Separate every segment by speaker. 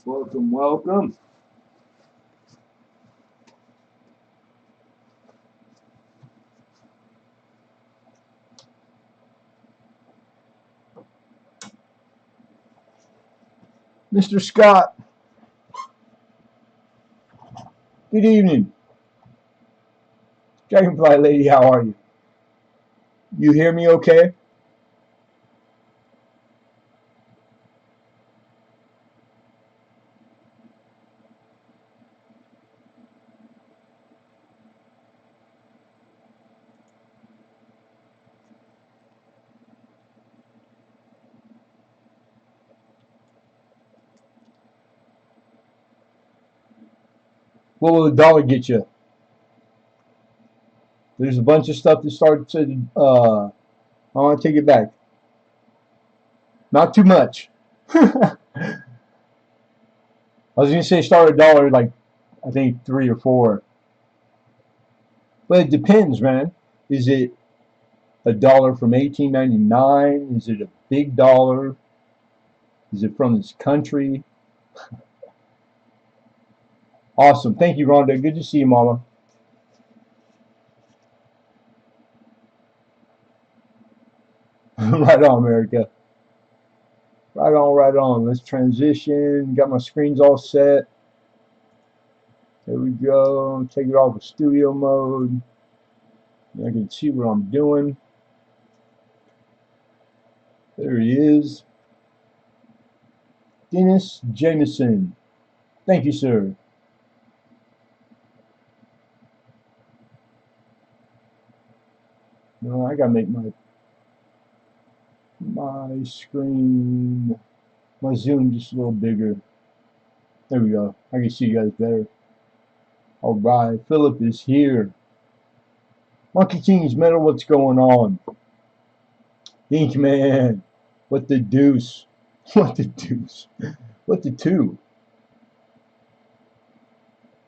Speaker 1: Welcome, welcome. Mr. Scott, good evening. Dragonfly Lady, how are you? You hear me okay? What will the dollar get you? There's a bunch of stuff that started to, I want to take it back. Not too much. I was going to say start a dollar like, I think 3 or 4. But it depends, man. Is it a dollar from 1899? Is it a big dollar? Is it from this country? Awesome. Thank you, Rhonda. Good to see you, Mama. Right on, America. Right on, right on. Let's transition. Got my screens all set. There we go. Take it off of studio mode. I can see what I'm doing. There he is. Dennis Jameson. Thank you, sir. No, I gotta make my screen, my zoom just a little bigger. There we go. I can see you guys better. All right, Philip is here. Monkey King's Metal, what's going on? Ink Man, what the deuce? What the deuce? What the two?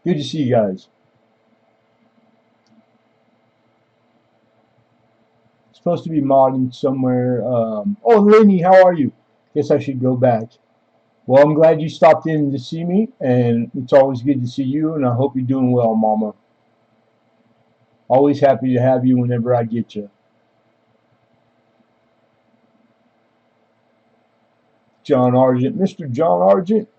Speaker 1: Good to see you guys. Supposed to be modding somewhere. Oh, Lenny, how are you? Guess I should go back. Well, I'm glad you stopped in to see me, and it's always good to see you, and I hope you're doing well, Mama. Always happy to have you whenever I get you. John Argent. Mr. John Argent.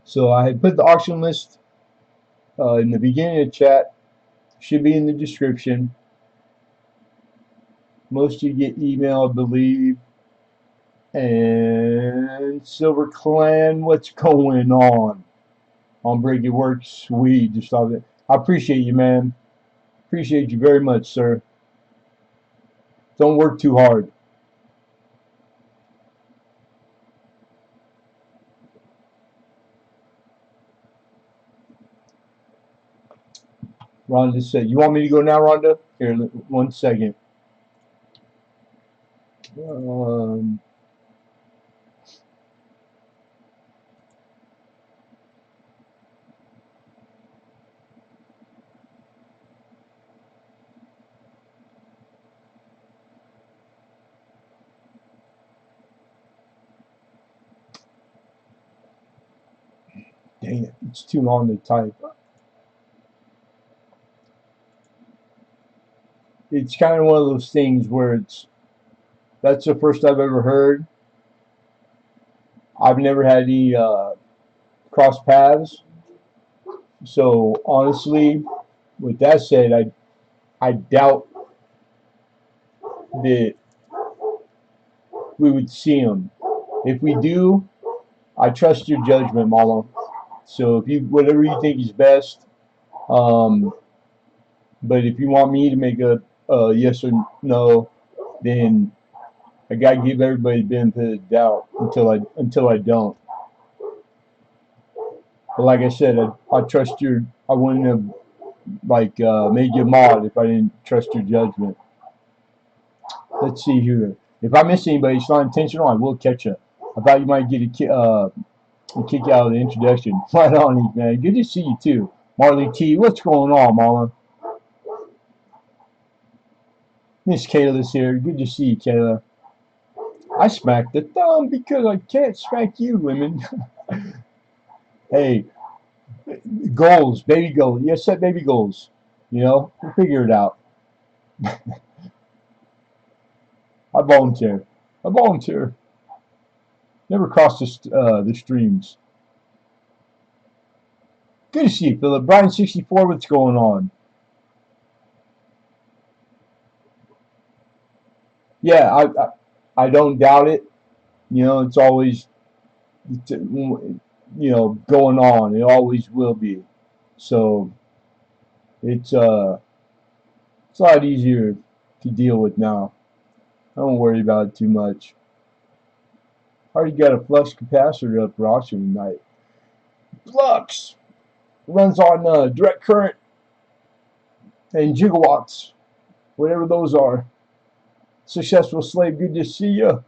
Speaker 1: So I had put the auction list in the beginning of the chat. Should be in the description. Most of you get email, I believe. And Silver Clan, what's going on? On Break It Works, sweet. Just love it. I appreciate you, man. Appreciate you very much, sir. Don't work too hard. Rhonda said, you want me to go now, Rhonda? Here, 1 second. Dang it, it's too long to type. It's kind of one of those things where that's the first I've ever heard. I've never had any cross paths. So honestly, with that said, I doubt that we would see them. If we do, I trust your judgment, Mama. So if you whatever you think is best, but if you want me to make a yes or no, then I gotta give everybody the benefit of the doubt until I don't. But like I said, I trust your. I wouldn't have made you a mod if I didn't trust your judgment. Let's see here. If I miss anybody, it's not intentional. I will catch you. I thought you might get a kick out of the introduction. Right on, man. Good to see you too. Marley T, what's going on, Mama? Miss Kayla's here. Good to see you, Kayla. I smacked the thumb because I can't smack you, women. Hey, goals, baby goals. You set baby goals. You know, we'll figure it out. I volunteer. I volunteer. Never crossed the streams. Good to see you, Philip. Brian64, what's going on? Yeah, I don't doubt it. You know, it's always, going on. It always will be. So it's it's a lot easier to deal with now. I don't worry about it too much. Already got a flux capacitor up for auction tonight. Flux runs on direct current and gigawatts, whatever those are. Successful slave, good to see you.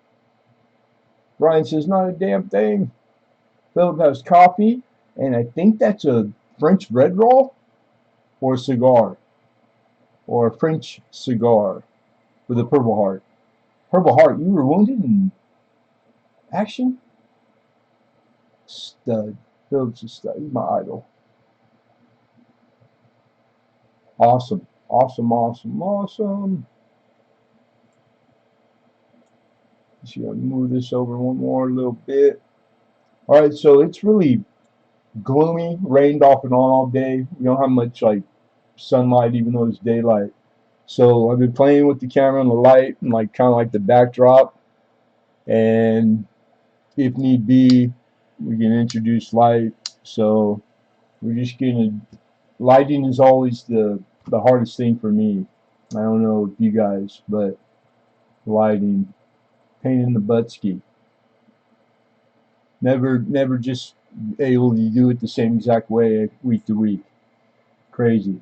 Speaker 1: Brian says, not a damn thing. Philip has coffee, and I think that's a French bread roll or a cigar, or a French cigar with a Purple Heart. Purple Heart, you were wounded in action? Stud. Philip's a stud. He's my idol. Awesome. Awesome, awesome, awesome. Just gonna move this over one more little bit. Alright, so it's really gloomy, rained off and on all day. We don't have much like sunlight even though it's daylight. So I've been playing with the camera and the light and like kind of like the backdrop, and if need be we can introduce light. So we're just gonna, lighting is always the hardest thing for me. I don't know if you guys, but lighting, pain in the butt ski. Never just able to do it the same exact way week to week. Crazy.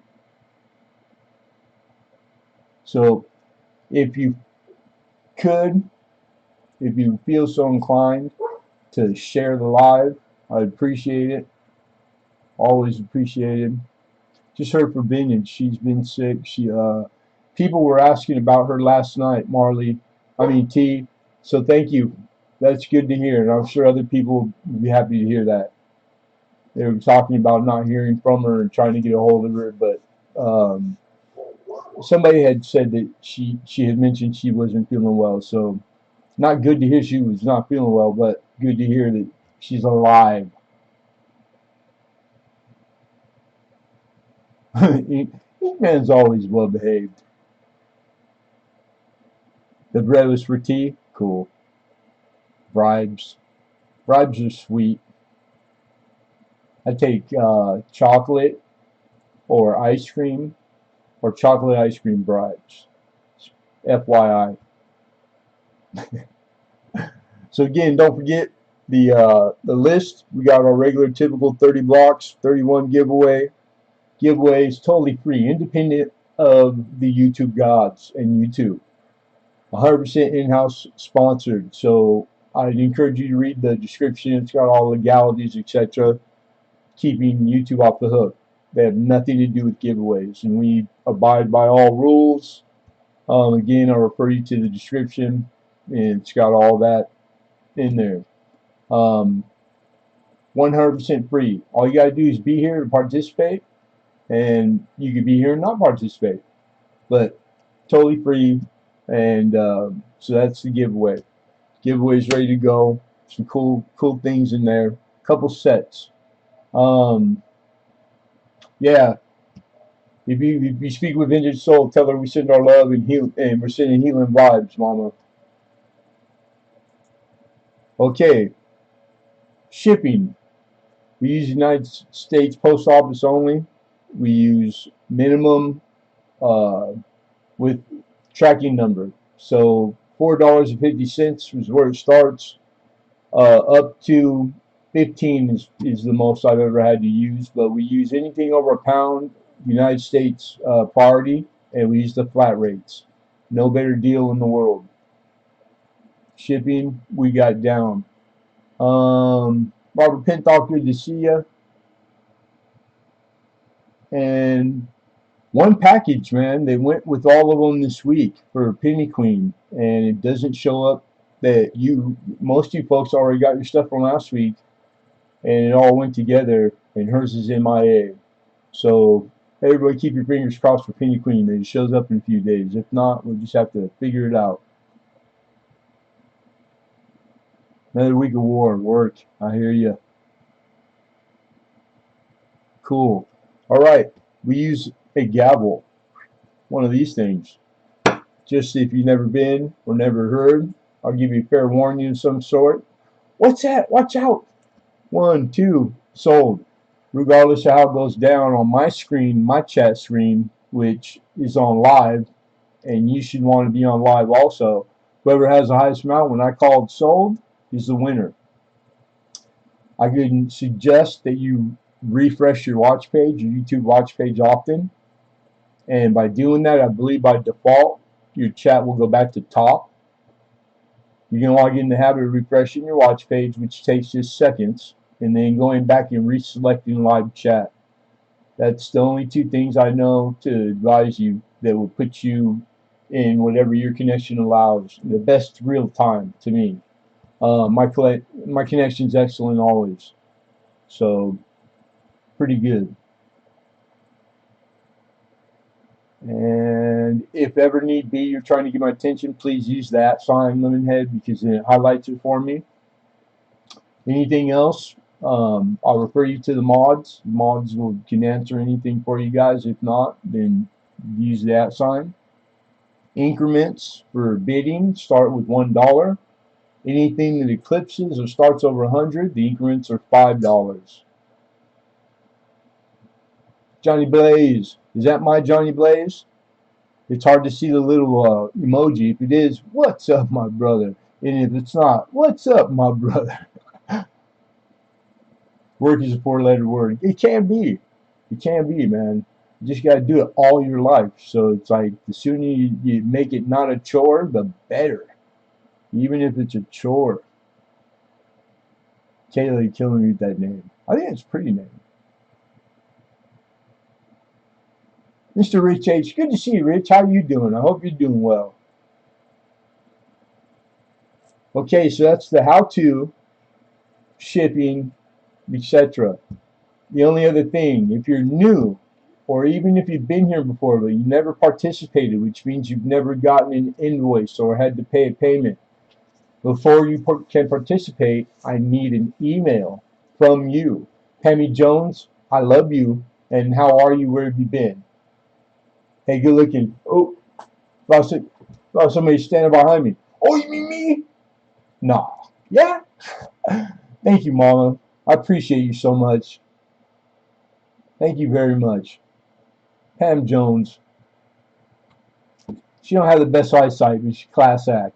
Speaker 1: So if you could, if you feel so inclined to share the live, I'd appreciate it. Always appreciated. Just heard from Binion. She's been sick. People were asking about her last night, Marley. I mean T. So thank you. That's good to hear, and I'm sure other people would be happy to hear that. They were talking about not hearing from her and trying to get a hold of her, but somebody had said that she had mentioned she wasn't feeling well. So not good to hear she was not feeling well, but good to hear that she's alive. This man's always well behaved. The bread was for tea? Cool. Bribes. Bribes are sweet. I take chocolate or ice cream or chocolate ice cream bribes. FYI. So again, don't forget the list. We got our regular typical 30 blocks, 31 giveaway. Giveaway is totally free, independent of the YouTube gods and YouTube. 100% in-house sponsored. So I'd encourage you to read the description. It's got all legalities, etc., keeping YouTube off the hook. They have nothing to do with giveaways, and we abide by all rules. Again, I'll refer you to the description, and it's got all that in there. 100% free. All you gotta do is be here to participate, and you could be here and not participate, but totally free. And so that's the giveaway. Giveaway's ready to go. Some cool things in there. Couple sets. Yeah. If you speak with Vintage Soul, tell her we send our love and we're sending healing vibes, Mama. Okay. Shipping. We use United States Post Office only. We use minimum with tracking number. So $4.50 is where it starts. Up to 15 is the most I've ever had to use, but we use anything over £1, United States priority, and we use the flat rates. No better deal in the world. Shipping, we got down. Robert Pintoff, good to see you. and one package, man, they went with all of them this week for Penny Queen, and it doesn't show up that most of you folks already got your stuff from last week, and it all went together, and hers is MIA. So everybody keep your fingers crossed for Penny Queen that it shows up in a few days. If not, we'll just have to figure it out. Another week of war, work. I hear you. Cool. All right. We use a gavel, one of these things. Just if you've never been or never heard, I'll give you a fair warning of some sort. What's that? Watch out. 1, 2, sold. Regardless of how it goes down on my screen, my chat screen, which is on live, and you should want to be on live also. Whoever has the highest amount when I call it sold is the winner. I could suggest that you refresh your watch page, your YouTube watch page often. And by doing that, I believe by default, your chat will go back to top. You're going to want to get in the habit of refreshing your watch page, which takes just seconds, and then going back and reselecting live chat. That's the only two things I know to advise you that will put you in whatever your connection allows. The best real time to me. My connection is excellent always. So, pretty good. And if ever need be, you're trying to get my attention, please use that sign, Lemonhead, because it highlights it for me. Anything else, I'll refer you to the mods. Mods can answer anything for you guys. If not, then use that sign. Increments for bidding start with $1. Anything that eclipses or starts over 100, the increments are $5. Johnny Blaze, is that my Johnny Blaze? It's hard to see the little emoji. If it is, what's up, my brother? And if it's not, what's up, my brother? Work is a four-letter word. It can be. It can be, man. You just got to do it all your life. So it's like the sooner you make it not a chore, the better. Even if it's a chore. Kayla killing me with that name. I think it's a pretty name. Mr. Rich H, good to see you, Rich. How you doing? I hope you're doing well. Okay, so that's the how-to, shipping, etc. The only other thing, if you're new, or even if you've been here before but you never participated, which means you've never gotten an invoice or had to pay a payment, before you can participate, I need an email from you. Pammy Jones, I love you, and how are you? Where have you been? Hey, good looking. Oh, thought somebody standing behind me. Oh, you mean me? Nah. Yeah? Thank you, Mama. I appreciate you so much. Thank you very much. Pam Jones. She don't have the best eyesight, but she's class act.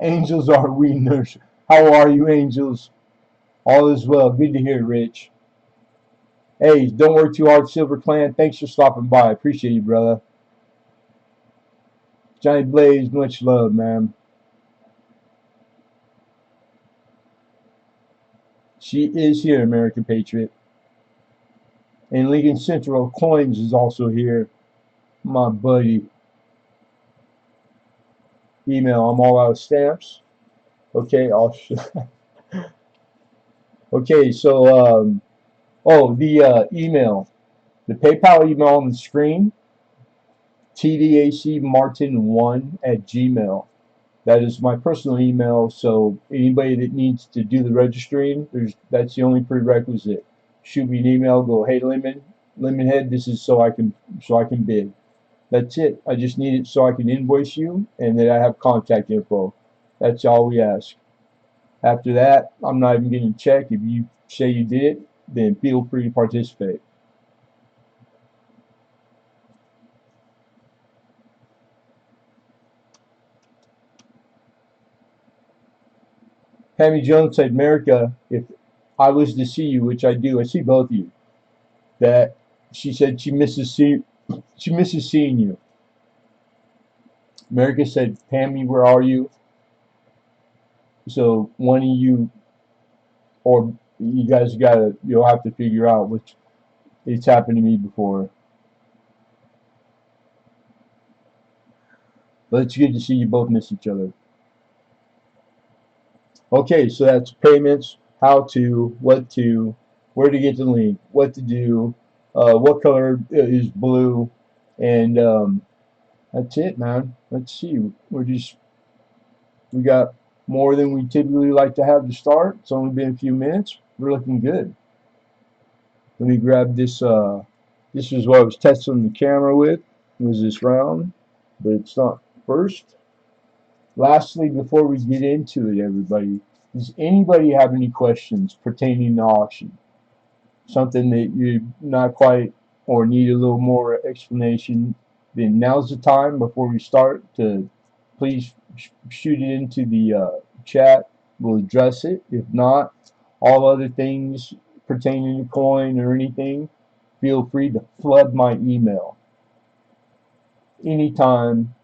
Speaker 1: Angels are we nurse. How are you, angels? All is well. Good to hear, Rich. Hey, don't work too hard, Silver Clan. Thanks for stopping by. I appreciate you, brother. Johnny Blaze, much love, man. She is here, American Patriot. And Lincoln Central Coins is also here. My buddy. Email, I'm all out of stamps. Okay, okay, so, the email. The PayPal email on the screen, tdacmartin1@gmail. That is my personal email, so anybody that needs to do the registering, that's the only prerequisite. Shoot me an email, go, hey Lemonhead, this is so I can bid. That's it. I just need it so I can invoice you and that I have contact info. That's all we ask. After that, I'm not even getting checked. If you say you did it, then feel free to participate. Pammy Jones said, America, if I was to see you, which I do, I see both of you, that she said she misses seeing you. America said, Pammy, where are you? So one of you, or You guys you'll have to figure out, which it's happened to me before. But it's good to see you both miss each other. Okay, so that's payments, how to, what to, where to get the link, what to do, what color is blue, and that's it, man. Let's see. We got more than we typically like to have to start. It's only been a few minutes. We're looking good. Let me grab this. This is what I was testing the camera with. It was this round, but it's not first. Lastly, before we get into it, everybody, does anybody have any questions pertaining to auction? Something that you're not quite or need a little more explanation, then now's the time before we start to please shoot it into the chat. We'll address it. If not, all other things pertaining to coin or anything, feel free to flood my email anytime,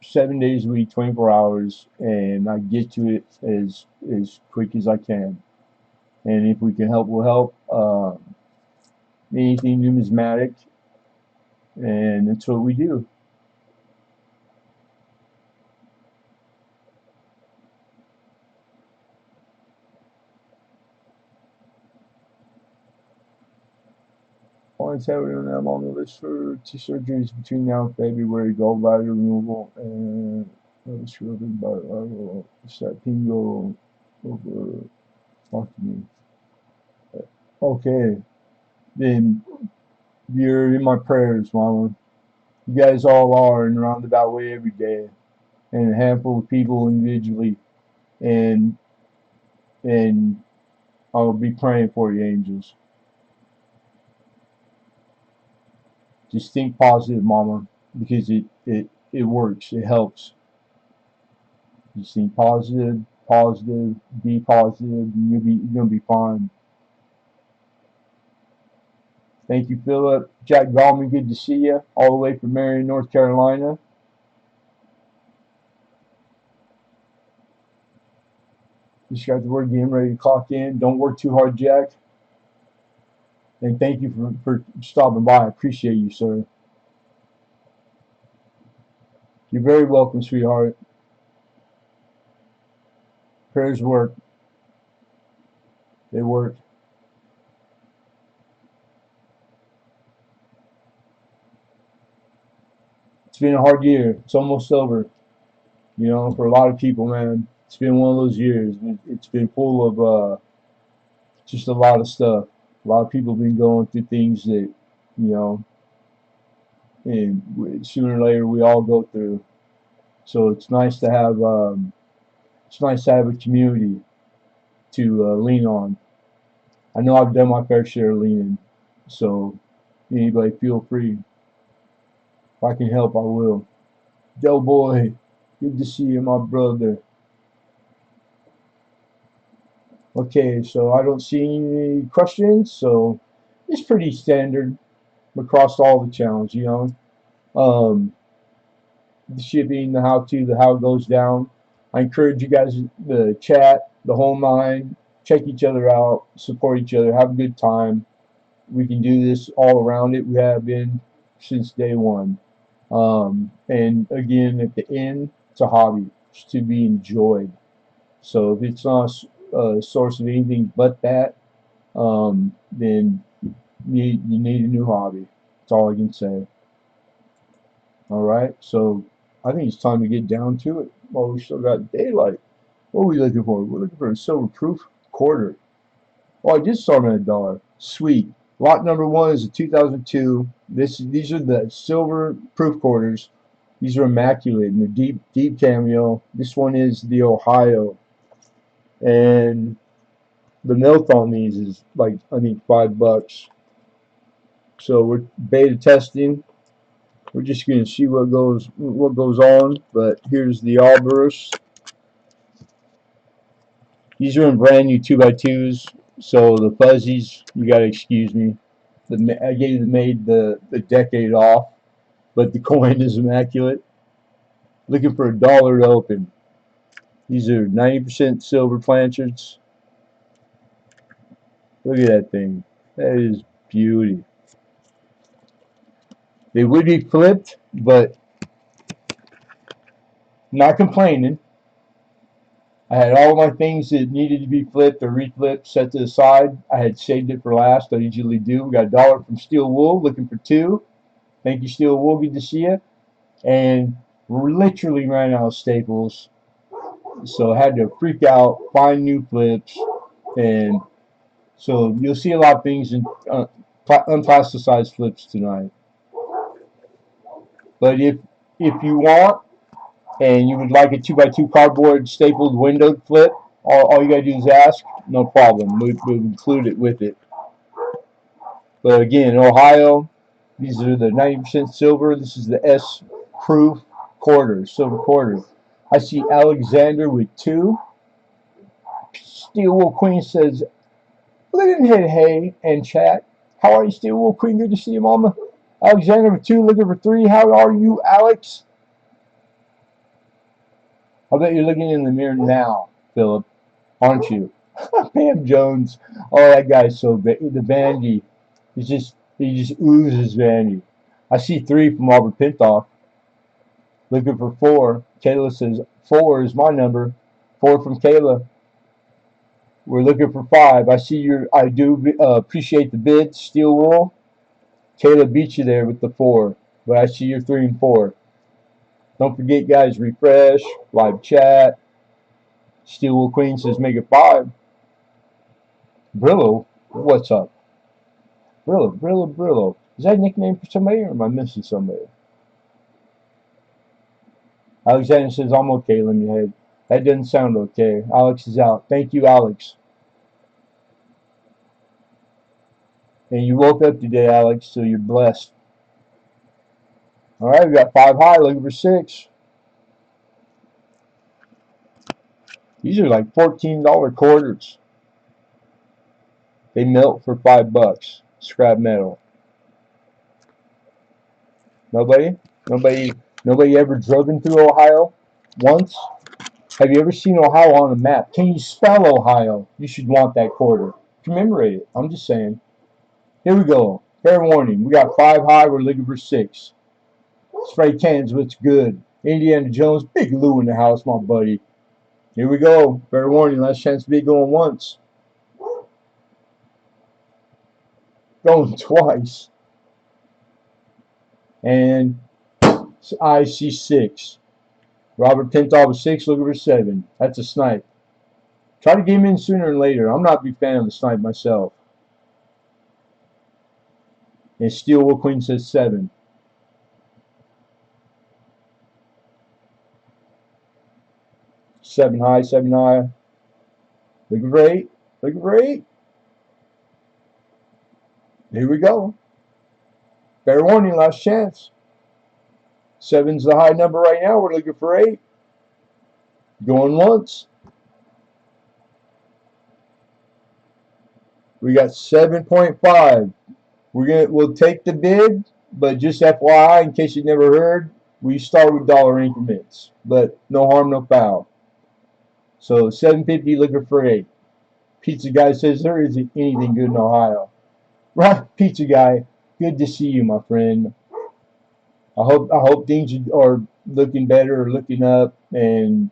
Speaker 1: 7 days a week, 24 hours, and I get to it as quick as I can. And if we can help, we'll help. Anything numismatic, and that's what we do. Points have it I'm on the list for 2 surgeries between now and February: gallbladder removal and that pingo over ostomy. Okay, then you're in my prayers, Mama. You guys all are in a roundabout way every day, and a handful of people individually, and and I'll be praying for you, angels. Just think positive, Mama, because it works. It helps. Just think positive, positive, be positive, and you're gonna be fine. Thank you, Philip. Jack Gallman, good to see you, all the way from Marion, North Carolina. Just got the word getting ready to clock in. Don't work too hard, Jack. And thank you for stopping by. I appreciate you, sir. You're very welcome, sweetheart. Prayers work. They work. It's been a hard year. It's almost over. You know, for a lot of people, man, it's been one of those years. It's been full of just a lot of stuff. A lot of people have been going through things that, you know, and sooner or later we all go through. So it's nice to have a community to lean on. I know I've done my fair share of leaning, so anybody feel free. If I can help, I will. Del Boy, good to see you, my brother. Okay, so I don't see any questions, so it's pretty standard across all the channels, you know. The shipping, the how-to, the how it goes down. I encourage you guys to chat, the whole nine, check each other out, support each other, have a good time. We can do this all around it. We have been since day one. And again, at the end, it's a hobby. It's to be enjoyed. So if it's not a source of anything but that, then you need a new hobby. That's all I can say. All right. So I think it's time to get down to it. Well, we still got daylight. What are we looking for? We're looking for a silver proof quarter. Oh, I did start on $1. Sweet. Lot number one is a 2002. These are the silver proof quarters. These are immaculate and they're deep cameo. This one is the Ohio, and the milk on these is like I think $5. So we're beta testing. We're just gonna see what goes on. But here's the Alburus. These are in brand new 2x2s. So the fuzzies, you gotta excuse me. I gave the decade off, but the coin is immaculate. Looking for $1 to open. These are 90% silver planchards. Look at that thing. That is beauty. They would be flipped, but not complaining. I had all my things that needed to be flipped or reflipped set to the side. I had saved it for last. I usually do. We got $1 from Steel Wool, looking for 2. Thank you, Steel Wool. Good to see you. And we literally ran out of staples, so I had to freak out, find new flips, and so you'll see a lot of things in unplasticized flips tonight. But if you want and you would like a 2x2 cardboard stapled window flip, all you gotta do is ask. No problem. We'll include it with it. But again, Ohio, these are the 90% silver. This is the S proof quarter, silver quarter. I see Alexander with 2. Steel Wool Queen says, Lemonhead, hey, and chat. How are you, Steel Wool Queen? Good to see you, Mama. Alexander with 2, looking for 3. How are you, Alex? I bet you're looking in the mirror now, Philip, aren't you? Pam Jones. Oh, that guy's so big. The vanity. He just oozes vanity. I see 3 from Robert Pintoff. Looking for 4. Kayla says 4 is my number. 4 from Kayla. We're looking for 5. I see your. I do appreciate the bid, Steel Wool. Kayla beat you there with the 4, but I see your 3 and 4. Don't forget, guys, refresh, live chat. Steel Wool Queen says make it 5. Brillo, what's up? Brillo. Is that a nickname for somebody, or am I missing somebody? Alexander says I'm okay, Lemonhead. That doesn't sound okay. Alex is out. Thank you, Alex. And you woke up today, Alex, so you're blessed. All right, we got 5 high, looking for 6. These are like $14 quarters. They melt for $5. Scrap metal. Nobody? Nobody ever driven through Ohio once? Have you ever seen Ohio on a map? Can you spell Ohio? You should want that quarter. Commemorate it. I'm just saying. Here we go. Fair warning. We got 5 high. We're looking for 6. Spray cans. What's good? Indiana Jones. Big Lou in the house, my buddy. Here we go. Fair warning. Last chance to be going once. Going twice. And I see 6. Robert Pintoff with 6, looking for 7. That's a snipe. Try to get him in sooner than later. I'm not a big fan of the snipe myself. And Steel Wool Queen says 7. 7 high, 7 high. Looking for 8. Looking for 8. Here we go. Fair warning, last chance. 7's the high number right now. We're looking for 8. Going once. We got 7.5. We'll take the bid, but just FYI, in case you never heard, we start with dollar increments, but no harm, no foul. So 750 looking for 8. Pizza guy says there isn't anything good in Ohio. Right, pizza guy, good to see you, my friend. I hope things are looking better or looking up, and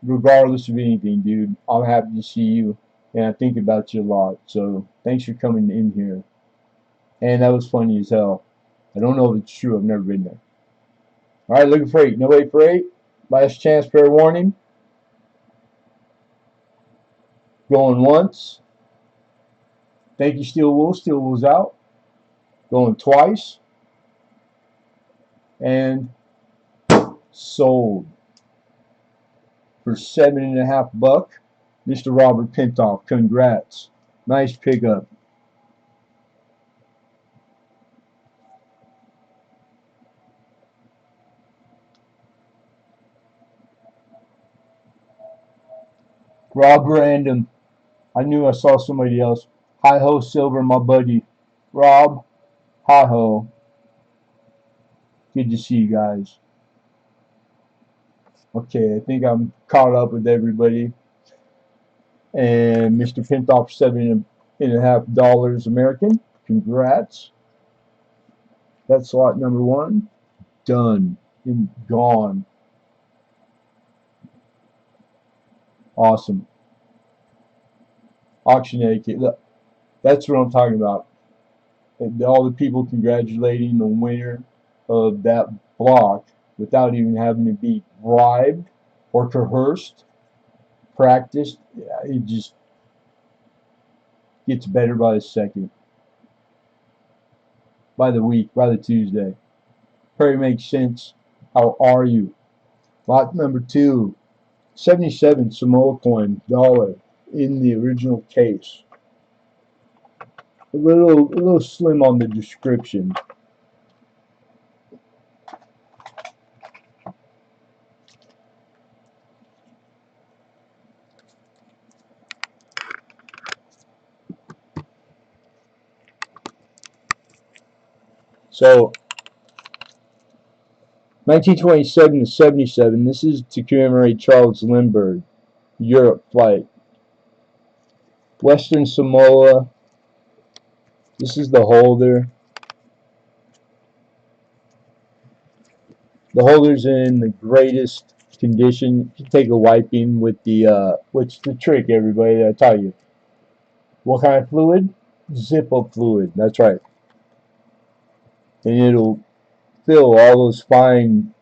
Speaker 1: regardless of anything, dude, I'm happy to see you, and I think about you a lot. So thanks for coming in here. And that was funny as hell. I don't know if it's true. I've never been there. All right, looking for 8. Nobody for 8. Last chance, fair warning. Going once. Thank you, Steel Wool. Steel Wool's out. Going twice. And sold for $7.50. Mr. Robert Pintoff, congrats. Nice pickup. Rob Random. I knew I saw somebody else. Hi ho, Silver, my buddy. Rob. Hi ho. Good to see you guys. Okay, I think I'm caught up with everybody. And Mr. Pintoff $1.50 American. Congrats. That's slot number 1. Done and gone. Awesome. Auction etiquette. Look, that's what I'm talking about. And all the people congratulating the winner of that block without even having to be bribed or coerced, practiced. Yeah, it just gets better by the second, by the week, by the Tuesday. Very makes sense. How are you? Lot number 2, 77 Samoa coin, dollar, in the original case. A little slim on the description. So 1927 to 77. This is to commemorate Charles Lindbergh, Europe flight. Western Samoa. This is the holder. The holder's in the greatest condition. You take a wiping with the which the trick, everybody. I tell you. What kind of fluid? Zippo fluid. That's right. And it'll fill all those fine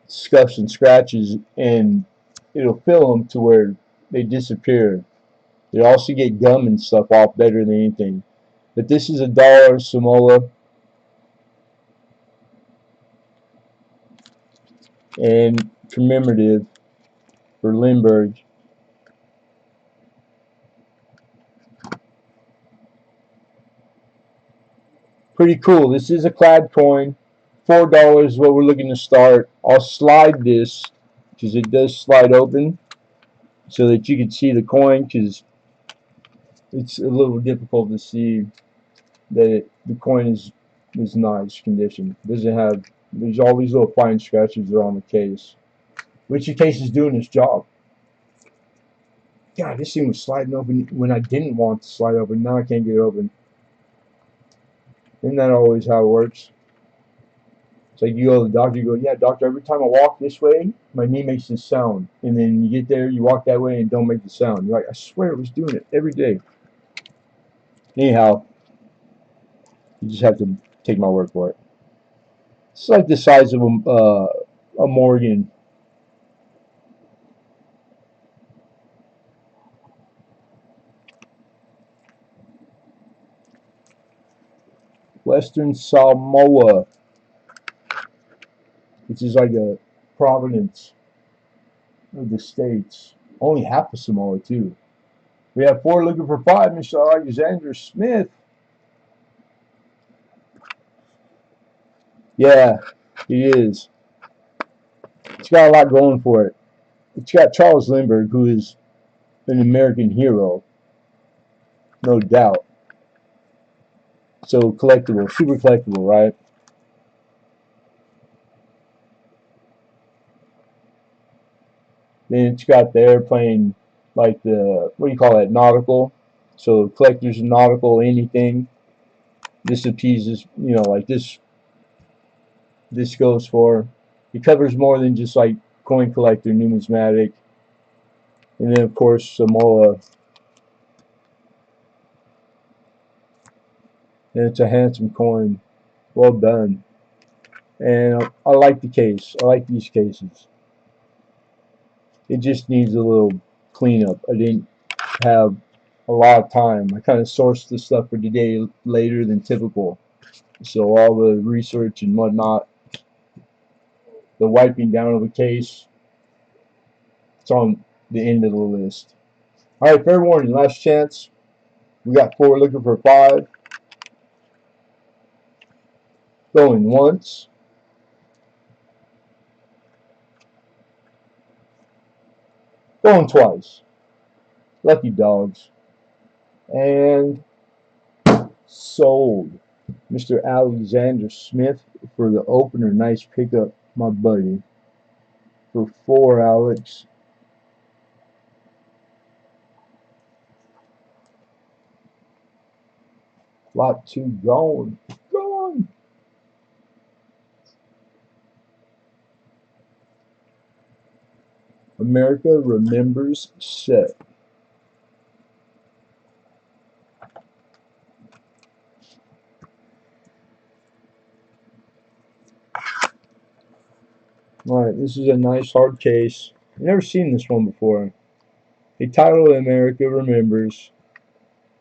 Speaker 1: scuffs and scratches, and it'll fill them to where they disappear. They also get gum and stuff off better than anything. But this is $1 Samoa, and commemorative for Lindbergh. Pretty cool. This is a clad coin. $4 is what we're looking to start. I'll slide this because it does slide open so that you can see the coin, because it's a little difficult to see that the coin is nice condition. Doesn't have, there's all these little fine scratches that are on the case, which the case is doing its job. God, this thing was sliding open when I didn't want to slide open. Now I can't get it open. Isn't that always how it works? It's like you go to the doctor, you go, yeah, doctor, every time I walk this way, my knee makes this sound. And then you get there, you walk that way, and don't make the sound. You're like, I swear it was doing it every day. Anyhow, you just have to take my word for it. It's like the size of a Morgan. Western Samoa, which is like a province of the states. Only half of Samoa, too. We have 4 looking for 5, Mr. Alexander Smith. Yeah, he is. It's got a lot going for it. It's got Charles Lindbergh, who is an American hero, no doubt. So collectible, super collectible, right? Then it's got the airplane, like the, what do you call that, nautical. So collectors nautical anything. This appeases, like this goes for. It covers more than just like coin collector, numismatic. And then of course Samoa. And it's a handsome coin. Well done. And I like the case. I like these cases. It just needs a little cleanup. I didn't have a lot of time. I kind of sourced the stuff for today later than typical. So all the research and whatnot, the wiping down of the case, it's on the end of the list. Alright, fair warning, last chance. We got 4 looking for 5. Going once. Going twice. Lucky dogs. And sold. Mr. Alexander Smith for the opener. Nice pickup, my buddy. For 4, Alex. Lot 2 gone. Gone. America remembers set. Alright, this is a nice hard case. I've never seen this one before. The title America Remembers.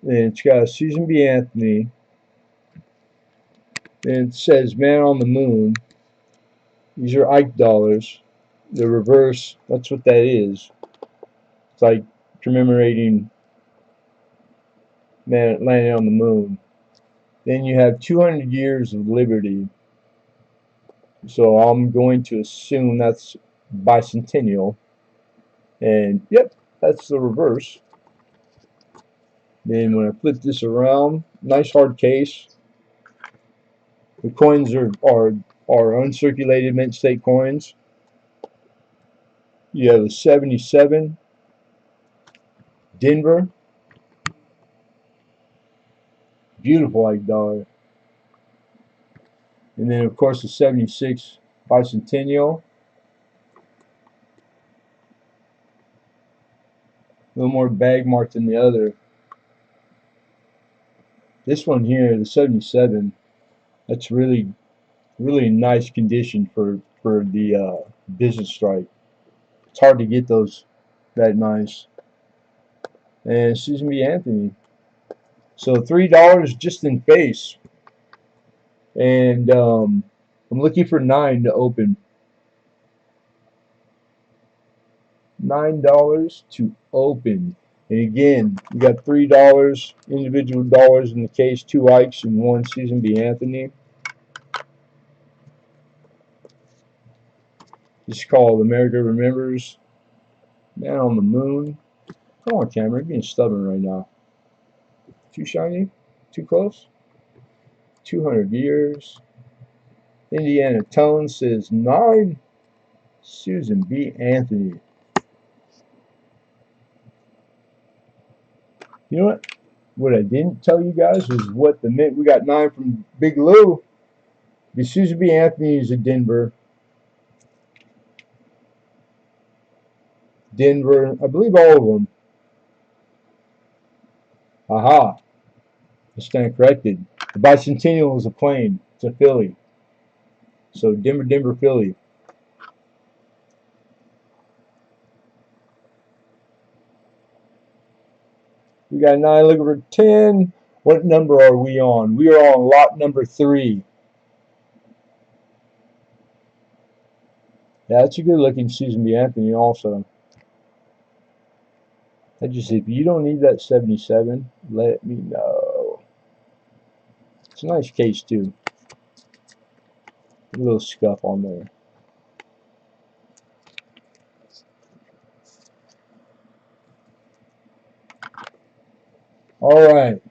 Speaker 1: And it's got Susan B. Anthony. And it says Man on the Moon. These are Ike dollars. The reverse, that's what that is. It's like commemorating man landing on the moon. Then you have 200 years of liberty. So I'm going to assume that's bicentennial. And yep, that's the reverse. Then when I flip this around, nice hard case. The coins are uncirculated mint state coins. You have a 77 Denver. Beautiful like dollar. And then of course the 76 bicentennial. A little more bag marked than the other. This one here, the 77, that's really nice condition for the business strike. It's hard to get those that nice. And Susan B. Anthony. So $3 just in face. And I'm looking for 9 to open. $9 to open. And again, we got $3 individual dollars in the case, 2 Ikes and 1 Susan B. Anthony. This is called America Remembers. Man on the Moon. Come on, camera, you're being stubborn right now. Too shiny? Too close? 200 years. Indiana Tone says 9. Susan B. Anthony. You know what? What I didn't tell you guys was what the mint. We got 9 from Big Lou. The Susan B. Anthony is a Denver. I believe all of them. Aha. I stand corrected. The bicentennial is a plane. It's a Philly. So Denver, Philly. We got 9 looking for 10. What number are we on? We are on lot number 3. Yeah, that's a good looking Susan B. Anthony also. I just, if you don't need that 77, let me know. It's a nice case too. A little scuff on there. Alright.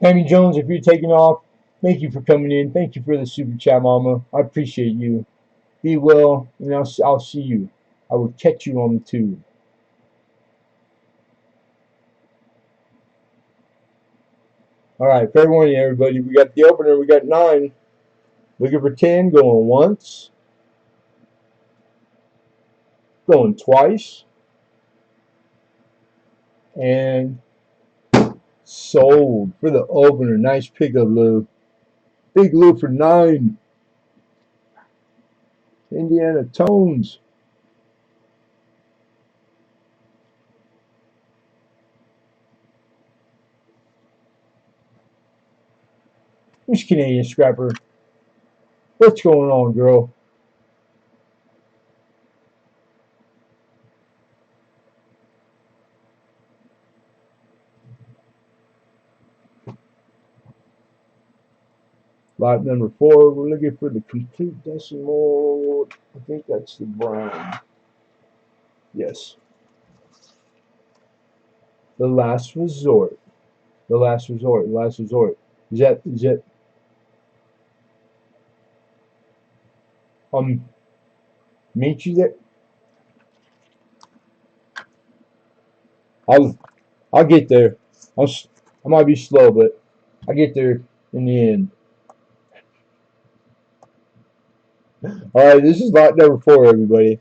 Speaker 1: Hammy Jones, if you're taking off, thank you for coming in. Thank you for the super chat, mama. I appreciate you. Be well, and I'll see you. I will catch you on the tube. Alright, fair warning, everybody. We got the opener. We got 9. Looking for 10. Going once. Going twice. And sold for the opener. Nice pickup, Lou. Big Lou for 9. Indiana Tones. Who's Canadian Scrapper? What's going on, girl? Lot number 4. We're looking for the complete decimal. I think that's the brown. Yes. The last resort. The last resort. The last resort. Is that meet you there? I'll get there. I might be slow, but I get there in the end. Alright, this is lot number 4, everybody.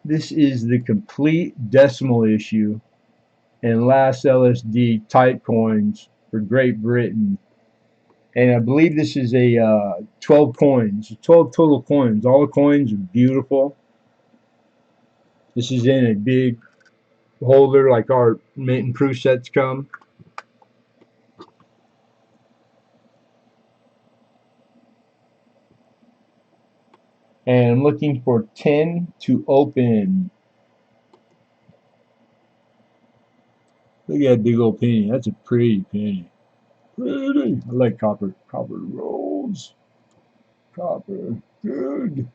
Speaker 1: This is the complete decimal issue and last LSD type coins for Great Britain. And I believe this is a 12 coins, 12 total coins. All the coins are beautiful. This is in a big holder like our mint and proof sets come. And I'm looking for 10 to open. Look at that big old penny. That's a pretty penny. Pretty. I like copper. Copper rolls. Copper. Good.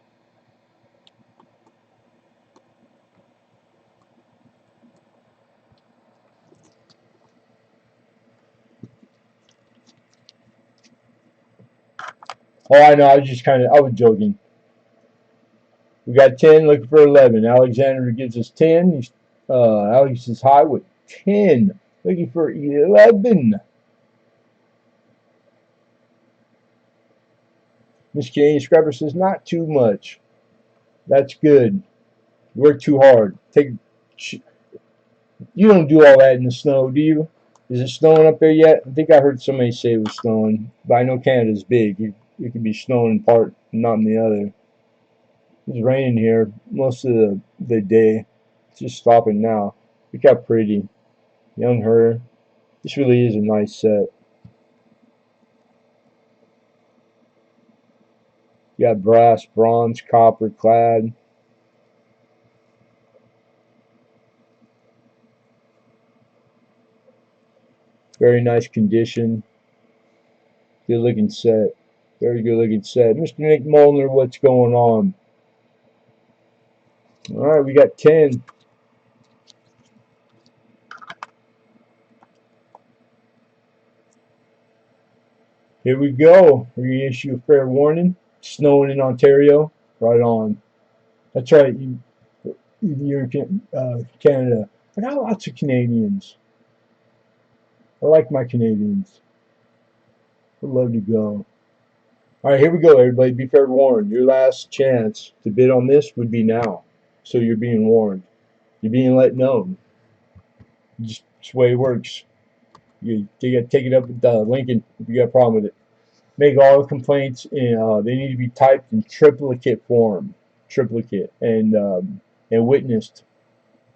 Speaker 1: Oh, I know. I was joking. We got 10, looking for 11. Alexander gives us 10. Alex is high with 10, looking for 11. Miss Canadian Scrapper says, not too much. That's good. You work too hard. You don't do all that in the snow, do you? Is it snowing up there yet? I think I heard somebody say it was snowing, but I know Canada's big. It could be snowing in part, not in the other. It's raining here most of the day. It's just stopping now. Look how pretty. Young her. This really is a nice set. You got brass, bronze, copper clad. Very nice condition. Good looking set. Very good looking set. Mr. Nick Molnar, what's going on? Alright, we got 10. Here we go. We're going to issue a fair warning. Snowing in Ontario. Right on. That's right. You're in Canada. I got lots of Canadians. I like my Canadians. I'd love to go. Alright, here we go, everybody. Be fair warned. Your last chance to bid on this would be now. So you're being warned. You're being let know. Just the way it works. You got to take it up with Lincoln if you got a problem with it. Make all the complaints in, they need to be typed in triplicate form. Triplicate. And witnessed.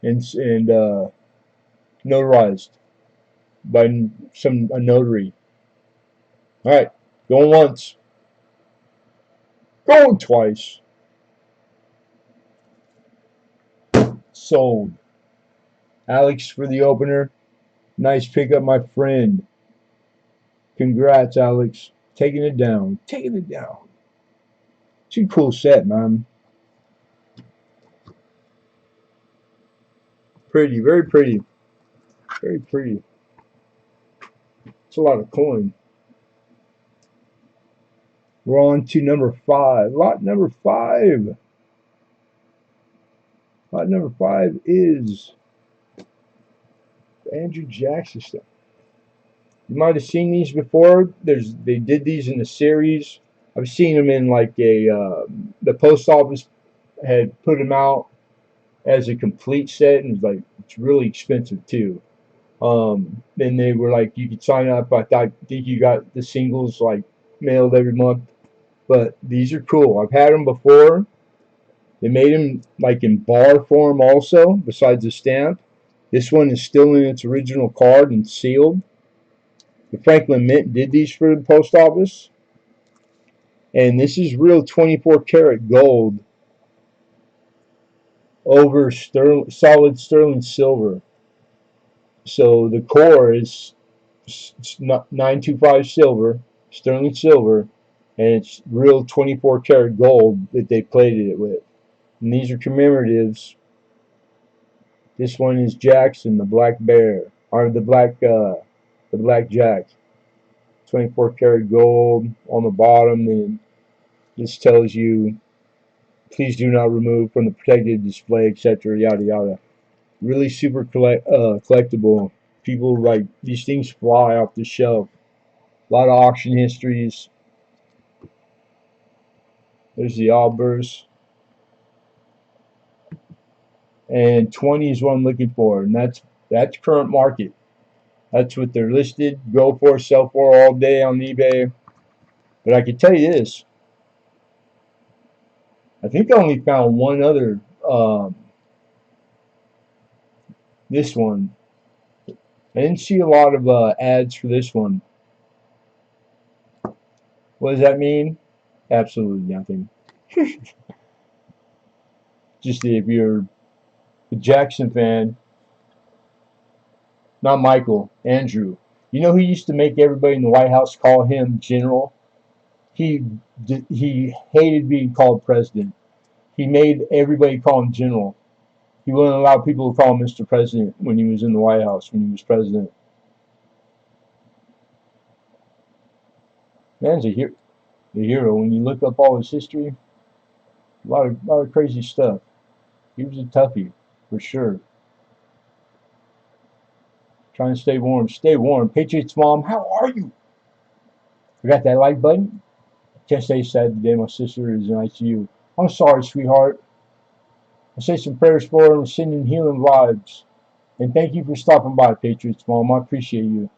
Speaker 1: And notarized by a notary. Alright. Going once. Going twice. Sold. Alex for the opener. Nice pickup, my friend. Congrats, Alex. Taking it down. Taking it down. It's a cool set, man. Pretty. Very pretty. Very pretty. It's a lot of coin. We're on to number 5. Lot number 5. Lot number 5 is Andrew Jackson stuff. You might have seen these before. They did these in a series. I've seen them in like the post office had put them out as a complete set, and it's really expensive too. And they were like, you could sign up. I think you got the singles like mailed every month. But these are cool. I've had them before. They made them like in bar form also, besides the stamp. This one is still in its original card and sealed. The Franklin Mint did these for the post office. And this is real 24 karat gold over solid sterling silver. So the core is 925 silver, sterling silver, and it's real 24 karat gold that they plated it with. And these are commemoratives. This one is Jackson, the black bear, or the black jack. 24 karat gold on the bottom, and this tells you, please do not remove from the protected display, etc. Yada yada. Really super collectible. People like these things fly off the shelf. A lot of auction histories. There's the Albers. And 20 is what I'm looking for, and that's current market. That's what they're listed. Go for, sell for all day on eBay. But I can tell you this: I think I only found one other. This one. I didn't see a lot of ads for this one. What does that mean? Absolutely nothing. Just if you're a Jackson fan, not Michael, Andrew. You know who used to make everybody in the White House call him General? He he hated being called President. He made everybody call him General. He wouldn't allow people to call him Mr. President when he was in the White House, when he was president. Man's a hero. When you look up all his history, a lot of crazy stuff. He was a toughie, for sure. Trying to stay warm. Stay warm. Patriots mom, how are you? Forgot that like button? Can't stay sad today. My sister is in ICU. I'm sorry, sweetheart. I say some prayers for her and sending healing vibes. And thank you for stopping by, Patriots mom. I appreciate you.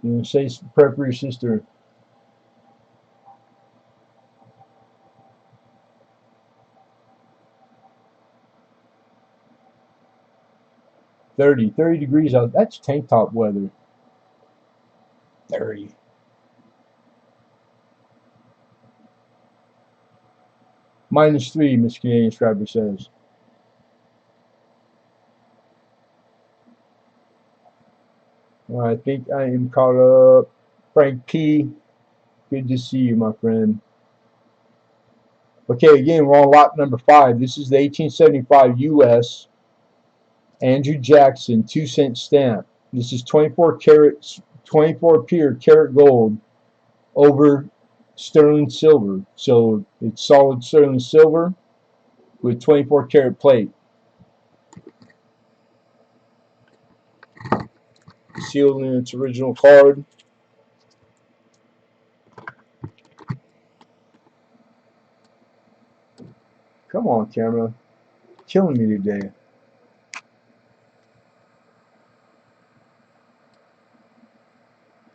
Speaker 1: And say some prayer for your sister. 30 degrees out. That's tank top weather. 30. -3, Miss Canadian Scriber says. I think I am caught up. Frank P. Good to see you, my friend. Okay, again, we're on lot number 5. This is the 1875 U.S. Andrew Jackson 2-cent stamp. This is 24 carats, 24 pure carat gold over sterling silver. So it's solid sterling silver with 24 karat plate. Sealed in its original card. Come on, camera. Killing me today.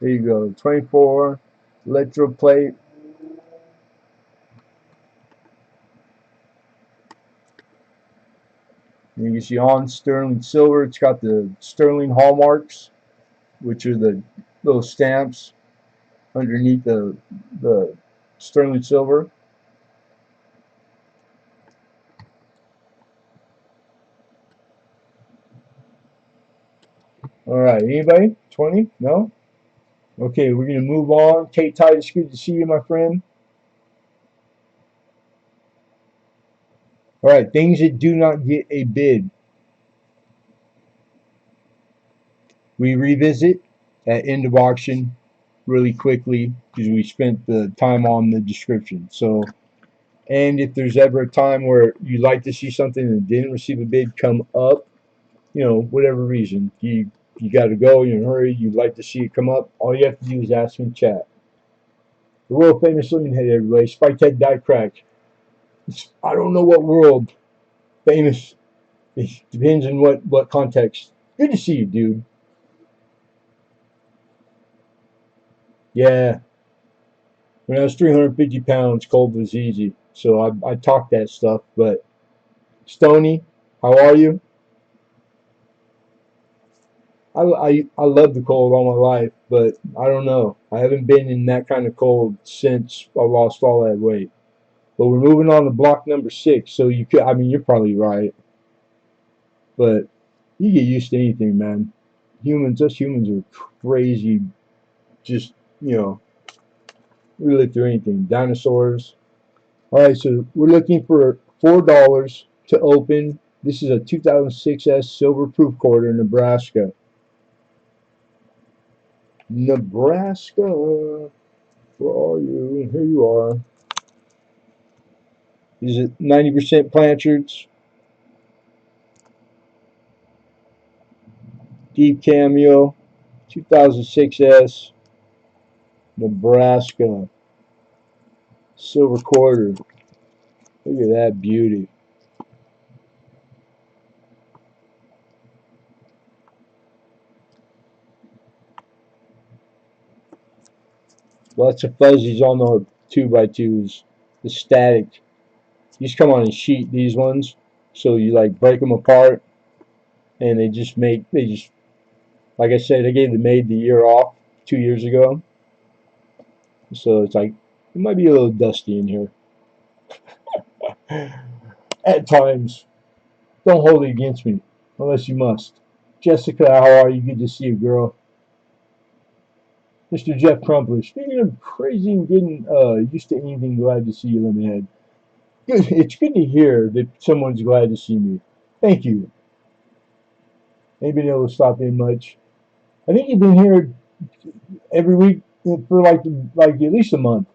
Speaker 1: There you go. 24 electroplate. And you can see on sterling silver. It's got the sterling hallmarks, which are the little stamps underneath the sterling silver. All right, anybody? 20? No? Okay, we're going to move on. Kate Titus, good to see you, my friend. All right, things that do not get a bid. We revisit at end of auction really quickly because we spent the time on the description. So, and if there's ever a time where you'd like to see something and didn't receive a bid come up, you know, whatever reason, you got to go, you're in a hurry, you'd like to see it come up, all you have to do is ask in chat. The world famous Lemonhead, everybody. Spike Head Die Crack. I don't know what world famous. It depends on what context. Good to see you, dude. Yeah. When I was 350 pounds, cold was easy. So I talked that stuff. But Stony, how are you? I love the cold all my life, but I don't know. I haven't been in that kind of cold since I lost all that weight. But we're moving on to block number 6. So you could, I mean, you're probably right. But you get used to anything, man. Us humans are crazy. Just, you know, we live through anything. Dinosaurs. All right, so we're looking for $4 to open. This is a 2006S silver proof quarter, Nebraska. Nebraska, where are you? Here you are. Is it 90% planchards? Deep Cameo, 2006S, Nebraska, silver quarter. Look at that beauty. Lots of fuzzies on the 2x2s. The static. These come on a sheet, these ones. So you like break them apart and they just, like I said, I gave the maid the year off 2 years ago. So it's like, it might be a little dusty in here. At times. Don't hold it against me, unless you must. Jessica, how are you? Good to see you, girl. Mr. Jeff Crumpler, speaking of crazy and getting used to anything, glad to see you, Lemonhead. Good. It's good to hear that someone's glad to see me. Thank you. Ain't been able to stop in much. I think you've been here every week for like at least a month.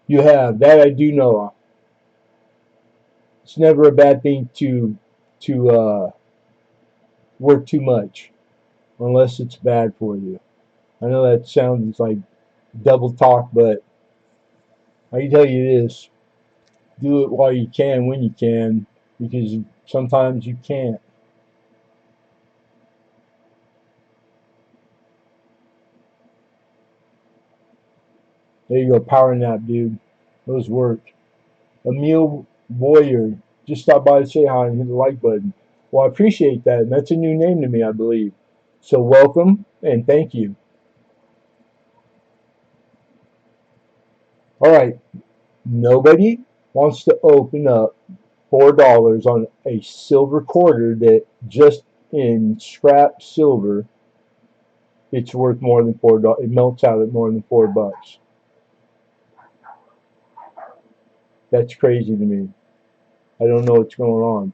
Speaker 1: You have. That I do know. It's never a bad thing to work too much, unless it's bad for you. I know that sounds like double talk, but I can tell you this: do it while you can, when you can, because sometimes you can't. There you go, power nap, dude. Those work. Emil Boyer just stopped by to say hi and hit the like button. Well, I appreciate that, and that's a new name to me, I believe. So welcome and thank you. All right, nobody wants to open up $4 on a silver quarter that just in scrap silver it's worth more than $4. It melts out at more than $4. That's crazy to me. I don't know what's going on.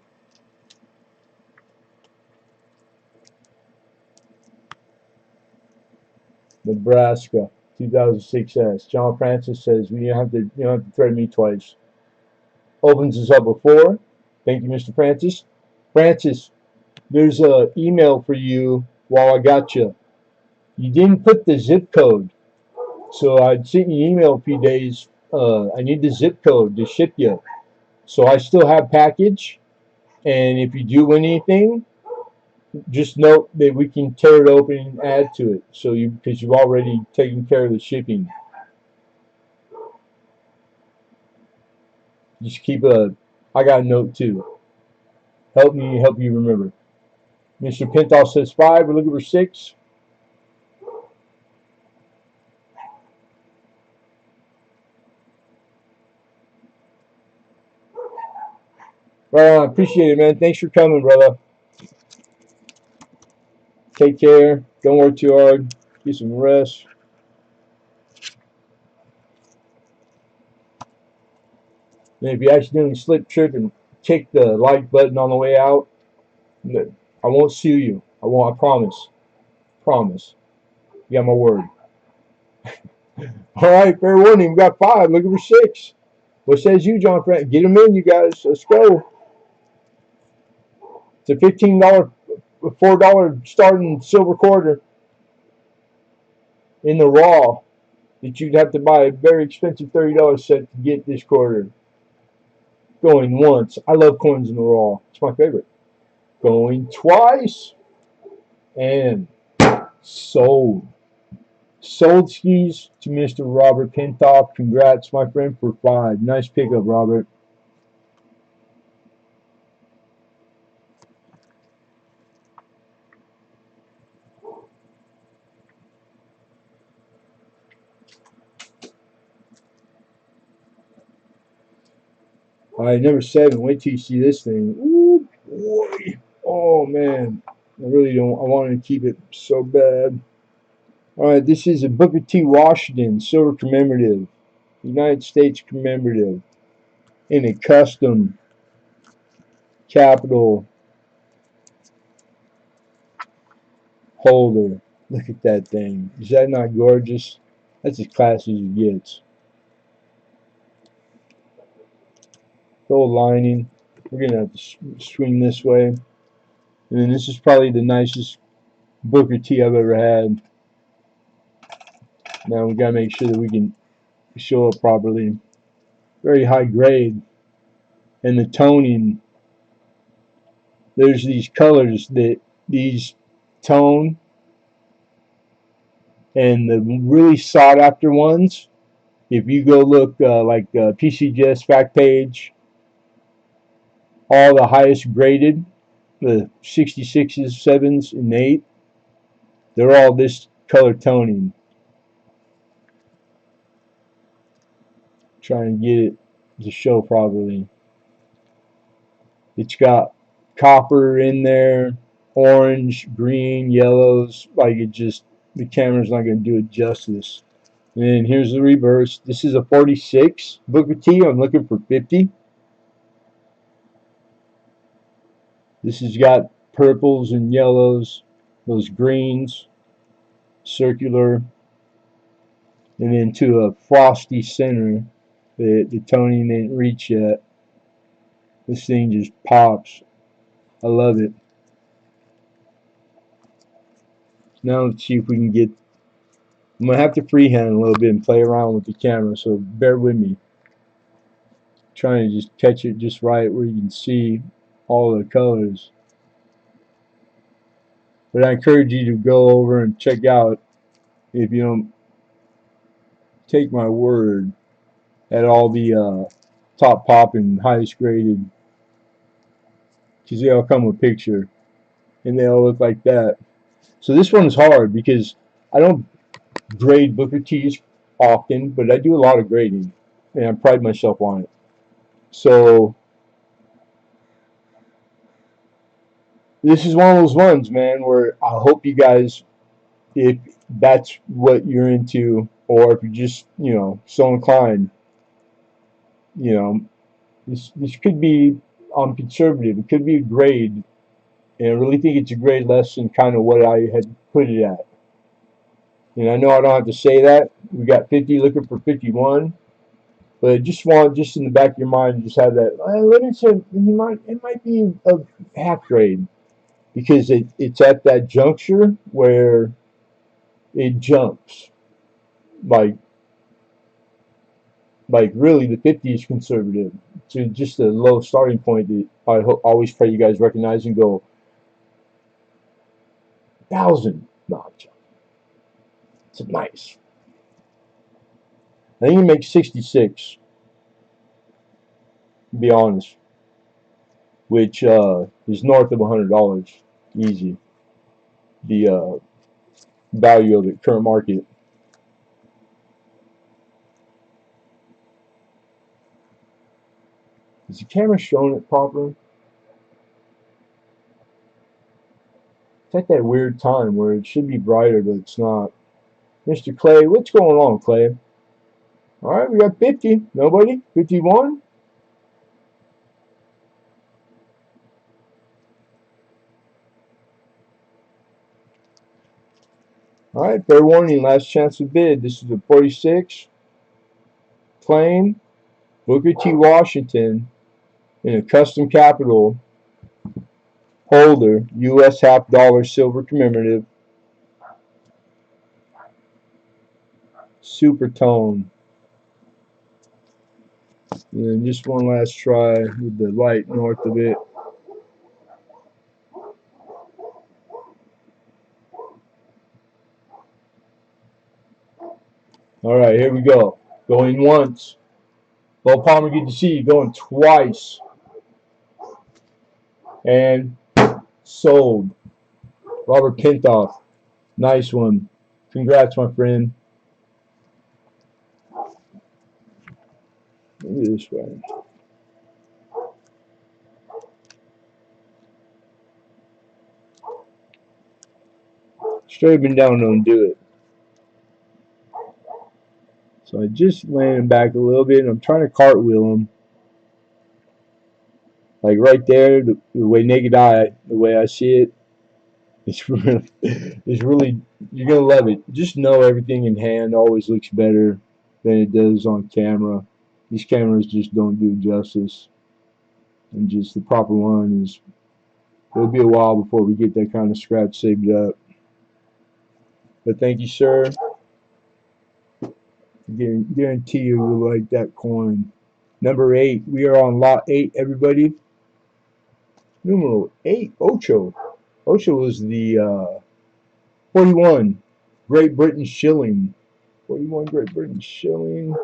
Speaker 1: Nebraska, 2006S. John Francis says you don't have to threaten me twice. Opens us up before. Thank you, Mr. Francis. Francis, there's an email for you while I got you. You didn't put the zip code. So I sent you an email a few days. I need the zip code to ship you. So I still have package. And if you do win anything, just note that we can tear it open and add to it. So because you've already taken care of the shipping. Just I got a note too. Help you remember. Mr. Pintoff says 5. We're looking for 6. Right on. Appreciate it, man. Thanks for coming, brother. Take care. Don't work too hard. Get some rest. And if you accidentally slip, trip, and kick the like button on the way out, I won't sue you. I won't. I promise. Promise. You got my word. All right, fair warning. We got 5. Looking for 6. What says you, John Frank? Get them in, you guys. Let's go. It's a $15, $4 starting silver quarter in the raw that you'd have to buy a very expensive $30 set to get this quarter. Going once. I love coins in the raw. It's my favorite. Going twice. And sold. Sold skis to Mr. Robert Pintoff. Congrats, my friend, for 5. Nice pickup, Robert. All right, number 7. Wait till you see this thing. Ooh, boy. Oh, man. I really don't. I wanted to keep it so bad. All right, this is a Booker T. Washington silver commemorative. United States commemorative. In a custom capital holder. Look at that thing. Is that not gorgeous? That's as classy as it gets. Gold lining. We're going to have to swing this way. And then this is probably the nicest Booker T I've ever had. Now we gotta make sure that we can show it properly. Very high grade. And the toning, there's these colors that these tone, and the really sought after ones, if you go look like PCGS fact page, all the highest graded, the 66s, 7s, and 8, they're all this color toning. Trying to get it to show properly. It's got copper in there, orange, green, yellows. Like it just, the camera's not going to do it justice. And here's the reverse. This is a 46 Booker T. I'm looking for 50. This has got purples and yellows, those greens, circular, and then to a frosty center. The toning didn't reach yet. This thing just pops. I love it. Now let's see if we can get, I'm going to have to freehand a little bit and play around with the camera, so bear with me. Trying to just catch it just right where you can see all the colors. But I encourage you to go over and check out, if you don't take my word, at all the top popping, highest graded, because they all come with a picture and they all look like that. So this one's hard because I don't grade Booker T's often, but I do a lot of grading and I pride myself on it. So this is one of those ones, man, where I hope you guys, if that's what you're into, or if you're just, you know, so inclined, you know, this could be conservative. It could be a grade, and I really think it's a grade less than kind of what I had put it at. And I know I don't have to say that. We got 50 looking for 51, but I just want, just in the back of your mind, just have that. Let me say, it might be a half grade, because it's at that juncture where it jumps. Like really, the 50 is conservative. So just a low starting point that I always pray you guys recognize and go, 1,000 notch. It's nice. I think you make 66, to be honest, which is north of $100, easy. The value of it, current market. Is the camera showing it properly? It's at that weird time where it should be brighter, but it's not. Mr. Clay, what's going on, Clay? Alright, we got 50. Nobody? 51? Alright, fair warning, last chance to bid. This is a 46. Plain. Booker T. Washington. In a custom capital holder. US half dollar silver commemorative. Super tone. And then just one last try with the light north of it. Alright, here we go. Going once. Bo Palmer, good to see you. Going twice. And sold. Robert Pintoff. Nice one. Congrats, my friend. Look at this way. Straight up and down, don't do it. So I just landed back a little bit, and I'm trying to cartwheel him. Like right there, the way naked eye, the way I see it, it's really, you're going to love it. Just know everything in hand always looks better than it does on camera. These cameras just don't do justice. And just the proper one is It'll be a while before we get that kind of scratch saved up. But thank you, sir. Guarantee you will like that coin. Number 8. We are on lot 8, everybody. Numero 8. Ocho. Ocho is the 41. Great Britain shilling. 41 Great Britain shilling.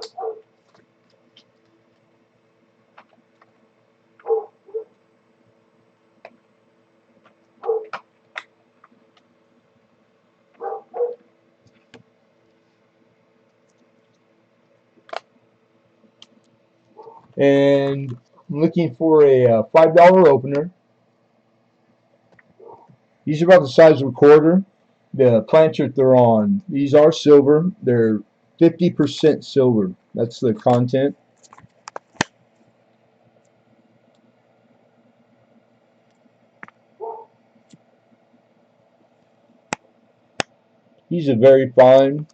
Speaker 1: And I'm looking for a $5 opener. These are about the size of a quarter. The planchet they're on, these are silver. They're 50% silver. That's the content. These are very fine.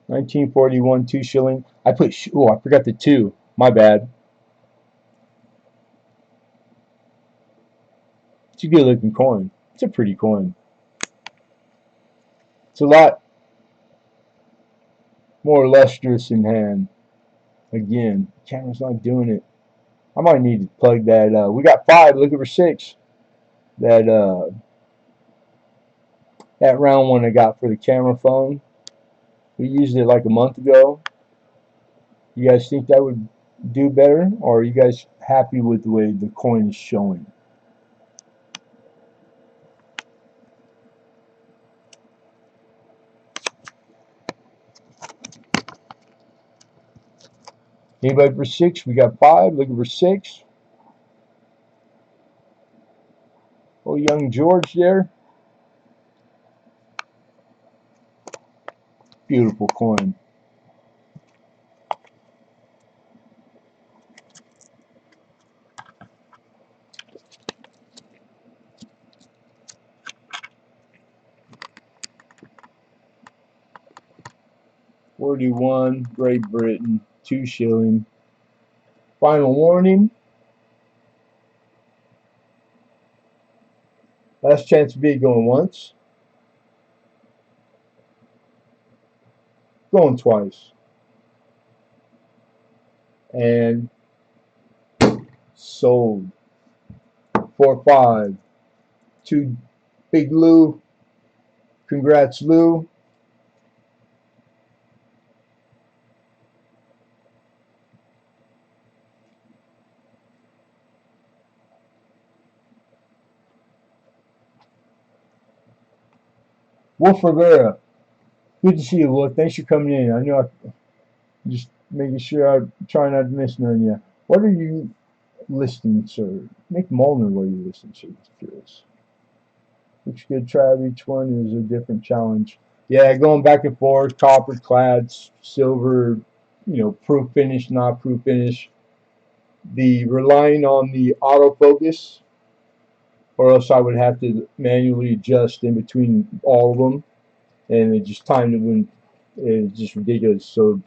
Speaker 1: $19.41, 2 shilling. I forgot the 2. My bad. It's a good looking coin. It's a pretty coin. It's a lot more lustrous in hand. Again, camera's not doing it. I might need to plug that. We got 5. Looking for 6. That that round one I got for the camera phone. We used it like a month ago. You guys think that would do better, or are you guys happy with the way the coin is showing? Anybody for 6? We got 5. Looking for 6. Oh, young George there. Beautiful coin. $41, Great Britain, 2 shilling. Final warning. Last chance to be going once. Going twice. And sold. 4-5. 2 Big Lou. Congrats, Lou. Wolf Rivera. Good to see you, Wolf. Thanks for coming in. I know I just making sure I try not to miss none of you. What are you listening, sir? Make them all know what you listen to. Just curious. Which good try of each one is a different challenge. Yeah, going back and forth, copper clad, silver, proof finish, not proof finish. The relying on the autofocus, or else I would have to manually adjust in between all of them, and it just timed it when it's just ridiculous. So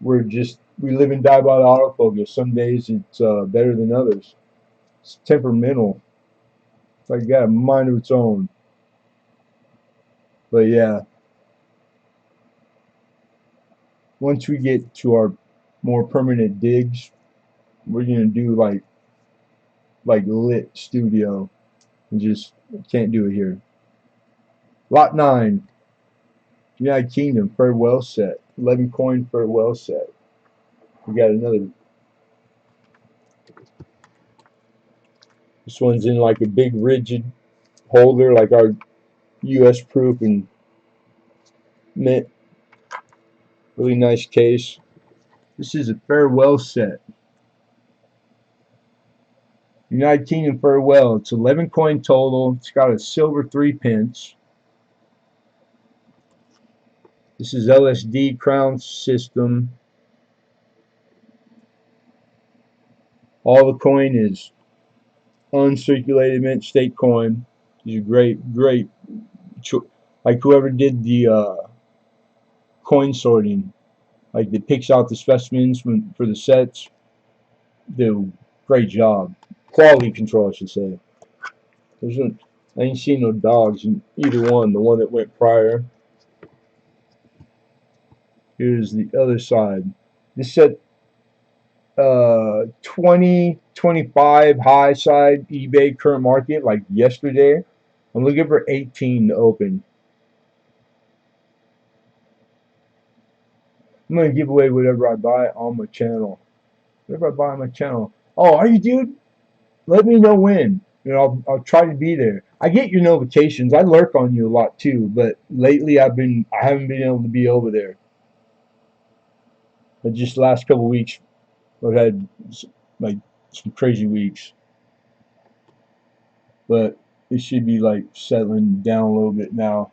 Speaker 1: we live and die by the autofocus. Some days it's better than others. It's temperamental. It's like got a mind of its own. But yeah, once we get to our more permanent digs, we're gonna do like lit studio, and just can't do it here. Lot 9, United Kingdom farewell set, 11 coin farewell set. We got another. This one's in like a big rigid holder, like our U.S. proof and mint. Really nice case. This is a farewell set. United Kingdom farewell. It's 11 coin total. It's got a silver 3 pence. This is LSD crown system. All the coin is uncirculated mint state coin. These are great. Like whoever did the coin sorting, Like it picks out the specimens for the sets. Do great job. Quality control, I should say. I ain't seen no dogs in either one. The one that went prior. Here's the other side. This set 2025 high side eBay current market like yesterday. I'm looking for 18 to open. I'm gonna give away whatever I buy on my channel. Whatever I buy on my channel. Oh, are you, dude? Let me know when. You know, I'll try to be there. I get your notifications. I lurk on you a lot too, but lately I haven't been able to be over there. But just the last couple of weeks, I've had like some crazy weeks. But it should be like settling down a little bit now.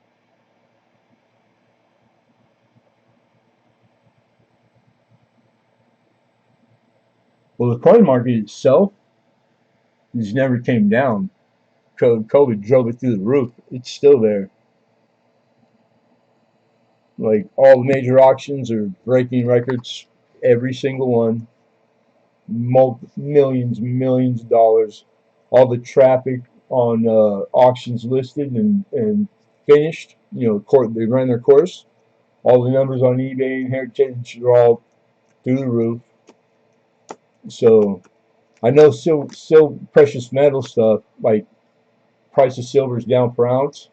Speaker 1: Well, the coin market itself has never came down. COVID drove it through the roof. It's still there. Like all the major auctions are breaking records, every single one. Millions, millions of dollars. All the traffic on auctions listed and finished. You know, they ran their course. All the numbers on eBay and Heritage are all through the roof. So I know precious metal stuff like price of silver is down per ounce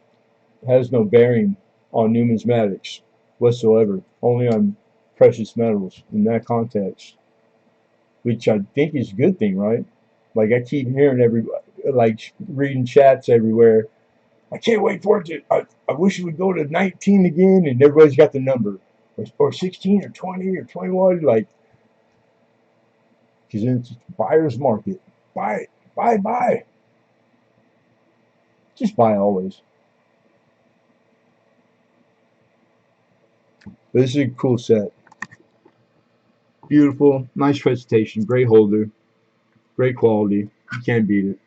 Speaker 1: has no bearing on numismatics whatsoever. Only on precious metals in that context, which I think is a good thing, right? Like I keep hearing like reading chats everywhere. I can't wait for it to. I wish it would go to 19 again, and everybody's got the number, or 16 or 20 or 21. Like, because it's a buyer's market. Buy, buy. Just buy always. But this is a cool set. Beautiful, nice presentation, great holder, great quality. You can't beat it.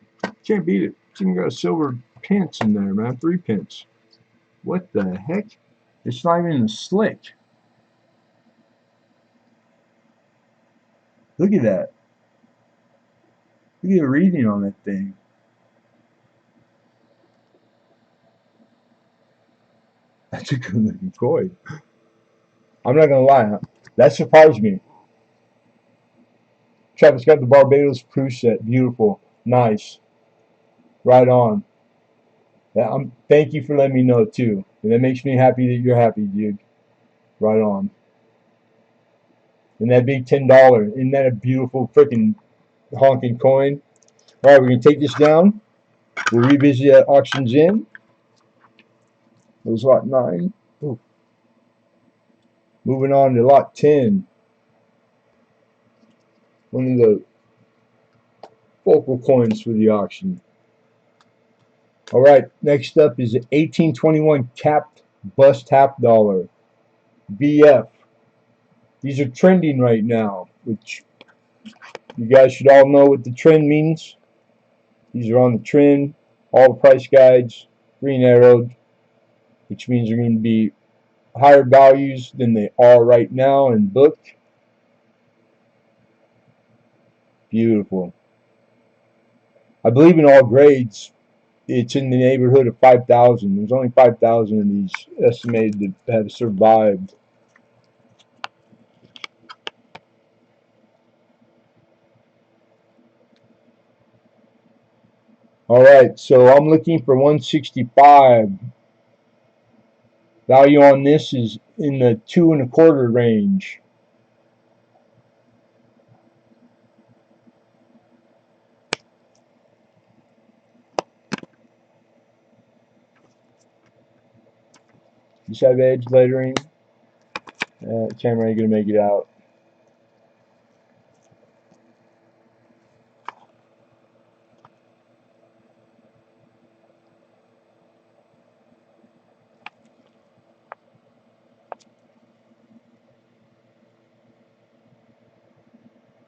Speaker 1: Can't beat it. It's even got a silver pence in there, man. 3 pence. What the heck? It's not even slick. Look at that. Look at the reading on that thing. That's a good looking coin. I'm not gonna lie, that surprised me. Travis got the Barbados cruise set. Beautiful. Nice. Right on. Thank you for letting me know too. And that makes me happy that you're happy, dude. Right on. And that big $10. Isn't that a beautiful freaking honking coin? Alright, we're gonna take this down. We'll revisit that auctions in. It was lot 9. Ooh. Moving on to lot 10. One of the focal coins for the auction. Alright, next up is an 1821 capped bust half dollar. BF. These are trending right now, which you guys should all know what the trend means. These are on the trend, all the price guides, green arrowed, which means they're going to be higher values than they are right now in book. Beautiful. I believe in all grades, it's in the neighborhood of 5,000. There's only 5,000 of these estimated to have survived. Alright, so I'm looking for 165. Value on this is in the 2 1/4 range. Just have edge lettering. Camera ain't gonna make it out.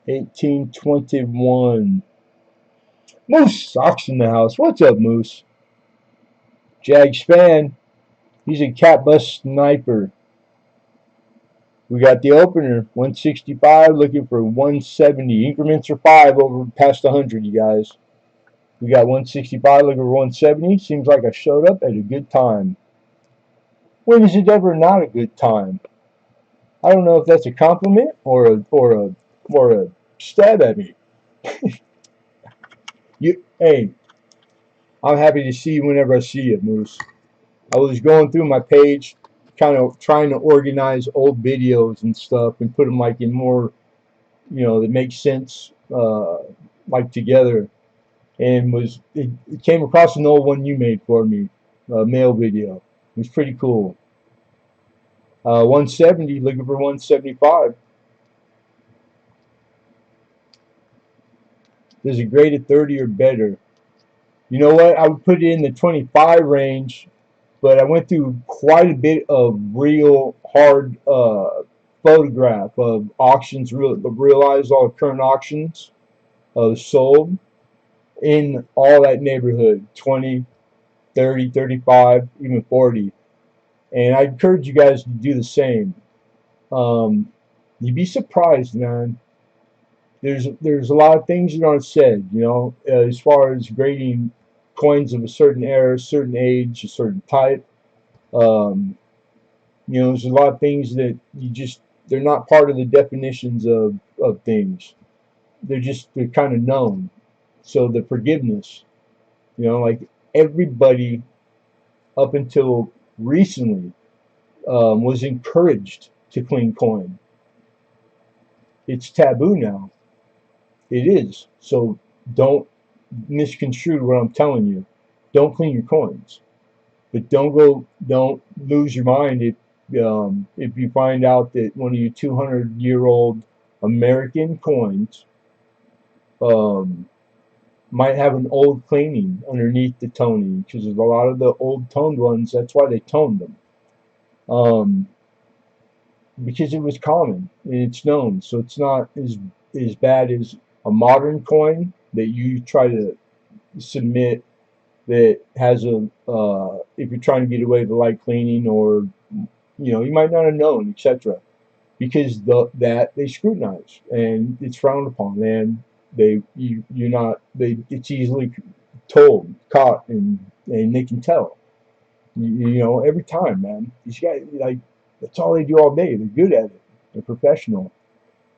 Speaker 1: $18.21. Moose Socks in the house. What's up, Moose? Jag Span. He's a cat bust sniper. We got the opener, 165, looking for 170. Increments are 5 over past 100, you guys. We got 165, looking for 170. Seems like I showed up at a good time. When is it ever not a good time? I don't know if that's a compliment or a stab at me. Hey, I'm happy to see you whenever I see you, Moose. I was going through my page, kind of trying to organize old videos and stuff and put them like in more, that makes sense, like together. And it came across an old one you made for me, a mail video. It was pretty cool. 170, looking for 175. Does it grade at 30 or better? You know what? I would put it in the 25 range, but I went through quite a bit of real hard photograph of auctions, realized all the current auctions sold in all that neighborhood, 20, 30, 35, even 40. And I encourage you guys to do the same. You'd be surprised, man. There's a lot of things that aren't said, as far as grading coins of a certain era, certain age, a certain type. Um, there's a lot of things that they're not part of the definitions of things. They're kind of known. So the forgiveness, like everybody up until recently was encouraged to clean coin. It's taboo now. It is. So don't misconstrue what I'm telling you. Don't clean your coins. But don't lose your mind if you find out that one of your 200-year-old American coins um, might have an old cleaning underneath the toning, because a lot of the old toned ones, that's why they toned them. Because it was common and it's known, so it's not as bad as a modern coin that you try to submit that has if you're trying to get away with light cleaning, or you might not have known, etc. Because that they scrutinize and it's frowned upon, and it's easily told, caught, and they can tell. Every time, man. These guys, like, that's all they do all day. They're good at it. They're professional.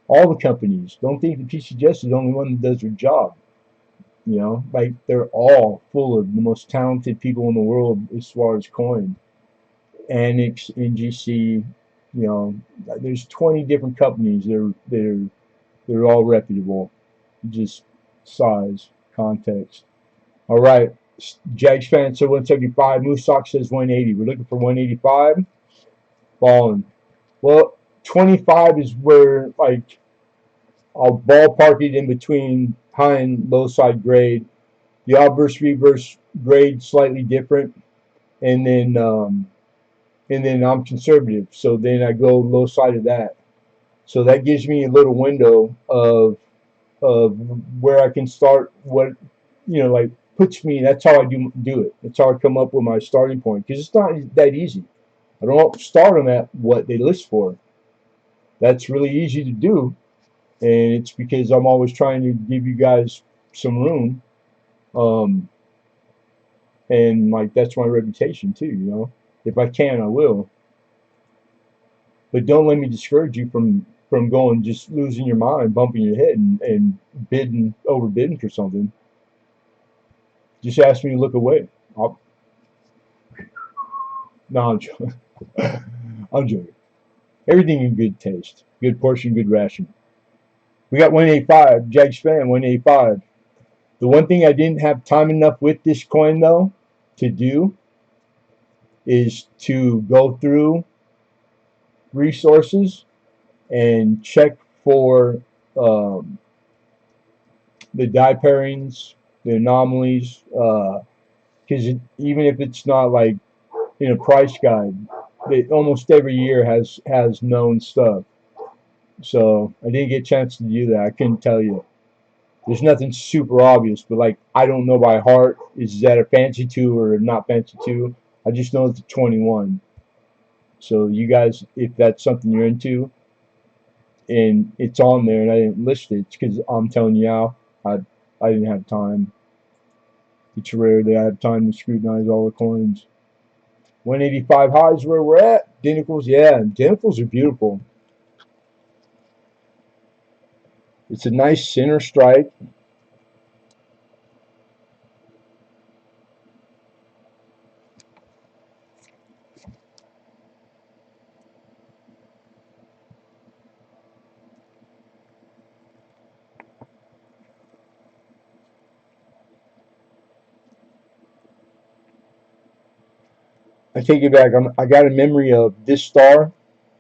Speaker 1: All the companies. Don't think the PCGS is the only one that does their job. Like, they're all full of the most talented people in the world as far as coin. Annex, NGC, there's 20 different companies. They're all reputable. Just size, context. All right. Jags fan said 175. Moose Sock says 180. We're looking for 185. Falling. Well, 25 is where, like, I'll ballpark it in between high and low side grade. The obverse reverse grade slightly different, and then I'm conservative, so then I go low side of that. So that gives me a little window of where I can start. What like puts me. That's how I do it. That's how I come up with my starting point, because it's not that easy. I don't start them at what they list for. That's really easy to do, and it's because I'm always trying to give you guys some room. And like, that's my reputation too. If I can, I will. But don't let me discourage you from going, just losing your mind, bumping your head, and overbidding for something. Just ask me to look away. No, I'm joking. I'm joking. Everything in good taste, good portion, good ration. We got 185. Jags fan 185. The one thing I didn't have time enough with this coin though to do is to go through resources and check for the die pairings, the anomalies, because even if it's not like in a price guide, it almost every year has known stuff. So I didn't get a chance to do that. I couldn't tell you. There's nothing super obvious, but like, I don't know by heart, is that a fancy 2 or not fancy 2. I just know it's a 21. So you guys, if that's something you're into, and it's on there, and I didn't list it because I'm telling you now, I didn't have time. It's rare that I have time to scrutinize all the coins. 185 high is where we're at. Denticles, yeah, denticles are beautiful. It's a nice center strike. I take it back. I got a memory of this star,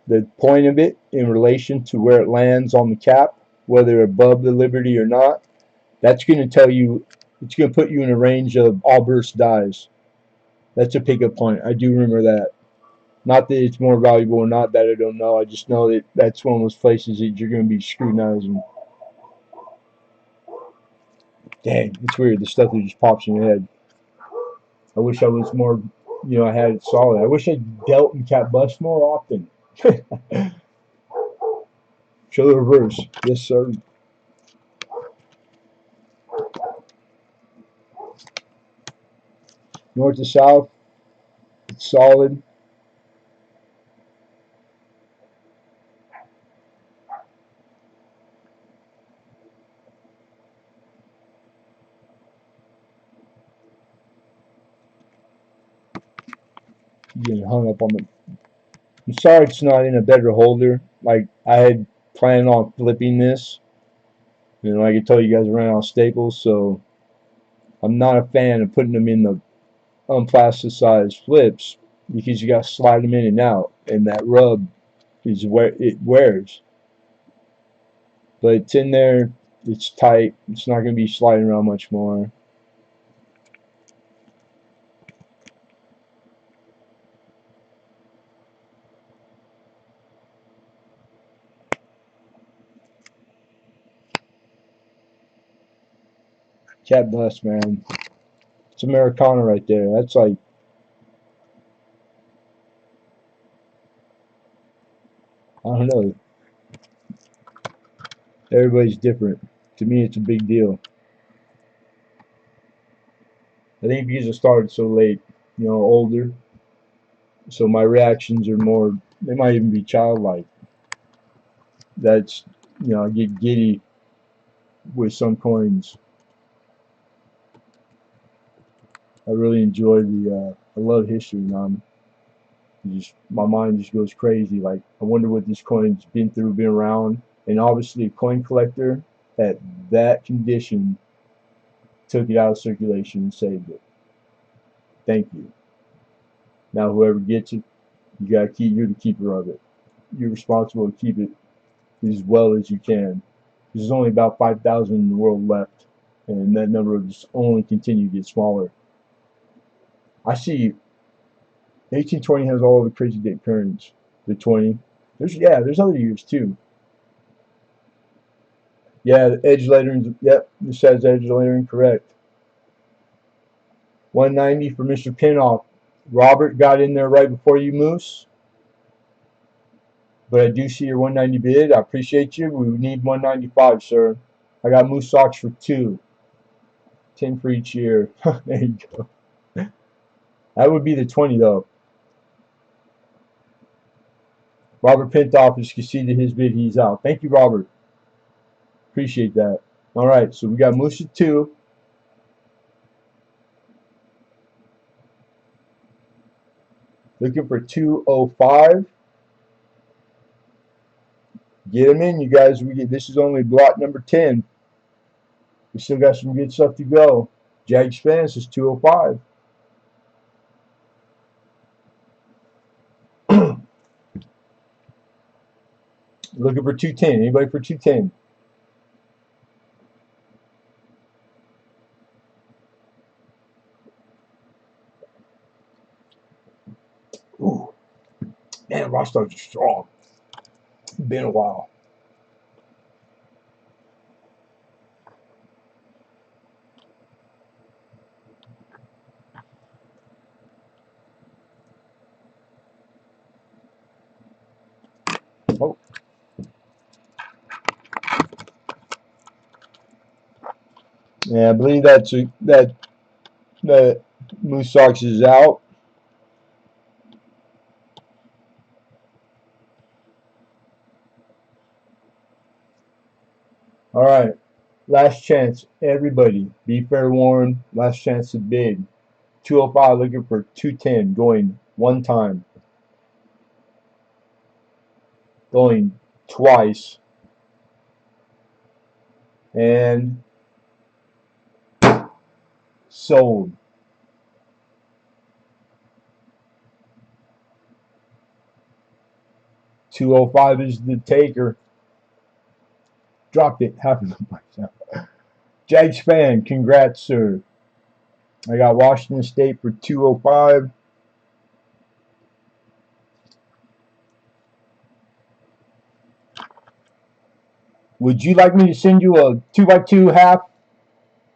Speaker 1: the point of it in relation to where it lands on the cap, whether above the Liberty or not. That's going to tell you, it's going to put you in a range of all burst dies. That's a pickup point. I do remember that. Not that it's more valuable or not, that I don't know. I just know that that's one of those places that you're going to be scrutinizing. Dang, it's weird. The stuff that just pops in your head. I wish I was more, I had it solid. I wish I dealt in cap bust more often. Show the reverse. Yes, sir. North to south, it's solid. Getting hung up on the. I'm sorry it's not in a better holder. Like I had planned on flipping this. Like I told you guys, I ran out of staples, so I'm not a fan of putting them in the unplasticized flips because you got to slide them in and out, and that rub is where it wears. But it's in there. It's tight. It's not going to be sliding around much more. Cat bust, man. It's Americana right there. That's like, I don't know. Everybody's different. To me, it's a big deal. I think because I started so late, older, so my reactions are more, they might even be childlike. That's, I get giddy with some coins. I really enjoy I love history, man. My mind just goes crazy. Like, I wonder what this coin's been through, been around. And obviously, a coin collector at that condition took it out of circulation and saved it. Thank you. Now, whoever gets it, you're the keeper of it. You're responsible to keep it as well as you can. There's only about 5,000 in the world left, and that number will just only continue to get smaller. I see 1820 has all the crazy date pairings. The 20. There's other years too. Yeah, the edge lettering. Yep, this has edge lettering correct. 190 for Mr. Pinoff. Robert got in there right before you, Moose. But I do see your 190 bid. I appreciate you. We need 195, sir. I got Moose socks for 2. 10 for each year. There you go. That would be the 20 though. Robert Pintoff has conceded his bid. He's out. Thank you, Robert. Appreciate that. All right, so we got Moose at 2. Looking for 205. Get them in, you guys. This is only block number 10. We still got some good stuff to go. Jag Spence is 205. Looking for 210. Anybody for 210? Ooh, man, Rockstars are strong. It's been a while. Oh, Yeah, I believe that Moose Sox is out. All right, last chance, everybody. Be fair warned. Last chance to bid. 205 looking for 210. Going one time. Going twice. And sold. 205 is the taker. Dropped it. Half of the price. Jags fan, congrats, sir. I got Washington State for 205. Would you like me to send you a 2x2 half?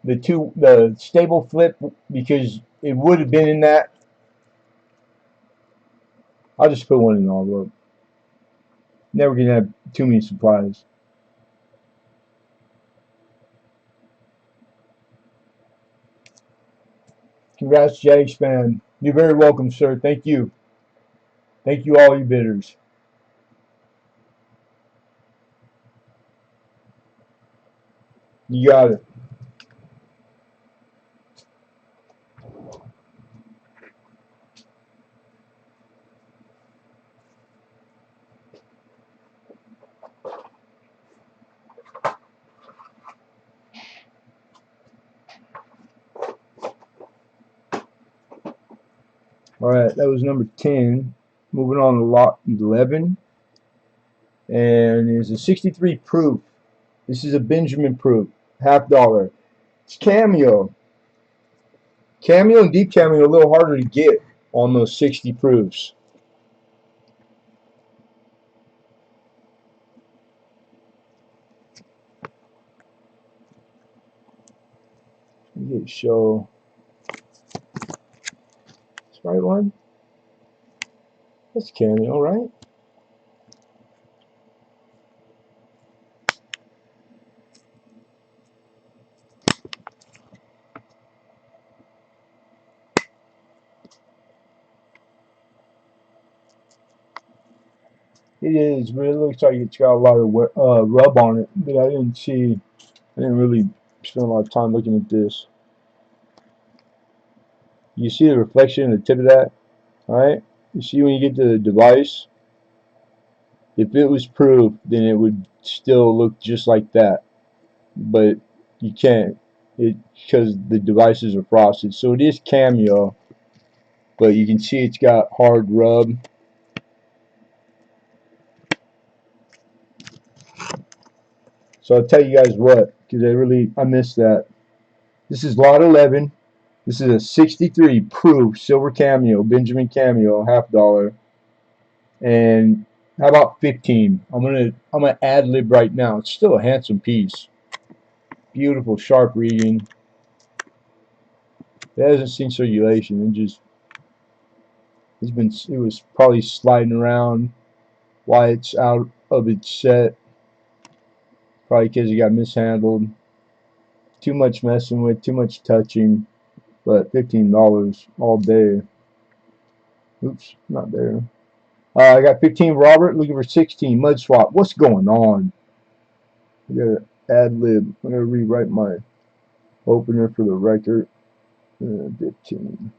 Speaker 1: The stable flip, because it would have been in that. I'll just put one in the envelope. Never gonna have too many supplies. Congrats, Jags fan. You're very welcome, sir. Thank you. Thank you, all you bidders. You got it. All right, that was number 10. Moving on to lot 11. And it's a 63 proof. This is a Benjamin proof. $50. It's cameo. Cameo and deep cameo are a little harder to get on those 60 proofs. Get show. This right one? That's cameo, right? It is, but it looks like it's got a lot of rub on it. But I didn't really spend a lot of time looking at this. You see the reflection in the tip of that? Alright? You see when you get to the device? If it was proof, then it would still look just like that. But you can't. Because the devices are frosted. So it is cameo. But you can see it's got hard rub. So I'll tell you guys what, because I missed that. This is lot 11. This is a 63 proof silver cameo, Benjamin cameo, $50. And how about 15? I'm gonna ad lib right now. It's still a handsome piece. Beautiful, sharp reading. It hasn't seen circulation. It was probably sliding around while it's out of its set. Probably because it got mishandled. Too much messing with, too much touching. But $15 all day. Oops, not there. I got 15 Robert, looking for 16 Mud Swap. What's going on? I got an ad lib. I'm going to rewrite my opener for the record. 15.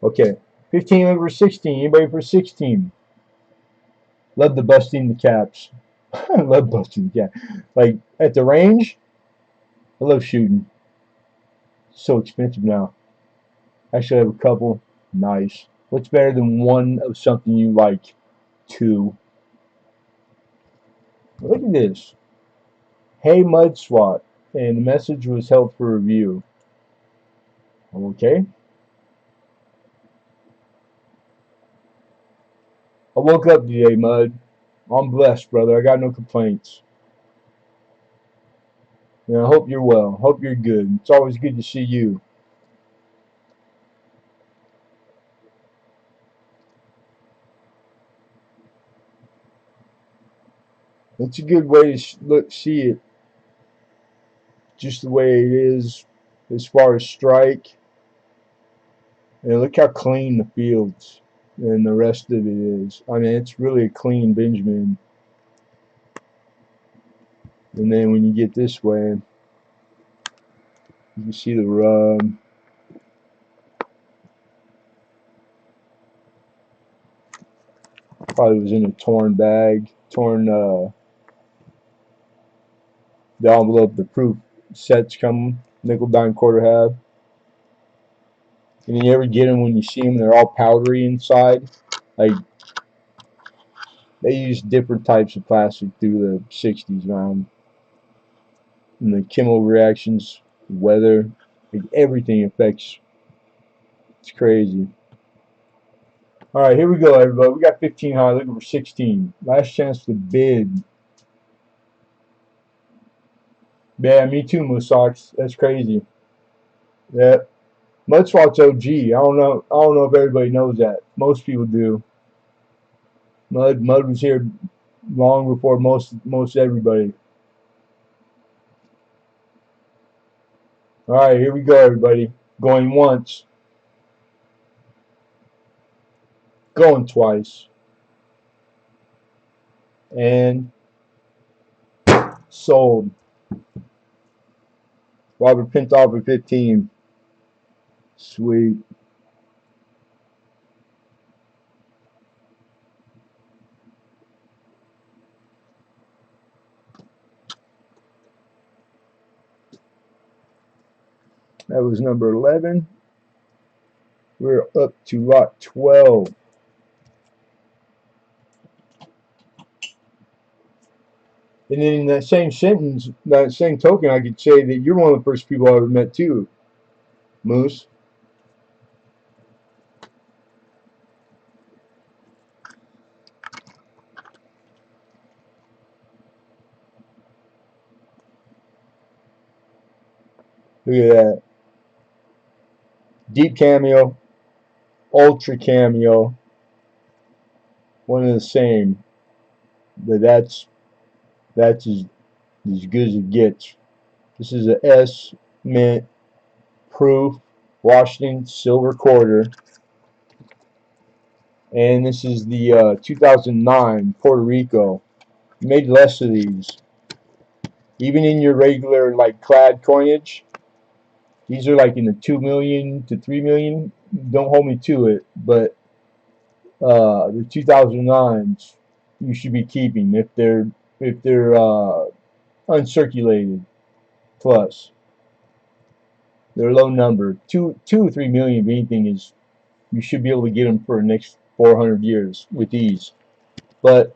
Speaker 1: Okay, 15 over 16. Anybody for 16? Love the busting the caps. I love busting the cap. Like at the range, I love shooting. It's so expensive now. Actually, I have a couple. Nice. What's better than one of something you like? Two. Look at this. Hey Mud Swat. And the message was held for review. Okay. I woke up today, Mud. I'm blessed, brother. I got no complaints. And I hope you're well. Hope you're good. It's always good to see you. That's a good way to see it, just the way it is as far as strike. And look how clean the fields and the rest of it is. I mean, it's really a clean Benjamin. And then when you get this way, you can see the rub. Probably was in a torn bag, torn the envelope, the proof sets come nickel, dime, quarter, half. And then you ever get them when you see them, they're all powdery inside. Like, they use different types of plastic through the 60s, man. And the chemical reactions, weather, like everything affects. It's crazy. All right, here we go, everybody. We got 15 high, looking for 16. Last chance to bid. Yeah, me too, Moose. That's crazy. Yeah. Mudswat's OG. I don't know if everybody knows that. Most people do. Mud was here long before most everybody. All right, here we go, everybody. Going once, going twice, and sold. Robert Pintoff at 15. Sweet. That was number 11. We're up to lot 12. And then in that same sentence, that same token, I could say that you're one of the first people I ever met too, Moose. Look at that. Deep cameo, ultra cameo, one of the same. But that's as good as it gets. This is a S Mint Proof Washington Silver Quarter. And this is the 2009 Puerto Rico. You made less of these. Even in your regular like clad coinage, these are like in the 2 million to 3 million. Don't hold me to it, but the 2009s you should be keeping if they're uncirculated. Plus, they're low number. 2 or 3 million of anything is, you should be able to get them for the next 400 years with ease. But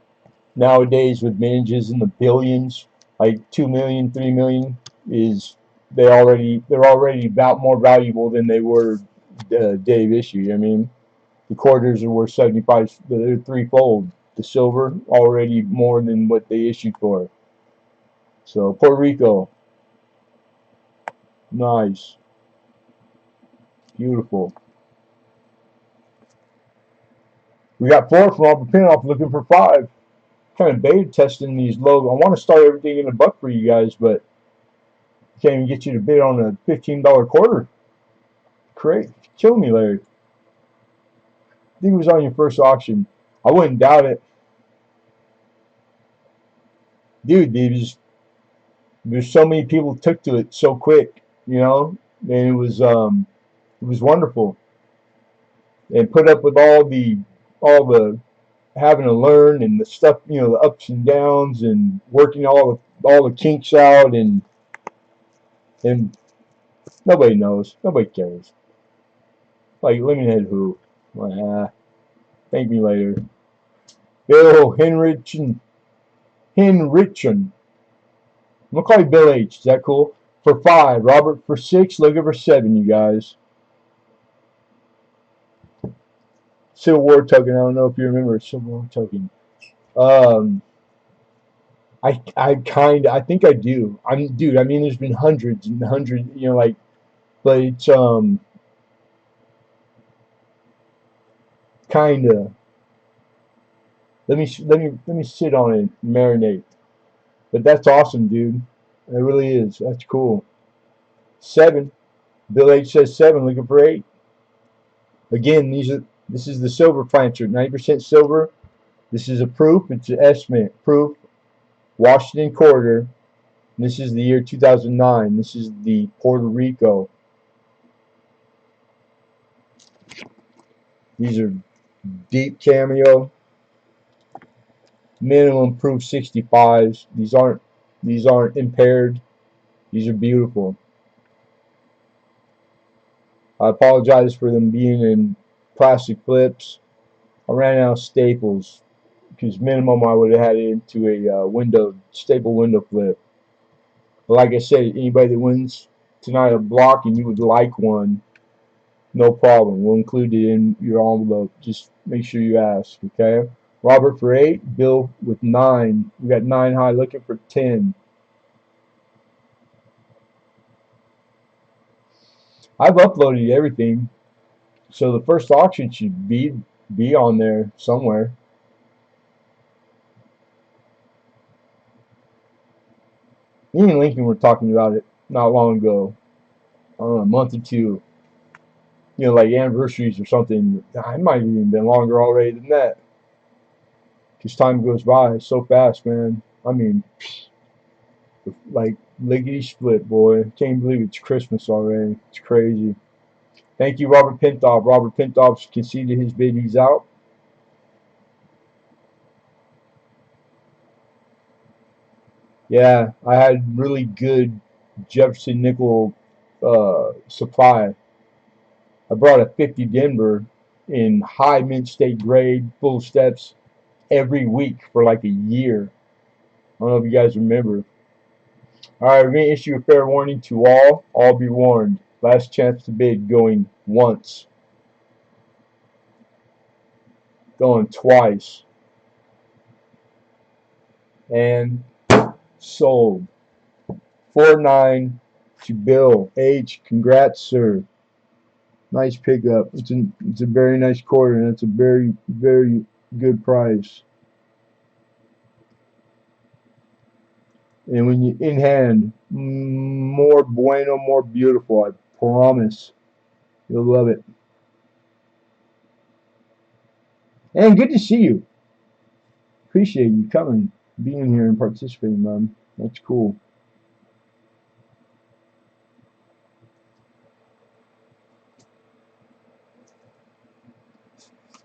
Speaker 1: nowadays with manages in the billions, like 2 million, 3 million, is they're already about more valuable than they were day of issue. I mean, the quarters are worth 75. They're threefold. The silver already more than what they issued for. So Puerto Rico, nice, beautiful. We got 4 from Albert Pinoff, looking for 5. Kind of beta testing these low. I want to start everything in a buck for you guys, but can't even get you to bid on a $15 quarter. Great, kill me, Larry. I think it was on your first auction. I wouldn't doubt it, dude. There's so many people took to it so quick, you know, and it was wonderful. And put up with all the having to learn and the stuff, you know, the ups and downs and working all the kinks out, and nobody knows, nobody cares. Like Lemonhead, who? Thank me later. Bill Henrichen. I'm gonna call you Bill H. Is that cool? For 5, Robert for 6, looking for 7, you guys. Civil War token. I don't know if you remember Civil War token. I think I do. Dude. I mean, there's been hundreds and hundreds. You know, like, but it's kind of. Let me sit on it, marinate. But that's awesome, dude. It really is. That's cool. 7. Bill H says 7. Looking for 8. Again, this is the silver plancher. 90% silver. This is a proof. It's an estimate. Proof. Washington Corridor. This is the year 2009. This is the Puerto Rico. These are deep cameo. Minimum proof 65s. These aren't impaired. These are beautiful. I apologize for them being in plastic flips. I ran out of staples because minimum I would have had it into a staple window flip. But like I said, anybody that wins tonight a block and you would like one, no problem. We'll include it in your envelope. Just make sure you ask, okay? Robert for 8. Bill with 9. We got 9 high looking for 10. I've uploaded everything, so the first auction should be on there somewhere. Me and Lincoln were talking about it not long ago. I don't know, a month or two. You know, like anniversaries or something. It might have even been longer already than that. Because time goes by so fast, man. I mean, like lickety split, boy. Can't believe it's Christmas already. It's crazy. Thank you, Robert Pintoff. Robert Pintoff conceded his bid. He's out. Yeah, I had really good Jefferson nickel supply. I brought a 50 Denver in high mint state grade, full steps every week for like a year. I don't know if you guys remember. Alright, we're going to issue a fair warning to all. All be warned. Last chance to bid going once. Going twice. And sold. 4-9 to Bill H. Congrats, sir. Nice pickup. It's a very nice quarter, and it's a very, very good price. And when you in hand, more bueno, more beautiful. I promise. You'll love it. And good to see you. Appreciate you coming, being here, and participating, man. That's cool.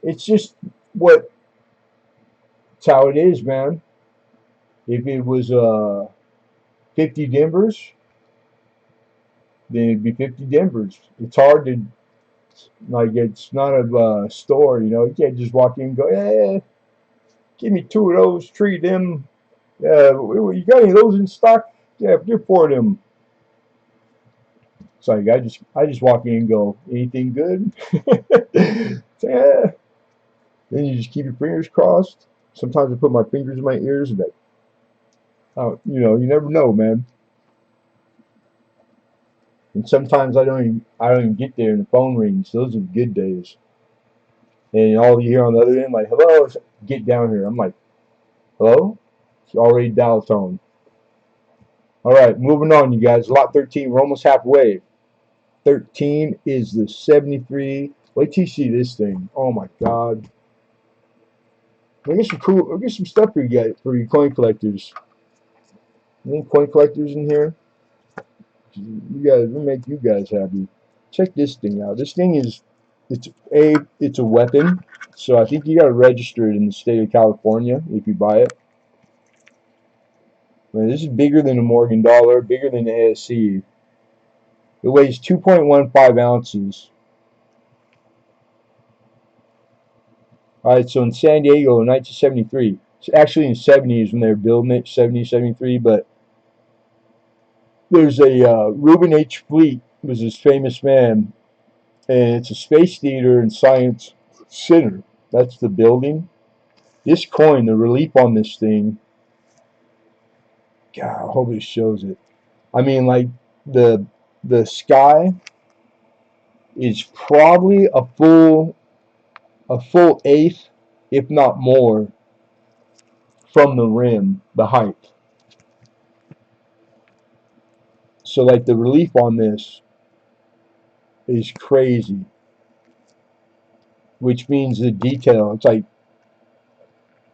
Speaker 1: It's just it's how it is, man. If it was 50 Denvers, then it'd be 50 Denvers. It's hard to, like, it's not a store, you know. You can't just walk in and go, hey, give me 2 of those, 3 of them. You got any of those in stock? Yeah, get 4 of them. So I just walk in and go, anything good? Yeah. Then you just keep your fingers crossed. Sometimes I put my fingers in my ears and you know, you never know, man. And sometimes I don't even get there and the phone rings. Those are good days. And all you hear on the other end, like, hello, get down here. I'm like, hello? It's already dial tone. All right, moving on, you guys. Lot 13, we're almost halfway. 13 is the 73. Wait till you see this thing. Oh my God. Look at some stuff for you guys, for your coin collectors. Any coin collectors in here? You guys, we'll make you guys happy. Check this thing out. This thing is, it's a weapon. So I think you gotta register it in the state of California if you buy it. Man, this is bigger than a Morgan dollar, bigger than the ASC. It weighs 2.15 ounces. Alright, so in San Diego in 1973, it's actually in the 70s when they were building it, 70, 73, but there's a Reuben H. Fleet was this famous man, and it's a space theater and science center. That's the building. This coin, the relief on this thing, God, I hope it shows it. I mean, like, the sky is probably a full eighth, if not more, from the rim, the height. So like the relief on this is crazy, which means the detail. It's like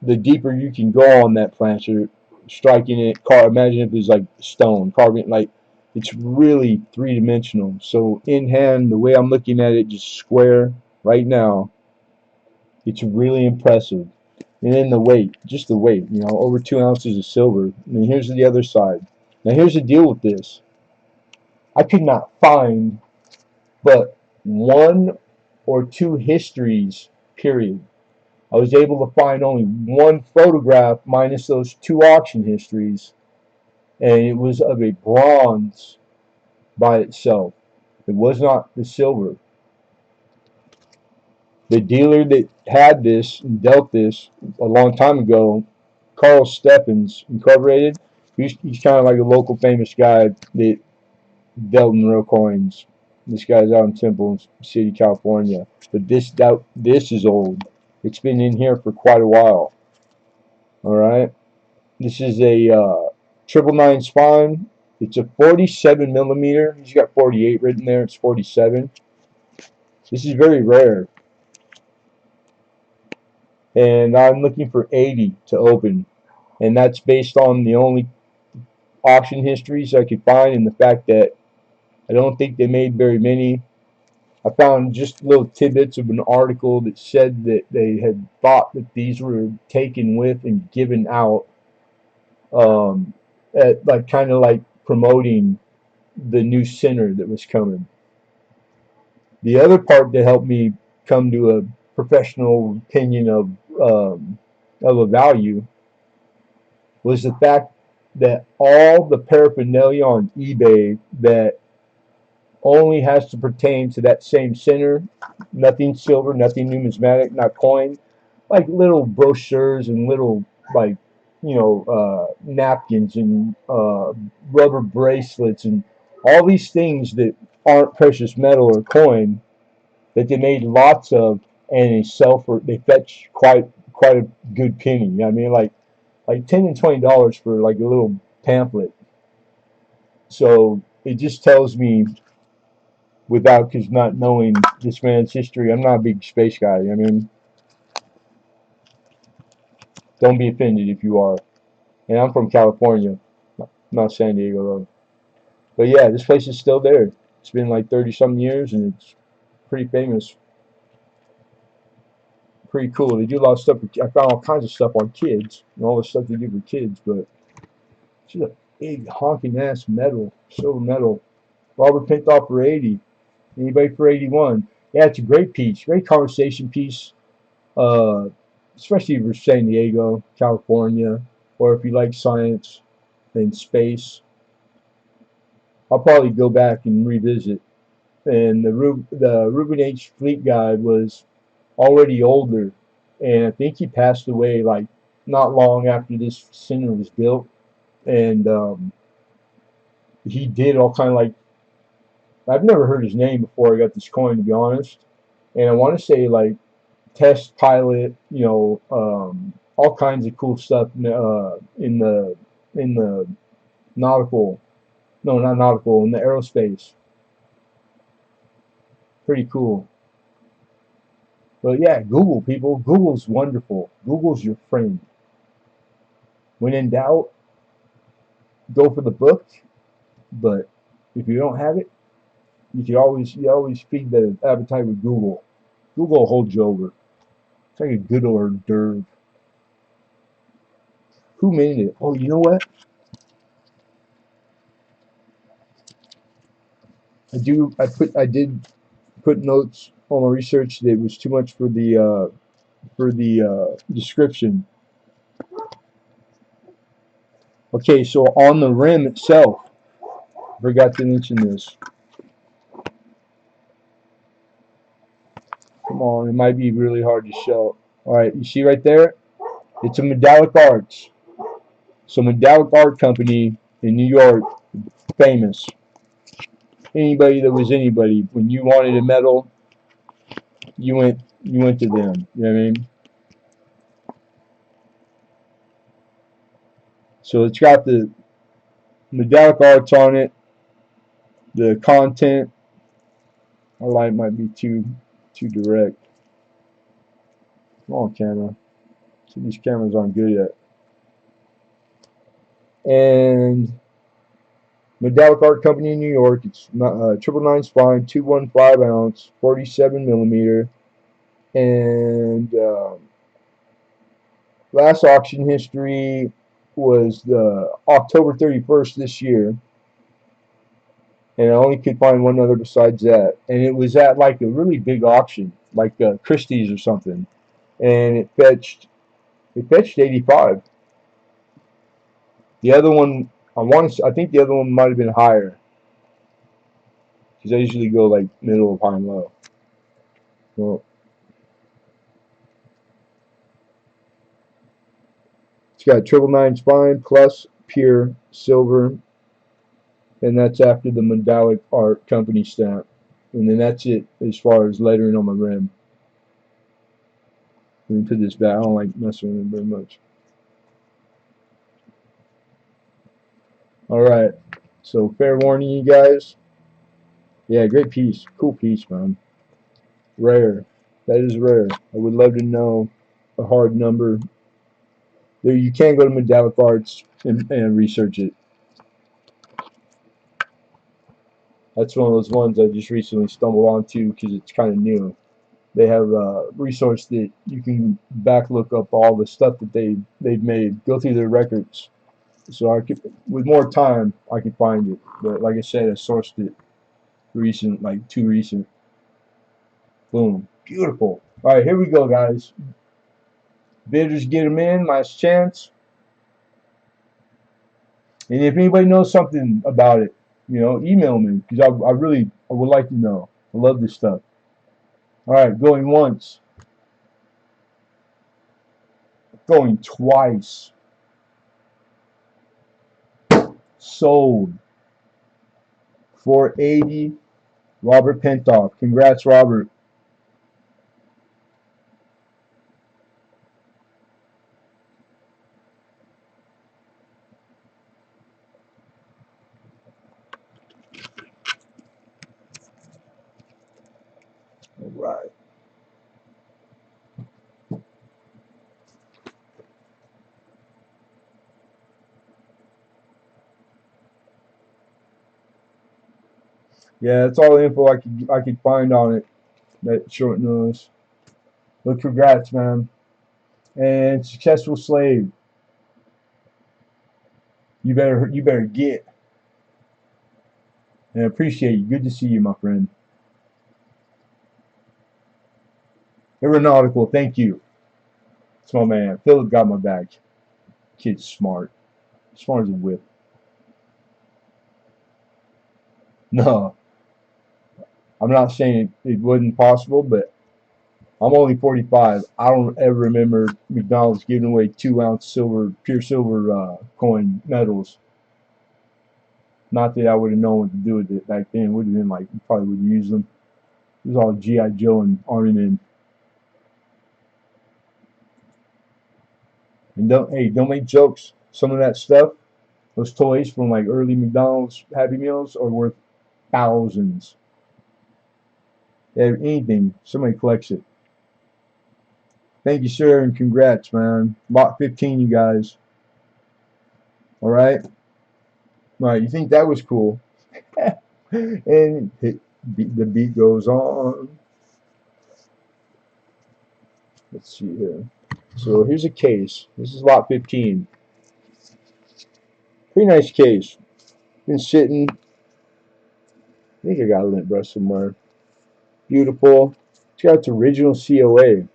Speaker 1: the deeper you can go on that plancher, striking it. Imagine if it was like stone, carving like it's really three-dimensional. So in hand, the way I'm looking at it, just square right now, it's really impressive. And then the weight, just the weight, over 2 ounces of silver. And here's the other side. Now here's the deal with this. I could not find but one or two histories, period. I was able to find only one photograph minus those two auction histories, and it was of a bronze by itself. It was not the silver. The dealer that had this and dealt this a long time ago, Carl Stephens Incorporated, he's kind of like a local famous guy that dealt in real coins. This guy's out in Temple City, California. But this is old. It's been in here for quite a while. All right. This is a 999 spine. It's a 47 millimeter. He's got 48 written there. It's 47. This is very rare. And I'm looking for 80 to open. And that's based on the only auction histories I could find and the fact that I don't think they made very many. I found just little tidbits of an article that said that they had thought that these were taken with and given out, at like kind of like promoting the new center that was coming. The other part that helped me come to a professional opinion of a value was the fact that all the paraphernalia on eBay that only has to pertain to that same center, nothing silver, nothing numismatic, not coin, like little brochures and little like napkins and rubber bracelets and all these things that aren't precious metal or coin that they made lots of, and they fetch quite a good penny. You know what I mean, like $10 and $20 for like a little pamphlet. So it just tells me, without because not knowing this man's history, I'm not a big space guy. I mean, don't be offended if you are. And I'm from California, not San Diego though. But yeah, this place is still there. It's been like 30-something years, and it's pretty famous. Pretty cool. They do a lot of stuff. I found all kinds of stuff on kids and all the stuff they do for kids. But it's just a big honking ass metal, silver metal. Robert Pintoff for 80. Anybody for 81? Yeah, it's a great piece, great conversation piece. Uh, Especially if you're San Diego, California, or if you like science and space. I'll probably go back and revisit. And the Reuben H. Fleet guy was already older, and I think he passed away like not long after this center was built. And he did all kind of like, I've never heard his name before I got this coin, to be honest. And I want to say like test pilot, all kinds of cool stuff in the nautical, no, not nautical, in the aerospace. Pretty cool. But yeah, Google, people. Google's wonderful. Google's your friend. When in doubt, go for the book. But if you don't have it, you always feed the appetite with Google. Google will hold you over. It's like a good hors d'oeuvre. Who made it? Oh, you know what? I did put notes on my research that it was too much for the description. Okay, so on the rim itself, forgot to mention this. Come on, it might be really hard to show. All right, you see right there? It's a metallic arts. So metallic art company in New York, famous. Anybody that was anybody, when you wanted a metal, you went to them. You know what I mean? So it's got the metallic arts on it. The content, our light might be too direct. Come on, camera. So these cameras aren't good yet. And Medallic Art Company in New York. It's 999 spine, 215 ounce, 47 millimeter, and last auction history was the October 31st this year, and I only could find one other besides that, and it was at like a really big auction, like Christie's or something, and it fetched 85. The other one, I think the other one might have been higher, because I usually go like middle of high and low. Well, it's got 999 spine plus pure silver, and that's after the Medallic Art Company stamp. And then that's it as far as lettering on my rim. Let me put this back. I don't like messing with it very much. Alright, so fair warning, you guys. Yeah, great piece. Cool piece, man. Rare. That is rare. I would love to know a hard number. There, you can go to Medallic Arts and research it. That's one of those ones I just recently stumbled onto because it's kind of new. They have a resource that you can back look up all the stuff that they've made. Go through their records. So I could, with more time, I could find it. But like I said, I sourced it recent, like too recent. Boom, beautiful. All right, here we go, guys. Bidders get them in. Last chance. And if anybody knows something about it, you know, email me because I would like to know. I love this stuff. All right, going once, going twice. Sold. 480. Robert Pentoff. Congrats, Robert. All right. Yeah, that's all the info I could find on it. That short notice. But congrats, man. And successful slave. You better get. And I appreciate you. Good to see you, my friend. Aeronautical, thank you. Small man. Philip got my back. Kid's smart. Smart as a whip. No, I'm not saying it wasn't possible, but I'm only 45. I don't ever remember McDonald's giving away 2-ounce silver, pure silver coin medals. Not that I would have known what to do with it back then. It would have been like, you probably would have used them. It was all G.I. Joe and Army Men. And don't make jokes. Some of that stuff, those toys from like early McDonald's Happy Meals are worth thousands. Anything, somebody collects it. Thank you, sir, and congrats, man. Lot 15, you guys. All right? All right, you think that was cool. And the beat goes on. Let's see here. So here's a case. This is lot 15. Pretty nice case. Been sitting. I think I got a lint brush somewhere. Beautiful. It's got its original COA.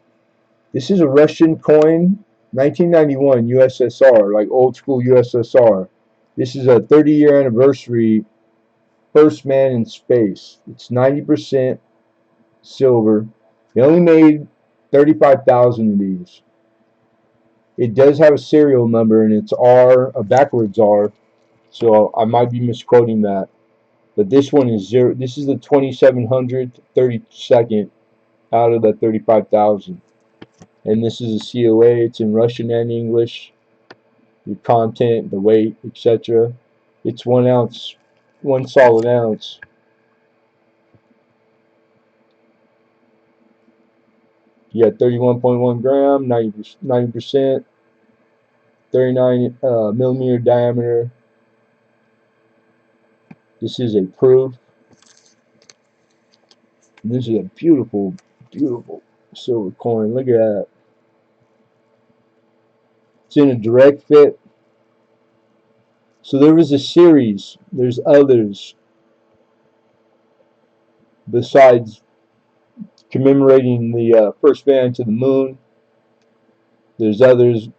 Speaker 1: This is a Russian coin, 1991 USSR, like old school USSR. This is a 30-year anniversary. First man in space. It's 90% silver. They only made 35,000 of these. It does have a serial number, and it's R, a backwards R, so I might be misquoting that. But this one is 0. This is the 2700th, 32nd out of the 35,000. And this is a COA. It's in Russian and English. The content, the weight, etc. It's 1 ounce, 1 solid ounce. You got 31.1 gram, 90%, 39 millimeter diameter. This is a proof. This is a beautiful, beautiful silver coin. Look at that. It's in a direct fit. So there was a series. There's others besides commemorating the first man to the moon. There's others,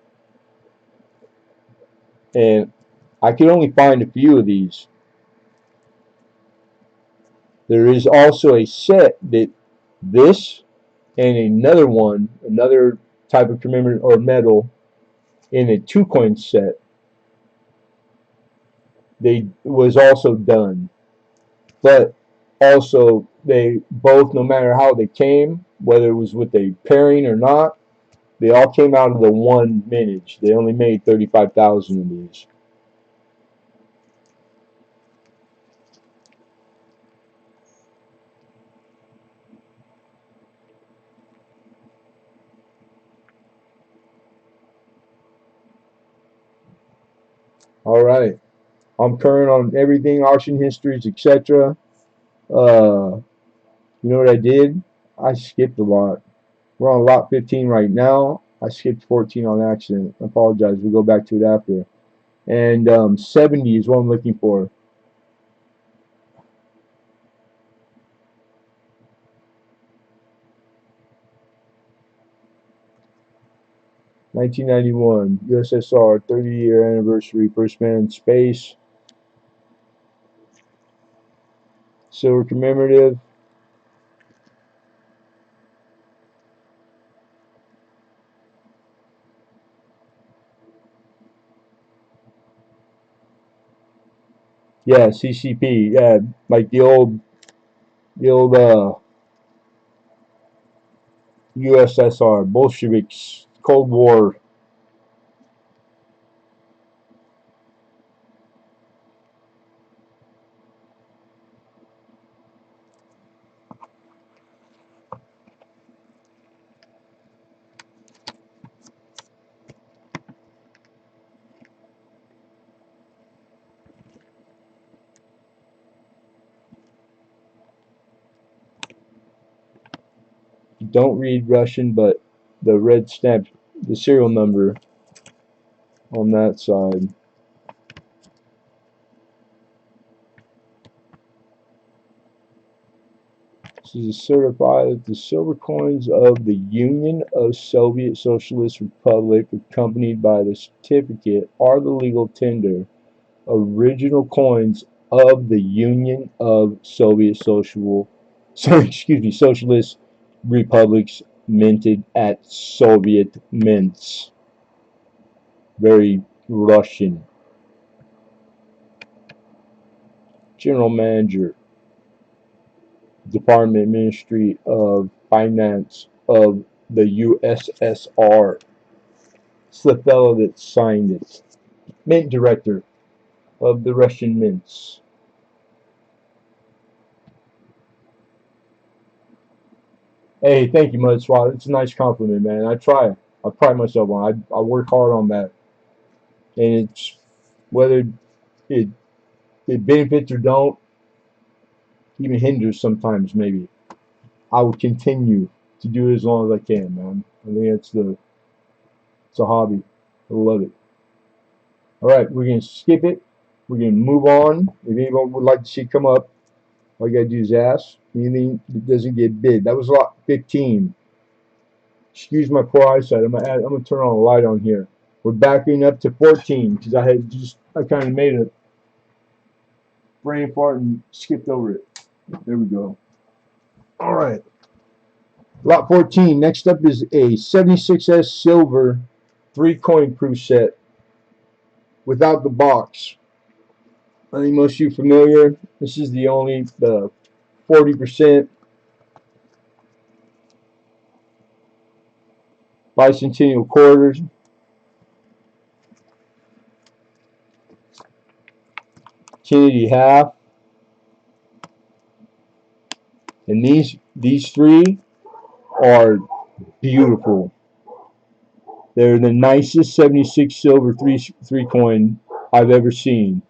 Speaker 1: and I could only find a few of these. There is also a set that this and another one, another type of commemorative or medal in a 2-coin set. They was also done, but also they both, no matter how they came, whether it was with a pairing or not, they all came out of the one mintage. They only made 35,000 of these. All right, I'm current on everything, auction histories, etc. You know what I did? I skipped a lot. We're on lot 15 right now. I skipped 14 on accident. I apologize. We'll go back to it after. And 70 is what I'm looking for. (1991) USSR 30-year anniversary. First man in space. Silver commemorative. Yeah, CCP. Yeah, like the old USSR, Bolsheviks, Cold War. Don't read Russian, but the red stamp, the serial number on that side. This is certified that the silver coins of the Union of Soviet Socialist Republic, accompanied by the certificate, are the legal tender original coins of the Union of Soviet Socialist Republics, minted at Soviet mints. Very Russian. General Manager, Department Ministry of Finance of the USSR. It's the fellow that signed it. Mint Director of the Russian mints. Hey, thank you, Mud Swat. It's a nice compliment, man. I try. I pride myself on it. I work hard on that. And it's whether it, it benefits or don't, even hinders sometimes maybe. I will continue to do it as long as I can, man. I think it's a hobby. I love it. All right, we're gonna skip it. We're gonna move on. If anyone would like to see it come up, all you gotta do is ask. Anything that doesn't get bid. That was lot 15. Excuse my poor eyesight. I'm gonna turn on a light on here. We're backing up to 14 because I kind of made a brain fart and skipped over it. There we go. All right. Lot 14. Next up is a 76S silver 3-coin proof set without the box. I think most of you are familiar. This is the only 40% bicentennial quarters. Kennedy half. And these three are Beautiful. They're the nicest 76 silver three coin I've ever seen.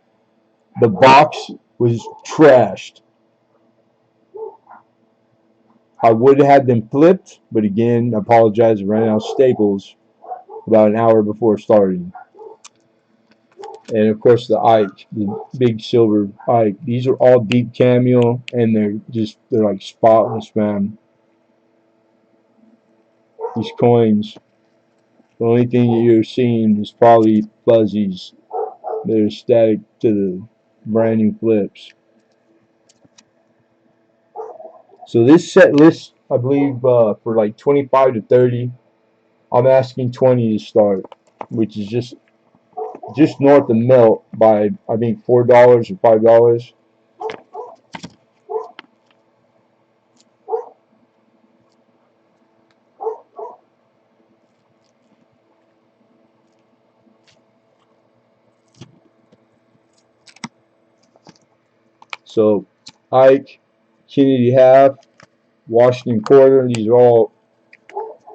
Speaker 1: The box was trashed. I would have had them flipped, but again, I apologize. I ran out of staples about an hour before starting. And of course, the Ike, the big silver Ike. These are all deep cameo, and they're like spotless, man. These coins, the only thing that you're seeing is probably fuzzies. They're static to the brand new flips. So this set list, I believe, for like 25 to 30, I'm asking 20 to start, which is just north of melt by I think $4 or $5. So Ike, Kennedy half, Washington quarter. These are all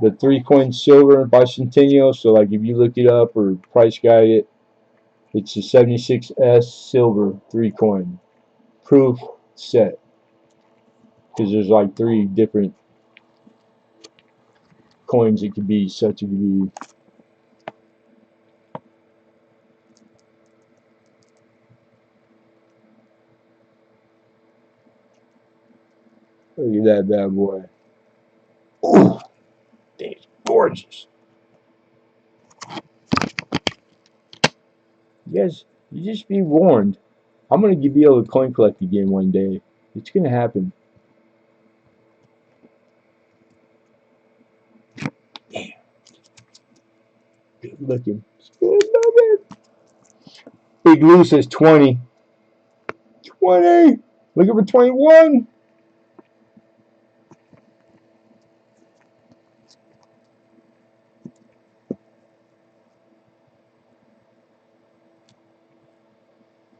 Speaker 1: the 3 coin silver bicentennial. So like if you look it up or price guide it, it's a 76S silver 3 coin proof set because there's like 3 different coins it could be, such it could be. Look at that bad boy. Oh, it's gorgeous. Yes, you just be warned. I'm gonna be able to coin collect again one day. It's gonna happen. Damn, good looking. Good looking. Big Lou says 20. 20. Looking for 21.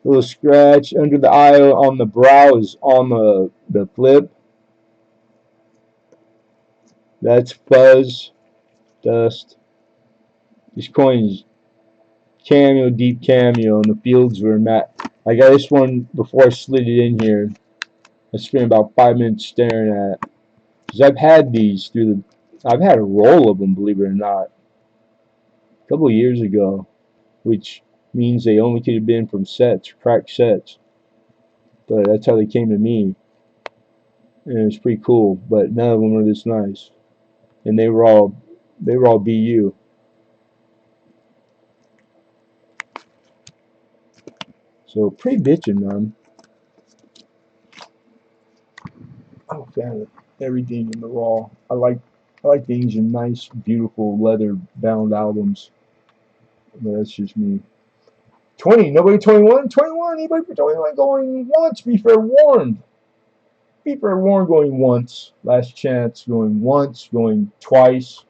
Speaker 1: Little scratch under the eye on the brow is on the flip. That's fuzz, dust. This coin is cameo, deep cameo, and the fields were matte. I got this one before I slid it in here. I spent about 5 minutes staring at it. Because I've had these I've had a roll of them, believe it or not, a couple of years ago, which means they only could have been from sets, cracked sets. But that's how they came to me. And it was pretty cool, but none of them were this nice. And they were all BU. So pretty bitchin', man. I'm a fan of everything in the raw. I like things in nice, beautiful leather bound albums. But that's just me. 20, nobody 21? 21, anybody for 21 going once? Be fair warned. Be fair warned going once. Last chance going once, going twice.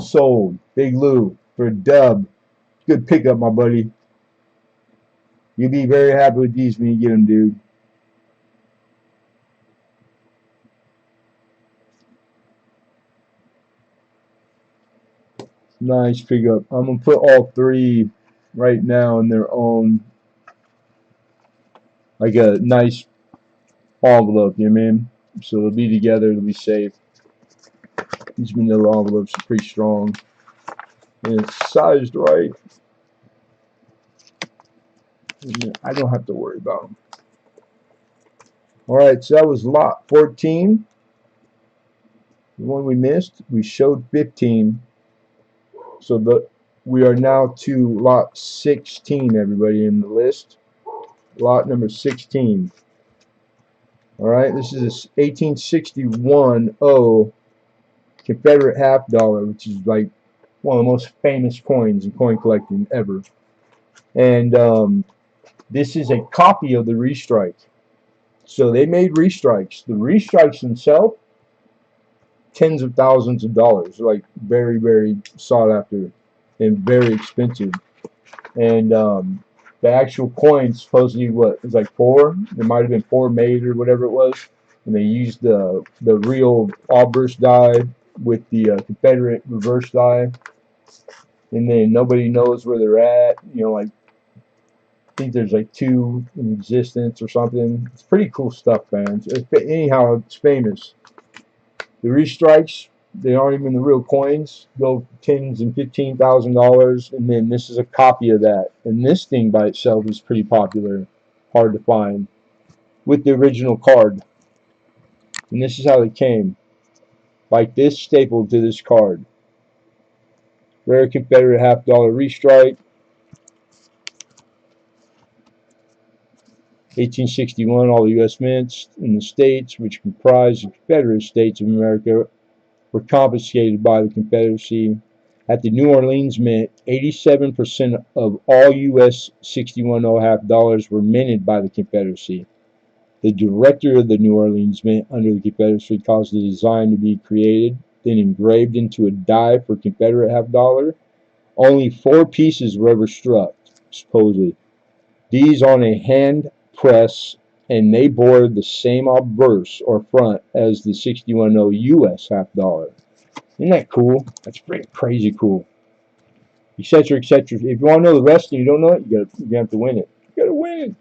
Speaker 1: Sold. Big Lou for a dub. Good pickup, my buddy. You'll be very happy with these when you get them, dude. Nice pickup. I'm going to put all 3 right now in their own, like a nice envelope, you know what I mean? So they'll be together, they'll be safe. These manila envelopes are pretty strong. And it's sized right. And I don't have to worry about them. Alright, so that was lot 14. The one we missed, we showed 15. So we are now to lot 16, everybody, in the list. Lot number 16. Alright, this is a 1861 Confederate half dollar, which is like one of the most famous coins in coin collecting ever. And this is a copy of the restrike. So they made restrikes. The restrikes themselves, tens of thousands of dollars. They're like very, very sought after and very expensive. And the actual coins supposedly, what, it was like 4? There might have been 4 made or whatever it was. and they used the real all-burst die with the Confederate reverse die, and then nobody knows where they're at. You know, like I think there's like 2 in existence or something. It's pretty cool stuff, man. Anyhow, it's famous. The restrikes, they aren't even the real coins. Go tens and $15,000, and then this is a copy of that. And this thing by itself is pretty popular, hard to find, with the original card. And this is how it came, like this, stapled to this card. Rare Confederate $half restrike, 1861. All the U.S. mints in the states, which comprise the Confederate States of America, were confiscated by the Confederacy. At the New Orleans Mint, 87% of all U.S. 61 half dollars were minted by the Confederacy. The director of the New Orleans Mint under the Confederacy caused the design to be created, then engraved into a die for Confederate half dollar. Only 4 pieces were ever struck, supposedly. These on a hand press, and they bore the same obverse or front as the 61 U.S. half dollar. Isn't that cool? That's pretty crazy cool. Etc. etc. If you want to know the rest and you don't know it, you have to win it. You gotta win.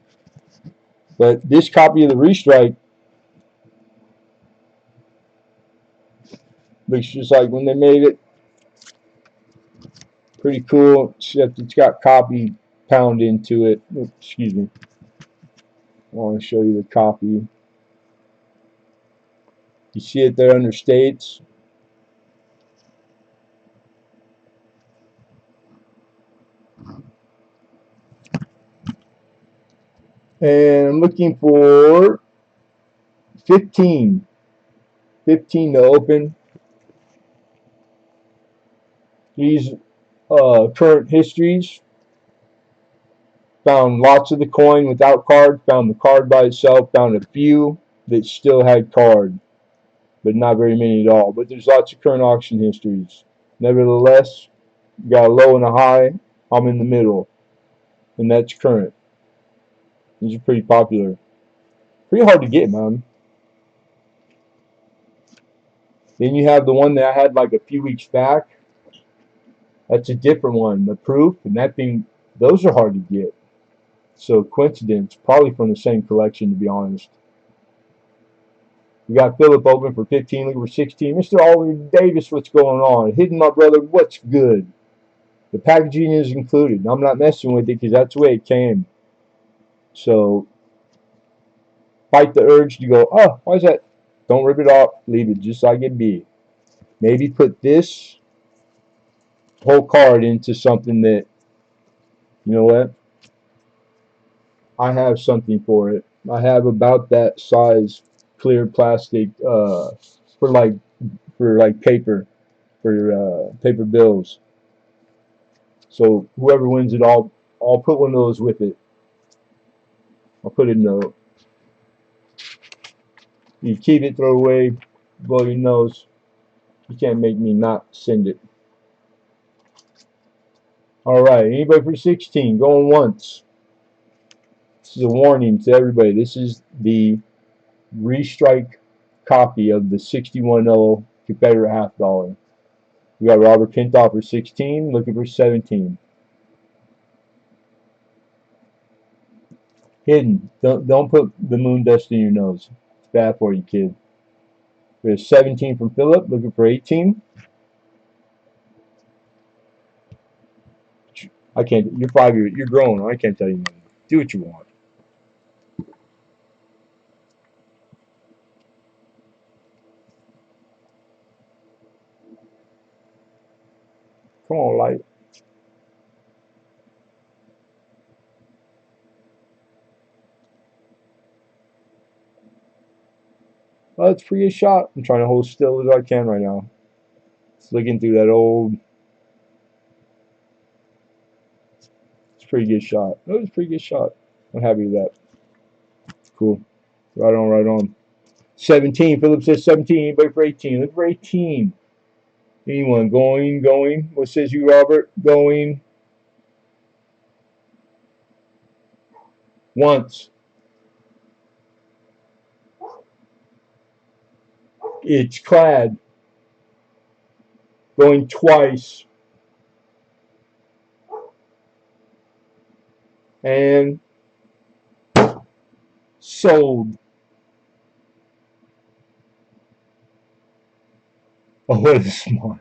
Speaker 1: But this copy of the restrike looks just like when they made it. Pretty cool, except it's got copy pound into it. Oops, excuse me. I want to show you the copy. You see it there under states. And I'm looking for 15. 15 to open. These current histories. Found lots of the coin without card. Found the card by itself. Found a few that still had card, but not very many at all. But there's lots of current auction histories. Nevertheless, you got a low and a high. I'm in the middle, and that's current. These are pretty popular. Pretty hard to get, man. Then you have the one that I had like a few weeks back. That's a different one. The proof, and that thing, those are hard to get. So coincidence, probably from the same collection, to be honest. We got Philip open for 15, looking for 16. Mr. Oliver Davis, what's going on? Hidden, my brother, what's good? The packaging is included. I'm not messing with it because that's the way it came. So fight the urge to go, oh, why is that? Don't rip it off. Leave it just like it be. Maybe put this whole card into something that, you know what? I have something for it. I have about that size clear plastic for like paper, for paper bills. So whoever wins it, I'll put one of those with it. I'll put it in the. You keep it, throw it away, blow your nose. You can't make me not send it. All right, anybody for 16? Going once. This is a warning to everybody. This is the restrike copy of the 61 Confederate half dollar. We got Robert Pintoff for 16, looking for 17. Hidden. Don't put the moon dust in your nose. It's bad for you, kid. We have 17 from Philip, looking for 18. I can't. You're 5 years. You're grown. I can't tell you nothing. Do what you want. Come on, light. Let's free a shot. I'm trying to hold still as I can right now. Just looking through that old. It's a pretty good shot. That was a pretty good shot. I'm happy with that. Cool. Right on, right on. 17. Philip says 17. Anybody for 18? Look for 18. Anyone? Going, going. What says you, Robert? Going. Once. It's clad, going twice, and sold. Oh, what a smart.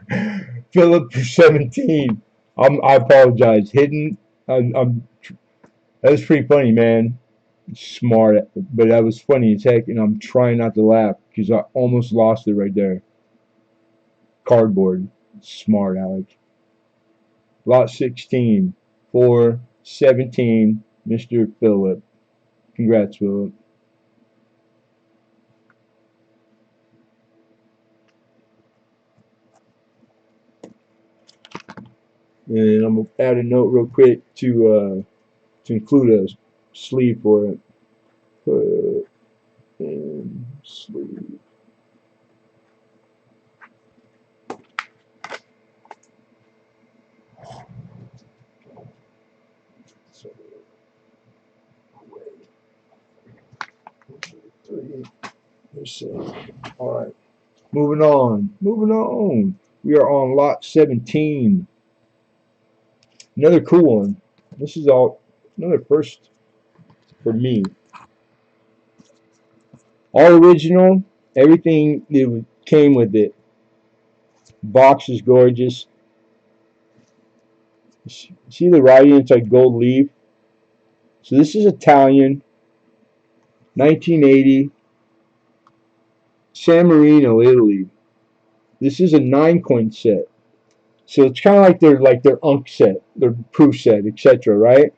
Speaker 1: Philip for 17. I apologize. Hidden. I'm that was pretty funny, man. Smart, but that was funny as heck, and I'm trying not to laugh because I almost lost it right there. Cardboard. Smart, Alec. Lot 16 for 17, Mr. Phillip. Congrats, Phillip. And I'm gonna add a note real quick to include a sleeve for it. Put in sleeve. So, all right. Moving on. Moving on. We are on lot 17. Another cool one. This is all another first for me. All original. Everything that came with it. Box is gorgeous. See the writing? It's like gold leaf. So this is Italian. 1980. San Marino, Italy. This is a 9-coin set. So it's kind of like their Unk set, their proof set, etc. Right?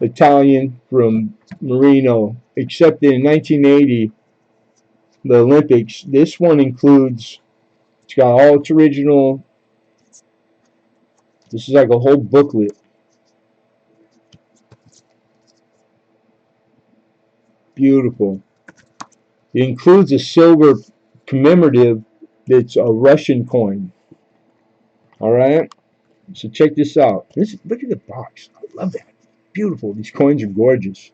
Speaker 1: Italian from Marino, except in 1980, the Olympics. This one includes. It's got all its original. This is like a whole booklet. Beautiful. It includes a silver commemorative that's a Russian coin. All right. So check this out. Look at the box. I love that. Beautiful. These coins are gorgeous.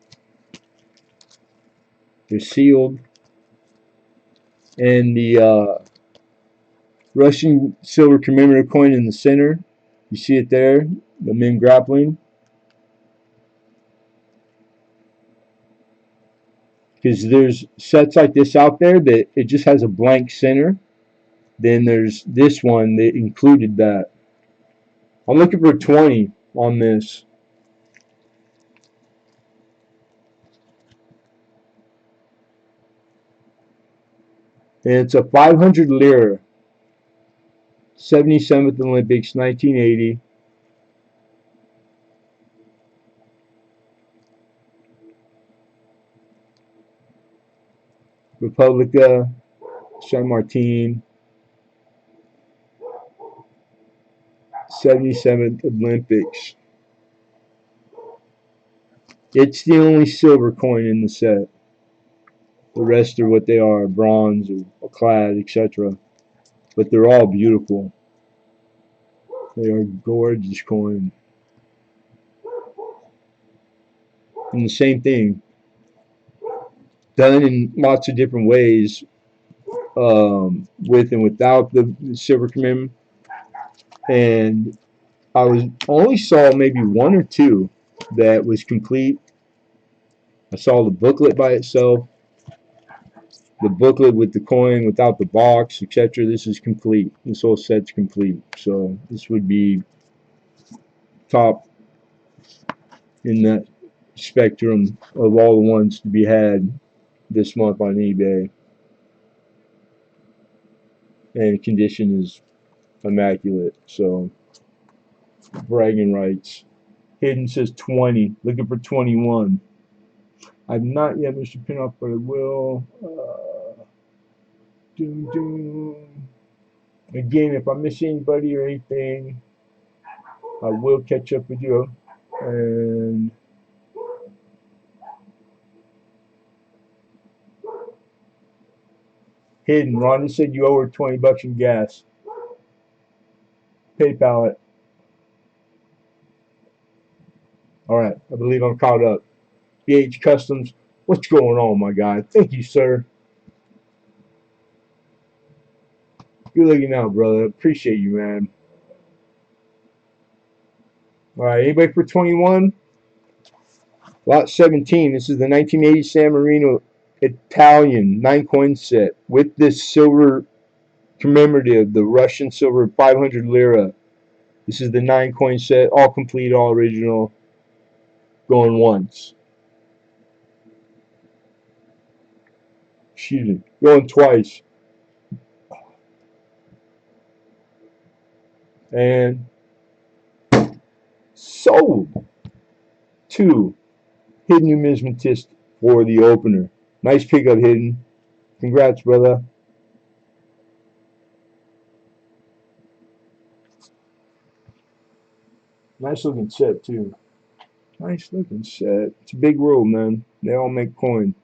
Speaker 1: They're sealed, and the Russian silver commemorative coin in the center. You see it there. The men grappling. Because there's sets like this out there that it just has a blank center. Then there's this one that included that. I'm looking for 20 on this. And it's a 500 lira. 77th Olympics, 1980. Republica, San Martin. 77th Olympics. It's the only silver coin in the set. The rest are what they are, bronze or clad, etc. But they're all beautiful. They are gorgeous coin. And the same thing, done in lots of different ways, with and without the silver commemoration. And I only saw maybe one or two that was complete. I saw the booklet by itself, the booklet with the coin without the box, etc. This is complete. This whole set's complete. So this would be top in that spectrum of all the ones to be had this month on eBay. And condition is immaculate. So bragging rights. Hidden says 20. Looking for 21. I've not yet, Mr. Pinoff, but I will. Doom, doom. Again, if I miss anybody or anything, I will catch up with you. And Hidden. Rhonda said you owe her $20 in gas. PayPal it. All right, I believe I'm caught up. BH Customs, what's going on, my guy? Thank you, sir. Good looking out, brother. Appreciate you, man. All right, anybody for 21? Lot 17. This is the 1980 San Marino Italian 9-coin set with this silver commemorative, the Russian silver 500 lira. This is the 9-coin set, all complete, all original. Going once. Excuse me. Going twice. And sold. 2. Hidden numismatist for the opener. Nice pickup, Hidden. Congrats, brother. Nice looking set, too. Nice looking set. It's a big world, man. They all make coin.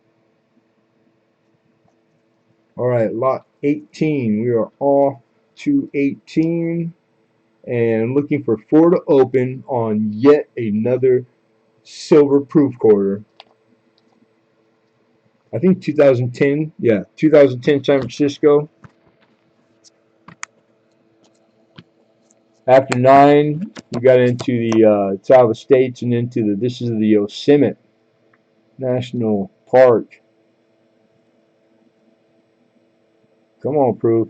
Speaker 1: Alright, lot 18. We are off to 18. And I'm looking for 4 to open on yet another silver proof quarter. I think 2010. Yeah, 2010 San Francisco. After 9, we got into the South States and into the, this is the Yosemite National Park. Come on, proof.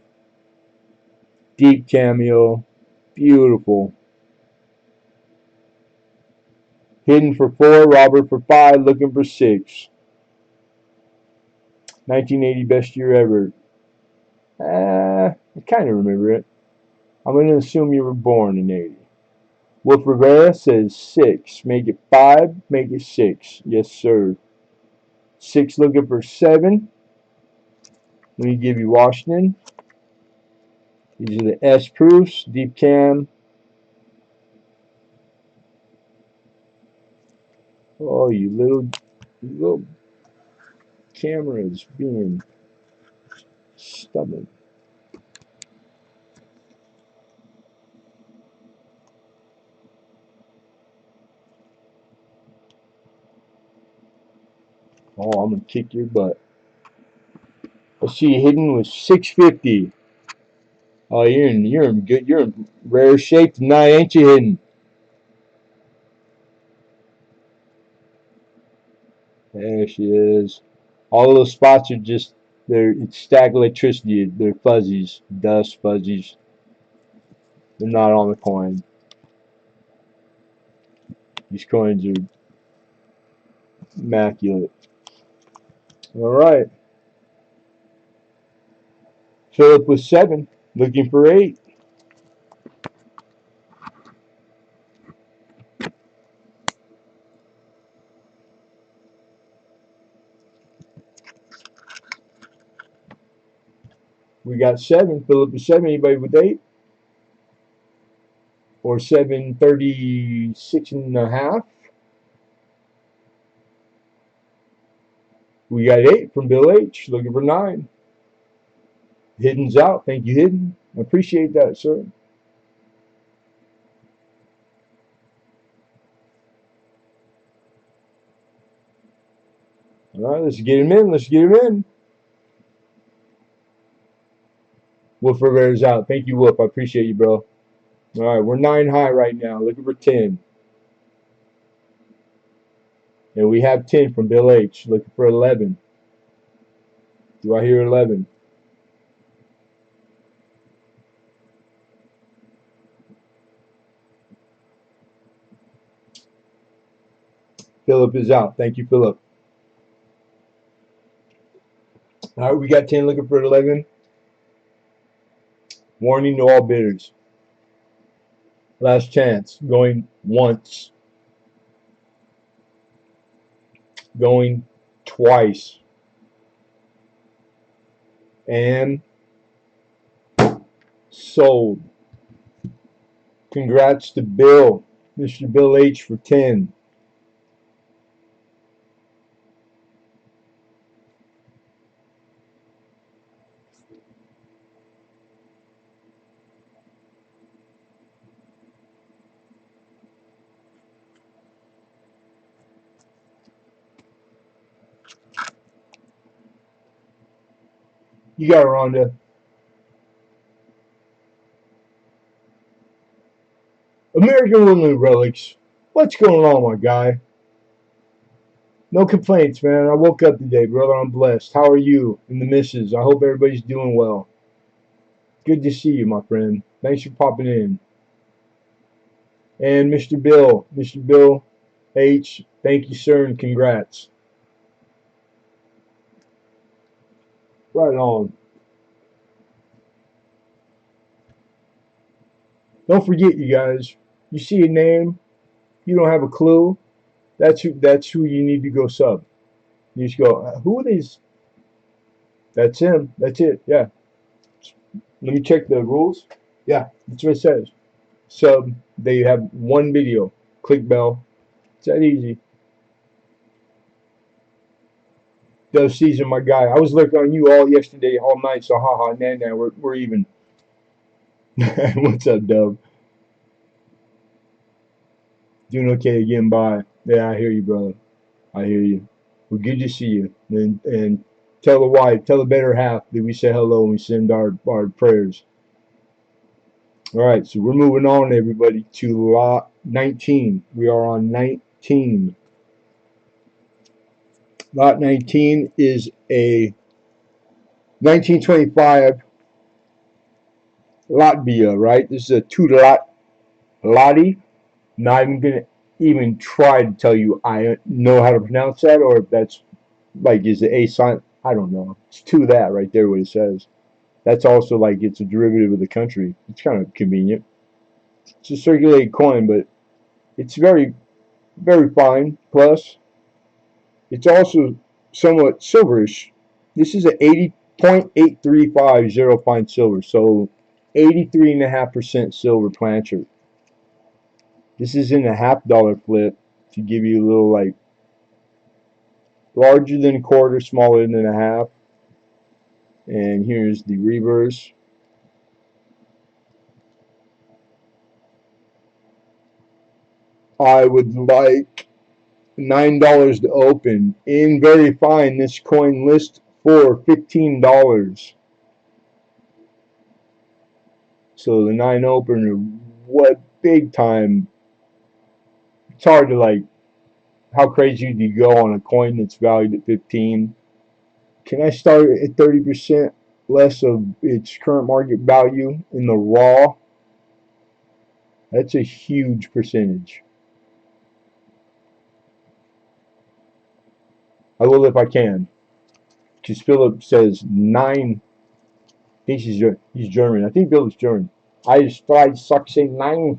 Speaker 1: Deep cameo. Beautiful. Hidden for 4, Robert for 5, looking for 6. 1980 best year ever. I kind of remember it. I'm going to assume you were born in 80. Wolf Rivera says 6. Make it 5, make it 6. Yes, sir. 6 looking for 7. Let me give you Washington. These are the S proofs. Deep cam. Oh, you little cameras being stubborn. Oh, I'm gonna kick your butt. Let's see, Hidden was 650. Oh, you're in rare shape tonight, ain't you, Hidden? There she is. All those spots are just it's static electricity. They're fuzzies, dust fuzzies. They're not on the coin. These coins are immaculate. All right. Philip with 7, looking for 8. We got 7. Philip with 7. Anybody with 8? Or 736 and a half? We got 8 from Bill H. Looking for 9. Hidden's out. Thank you, Hidden. I appreciate that, sir. All right, let's get him in. Let's get him in. Wolf Rivera's out. Thank you, Wolf. I appreciate you, bro. All right, we're 9 high right now. Looking for 10. And we have 10 from Bill H. Looking for 11. Do I hear 11? Philip is out. Thank you, Philip. All right, we got 10 looking for 11. Warning to all bidders. Last chance. Going once. Going twice. And sold. Congrats to Bill. Mr. Bill H for 10. You got it, Rhonda. American Woodland Relics. What's going on, my guy? No complaints, man. I woke up today, brother. I'm blessed. How are you and the missus? I hope everybody's doing well. Good to see you, my friend. Thanks for popping in. And Mr. Bill H, thank you, sir, and congrats. Right on. Don't forget, you guys. You see a name, you don't have a clue. That's who you need to go sub. You just go, who are these? That's him. That's it. Yeah. Let me check the rules. Yeah, that's what it says. Sub. They have one video. Click bell. It's that easy. Dove season, my guy. I was looking on you all yesterday, all night. So haha, nah, we're even. What's up, Dove? Doing okay again. Bye. Yeah, I hear you, brother. I hear you. Well, good to see you. And tell the wife, tell the better half that we say hello and we send our prayers. All right, so we're moving on, everybody, to lot 19. We are on 19. Lot 19 is a 1925 Latvia, right? This is a two-lot Lottie. Not even going to even try to tell you I know how to pronounce that, or if that's like, is the A sign? I don't know. It's to that right there, what it says. That's also like it's a derivative of the country. It's kind of convenient. It's a circulated coin, but it's very, very fine. Plus, it's also somewhat silverish. This is a 80.8350 fine silver, so 83.5% silver plancher. This is in a $half flip to give you a little like larger than a quarter, smaller than a half. And here's the reverse. I would like $9 to open. In very fine, this coin lists for $15. So the 9 opener, what big time. It's hard to like, how crazy do you go on a coin that's valued at 15? Can I start at 30% less of its current market value in the raw? That's a huge percentage. I will if I can. Because Philip says 9. I think he's German. I think Philip's German. I just tried saying 9.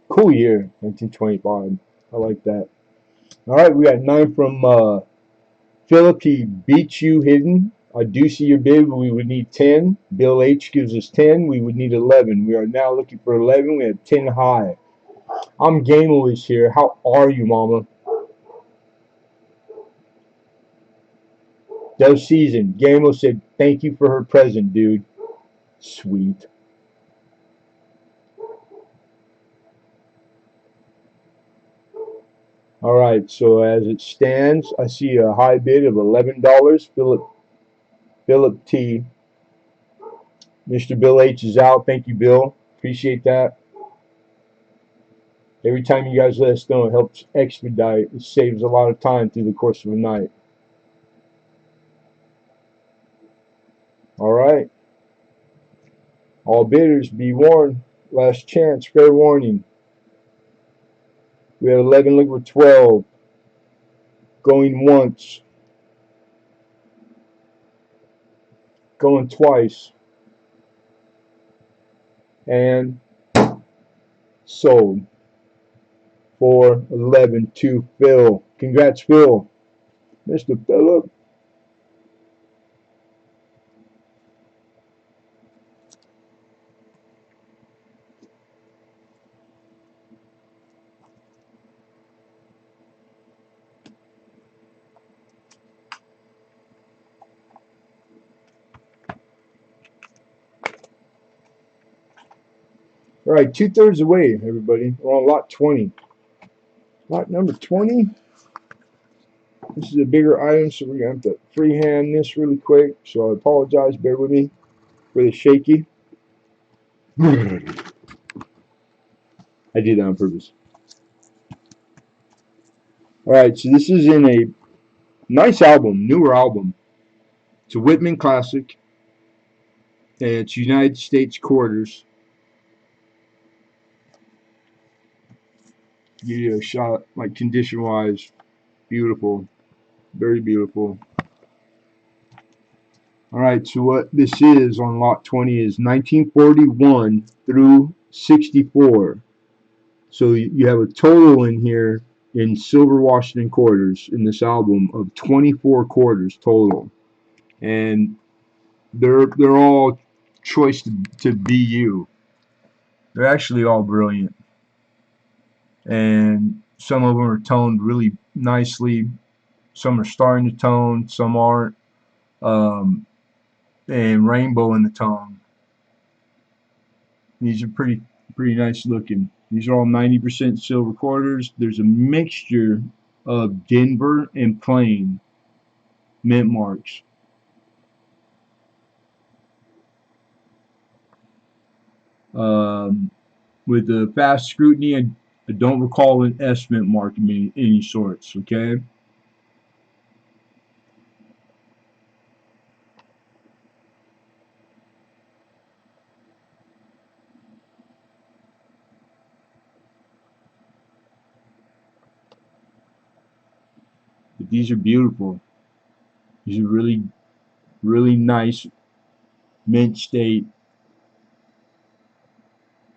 Speaker 1: Cool year, 1925. I like that. All right, we got 9 from Philip. He beats you hidden. I do see your bid, but we would need 10. Bill H gives us 10. We would need 11. We are now looking for 11. We have 10 high. I'm Gameless here. How are you, mama? Dove season. Gamo said thank you for her present, dude. Sweet. All right, so as it stands, I see a high bid of $11. Philip T. Mr. Bill H is out. Thank you, Bill. Appreciate that. Every time you guys let us know, it helps expedite. It saves a lot of time through the course of a night. All right. All bidders, be warned. Last chance, fair warning. We have 11, look, we're 12. Going once. Going twice. And sold. 411 to Phil. Congrats, Phil. Mr. Philip. All right, 2/3 away, everybody. We're on lot 20. Lot number 20. This is a bigger item, so we're going to have to freehand this really quick. So I apologize. Bear with me for the shaky. I did that on purpose. Alright, so this is in a nice album, newer album. It's a Whitman classic. It's United States Quarters. Give you a shot, like condition wise. Beautiful. Very beautiful. Alright, so what this is on lot 20 is 1941 through 64. So you have a total in here in silver Washington quarters in this album of 24 quarters total. And they're all choice to BU. They're actually all brilliant. And some of them are toned really nicely. Some are starting to tone, some aren't. And rainbow in the tone. These are pretty nice looking. These are all 90% silver quarters. There's a mixture of Denver and plain mint marks. With the fast scrutiny, I don't recall an S mint mark of any sorts, okay? But these are beautiful. These are really nice mint state,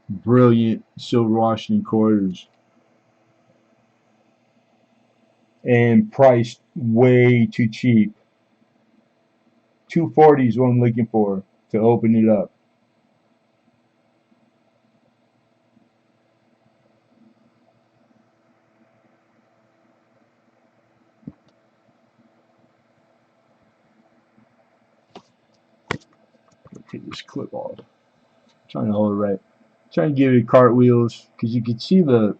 Speaker 1: brilliant silver Washington quarters. And priced way too cheap. 240 is what I'm looking for to open it up. Take this clip off. Trying to hold it right. Trying to give it cartwheels because you can see the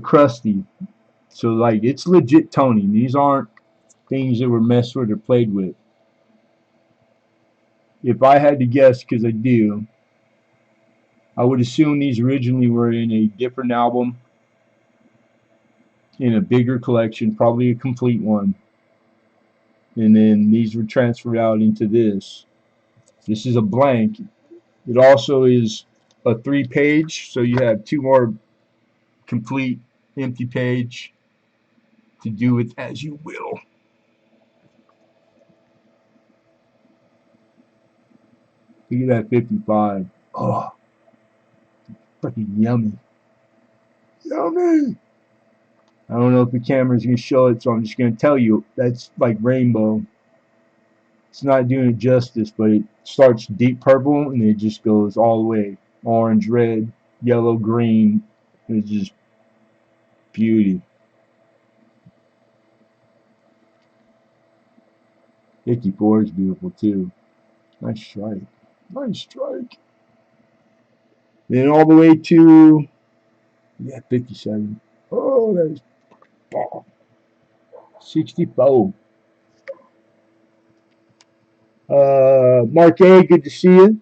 Speaker 1: crusty. So like it's legit toning. These aren't things that were messed with or played with. If I had to guess, because I do, I would assume these originally were in a different album, in a bigger collection, probably a complete one. And then these were transferred out into this. This is a blank. It also is a 3-page, so you have 2 more complete empty page to do with as you will. Look at that 55. Oh, freaking yummy. Yummy! I don't know if the camera's going to show it, so I'm just going to tell you. That's like rainbow. It's not doing it justice, but it starts deep purple and it just goes all the way. Orange, red, yellow, green. It's just beauty. 54 is beautiful too. Nice strike. Nice strike. Then all the way to 57. Oh, that is 64. Mark A, good to see you.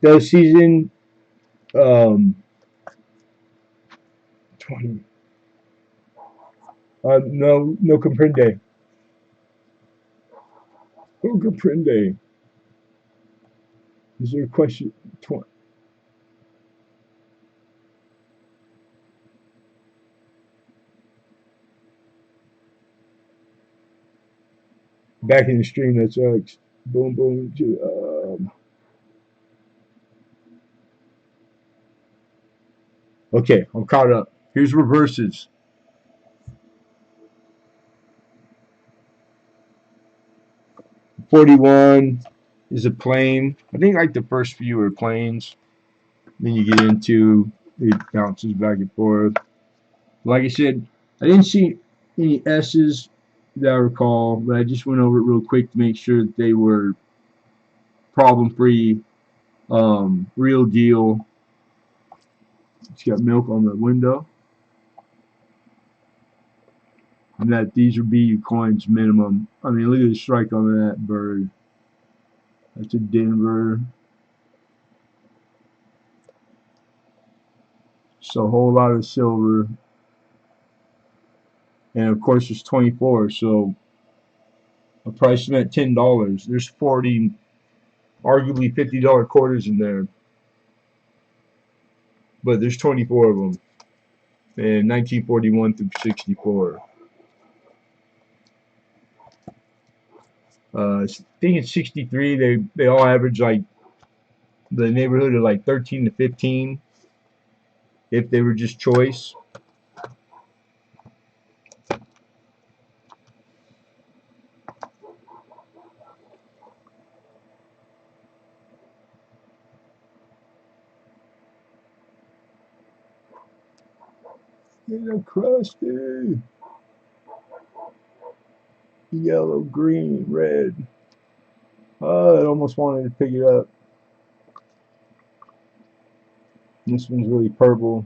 Speaker 1: Does season 20. No comprende. No comprende. Is there a question? 20. Back in the stream, that sucks. Boom, boom. Okay, I'm caught up. Here's reverses. '41 is a plane. I think like the first few are planes. Then you get into it bounces back and forth. Like I said, I didn't see any S's that I recall, but I just went over it real quick to make sure that they were problem free, real deal. It's got milk on the window. and that these would be coins minimum. I mean, look at the strike on that bird. That's a Denver. So a whole lot of silver. And of course it's 24, so a price at $10. There's 40, arguably $50 quarters in there. But there's 24 of them. And 1941 through 64. I think in 63 they all average like the neighborhood of like 13 to 15 if they were just choice. It's a crusty. Yellow, green, red. I almost wanted to pick it up. This one's really purple.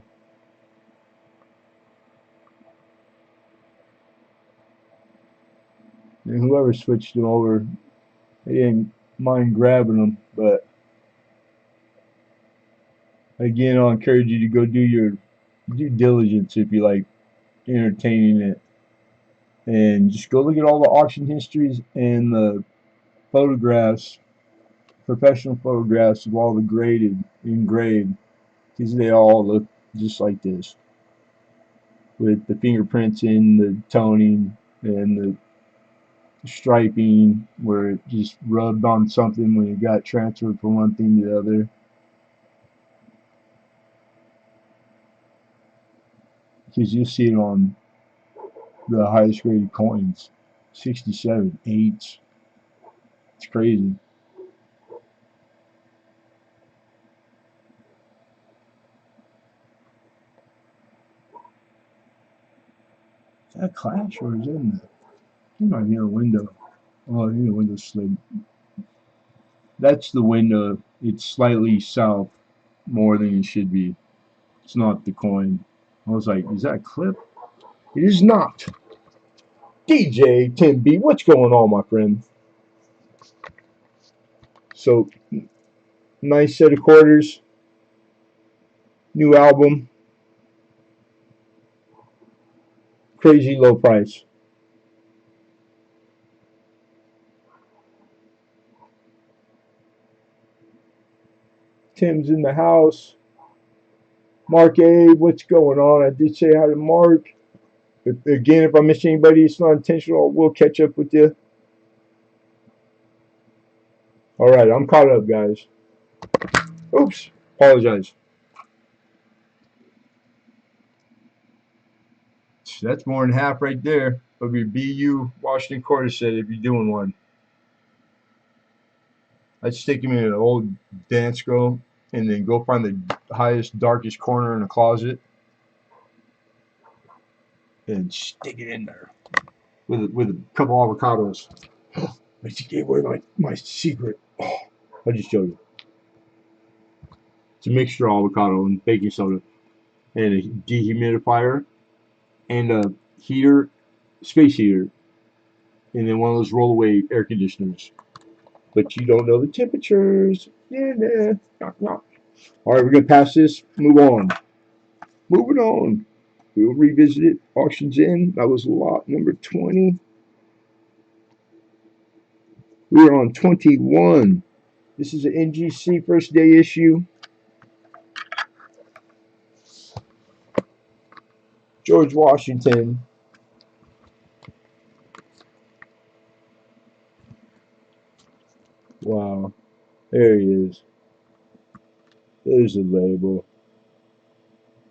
Speaker 1: And whoever switched them over, they didn't mind grabbing them. But again, I'll encourage you to go do your due diligence if you like entertaining it. And just go look at all the auction histories and the photographs, professional photographs of all the engraved, because they all look just like this, with the fingerprints in the toning and the striping where it just rubbed on something when it got transferred from one thing to the other. Because you'll see it on the highest graded coins, 67, 8s. It's crazy. Is that Clash or is it in the? It might be in a window. Oh, I think the window slid. That's the window. It's slightly south more than it should be. It's not the coin. I was like, is that a clip? It is not. DJ Tim B, what's going on, my friend? So, nice set of quarters. New album. Crazy low price. Tim's in the house. Mark Abe, what's going on? I did say hi to Mark. Again, if I miss anybody, it's not intentional. We'll catch up with you. All right, I'm caught up, guys. Oops, apologize. That's more than half right there of your BU Washington quarter set if you're doing one. I'd stick him in an old Dansko and then go find the highest, darkest corner in the closet and stick it in there with a couple avocados. I just gave away my secret. Oh, I just showed you. It's a mixture of avocado and baking soda and a dehumidifier and a heater, space heater, and then one of those rollaway air conditioners. But you don't know the temperatures. Yeah, nah. Knock, knock. All right, we're going to pass this. Move on. Moving on. We'll revisit it. Auctions in. That was lot number 20. We're on 21. This is an NGC first day issue. George Washington. Wow. There he is. There's the label.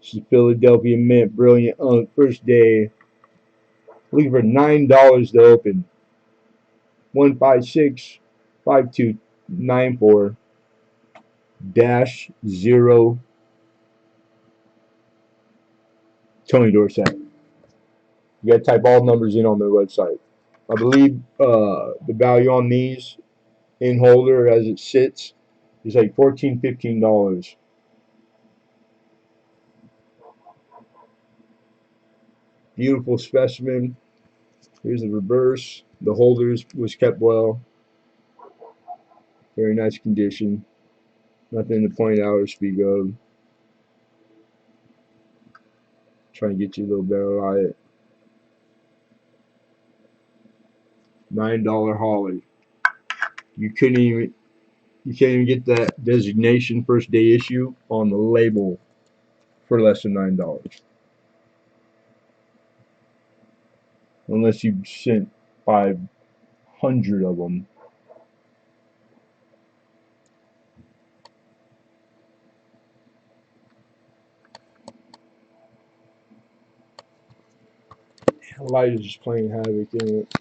Speaker 1: This is Philadelphia Mint Brilliant Unk first day. Looking for $9 to open. 1565294 -0 Tony Dorsett. You got to type all numbers in on their website. I believe the value on these in holder as it sits is like $14, $15. Beautiful specimen. Here's the reverse. The holders was kept well. Very nice condition. Nothing to point out or speak of. Trying to get you a little better light. $9 Holly. You can't even get that designation first day issue on the label for less than $9. Unless you sent 500 of them. The light is just playing havoc in it.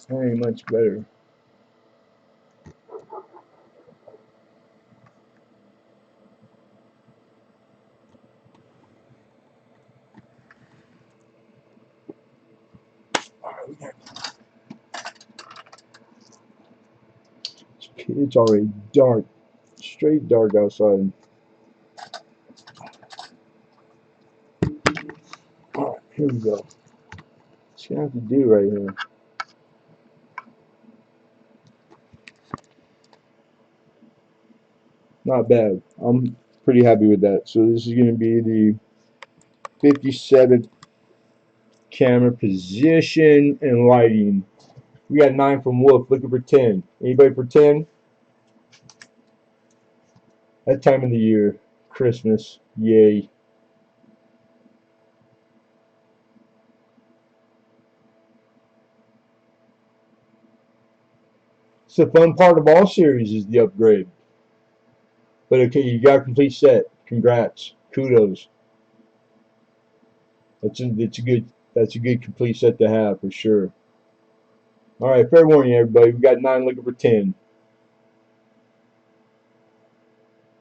Speaker 1: That ain't much better. It's already dark. Straight dark outside. Alright, here we go. What's gonna have to do right here? Not bad. I'm pretty happy with that. So this is gonna be the 57th camera position and lighting. We got 9 from Wolf. Looking for 10. Anybody for 10? That time of the year. Christmas. Yay. It's the fun part of all series is the upgrade. But okay, you got a complete set. Congrats. Kudos. That's a good complete set to have for sure. Alright, fair warning everybody. We got 9 looking for 10.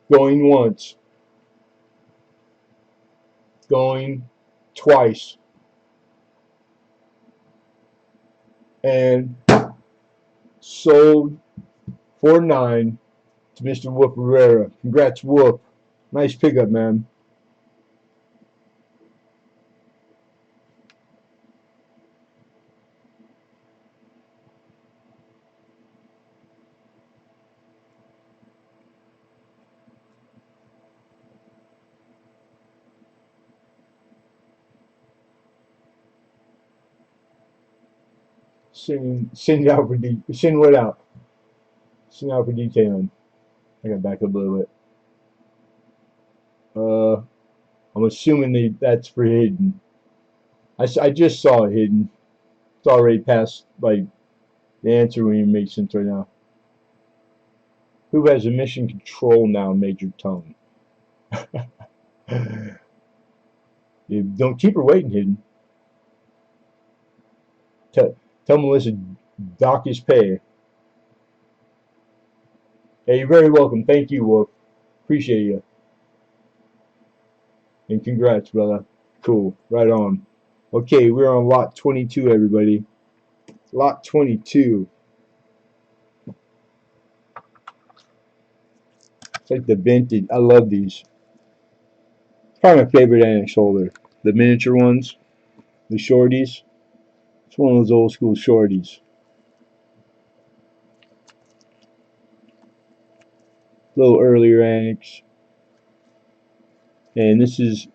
Speaker 1: Going once. Going twice. And sold for 9 to Mr. Wolf Rivera. Congrats, Wolf. Nice pickup, man. Send out for send what out? Send out for detailing. I gotta back up a little bit. I'm assuming that's for hidden. I just saw it hidden. It's already past like the answer won't even make sense right now. Who has emission control now, Major Tone? You don't keep her waiting, hidden. Tell Melissa dock his pay. Hey, you're very welcome. Thank you, Wolf. Appreciate you. And congrats, brother. Cool. Right on. Okay, we're on lot 22, everybody. Lot 22. It's like the vintage. I love these. It's probably my favorite annex holder. The miniature ones. The shorties. It's one of those old school shorties. A little earlier annex. And this is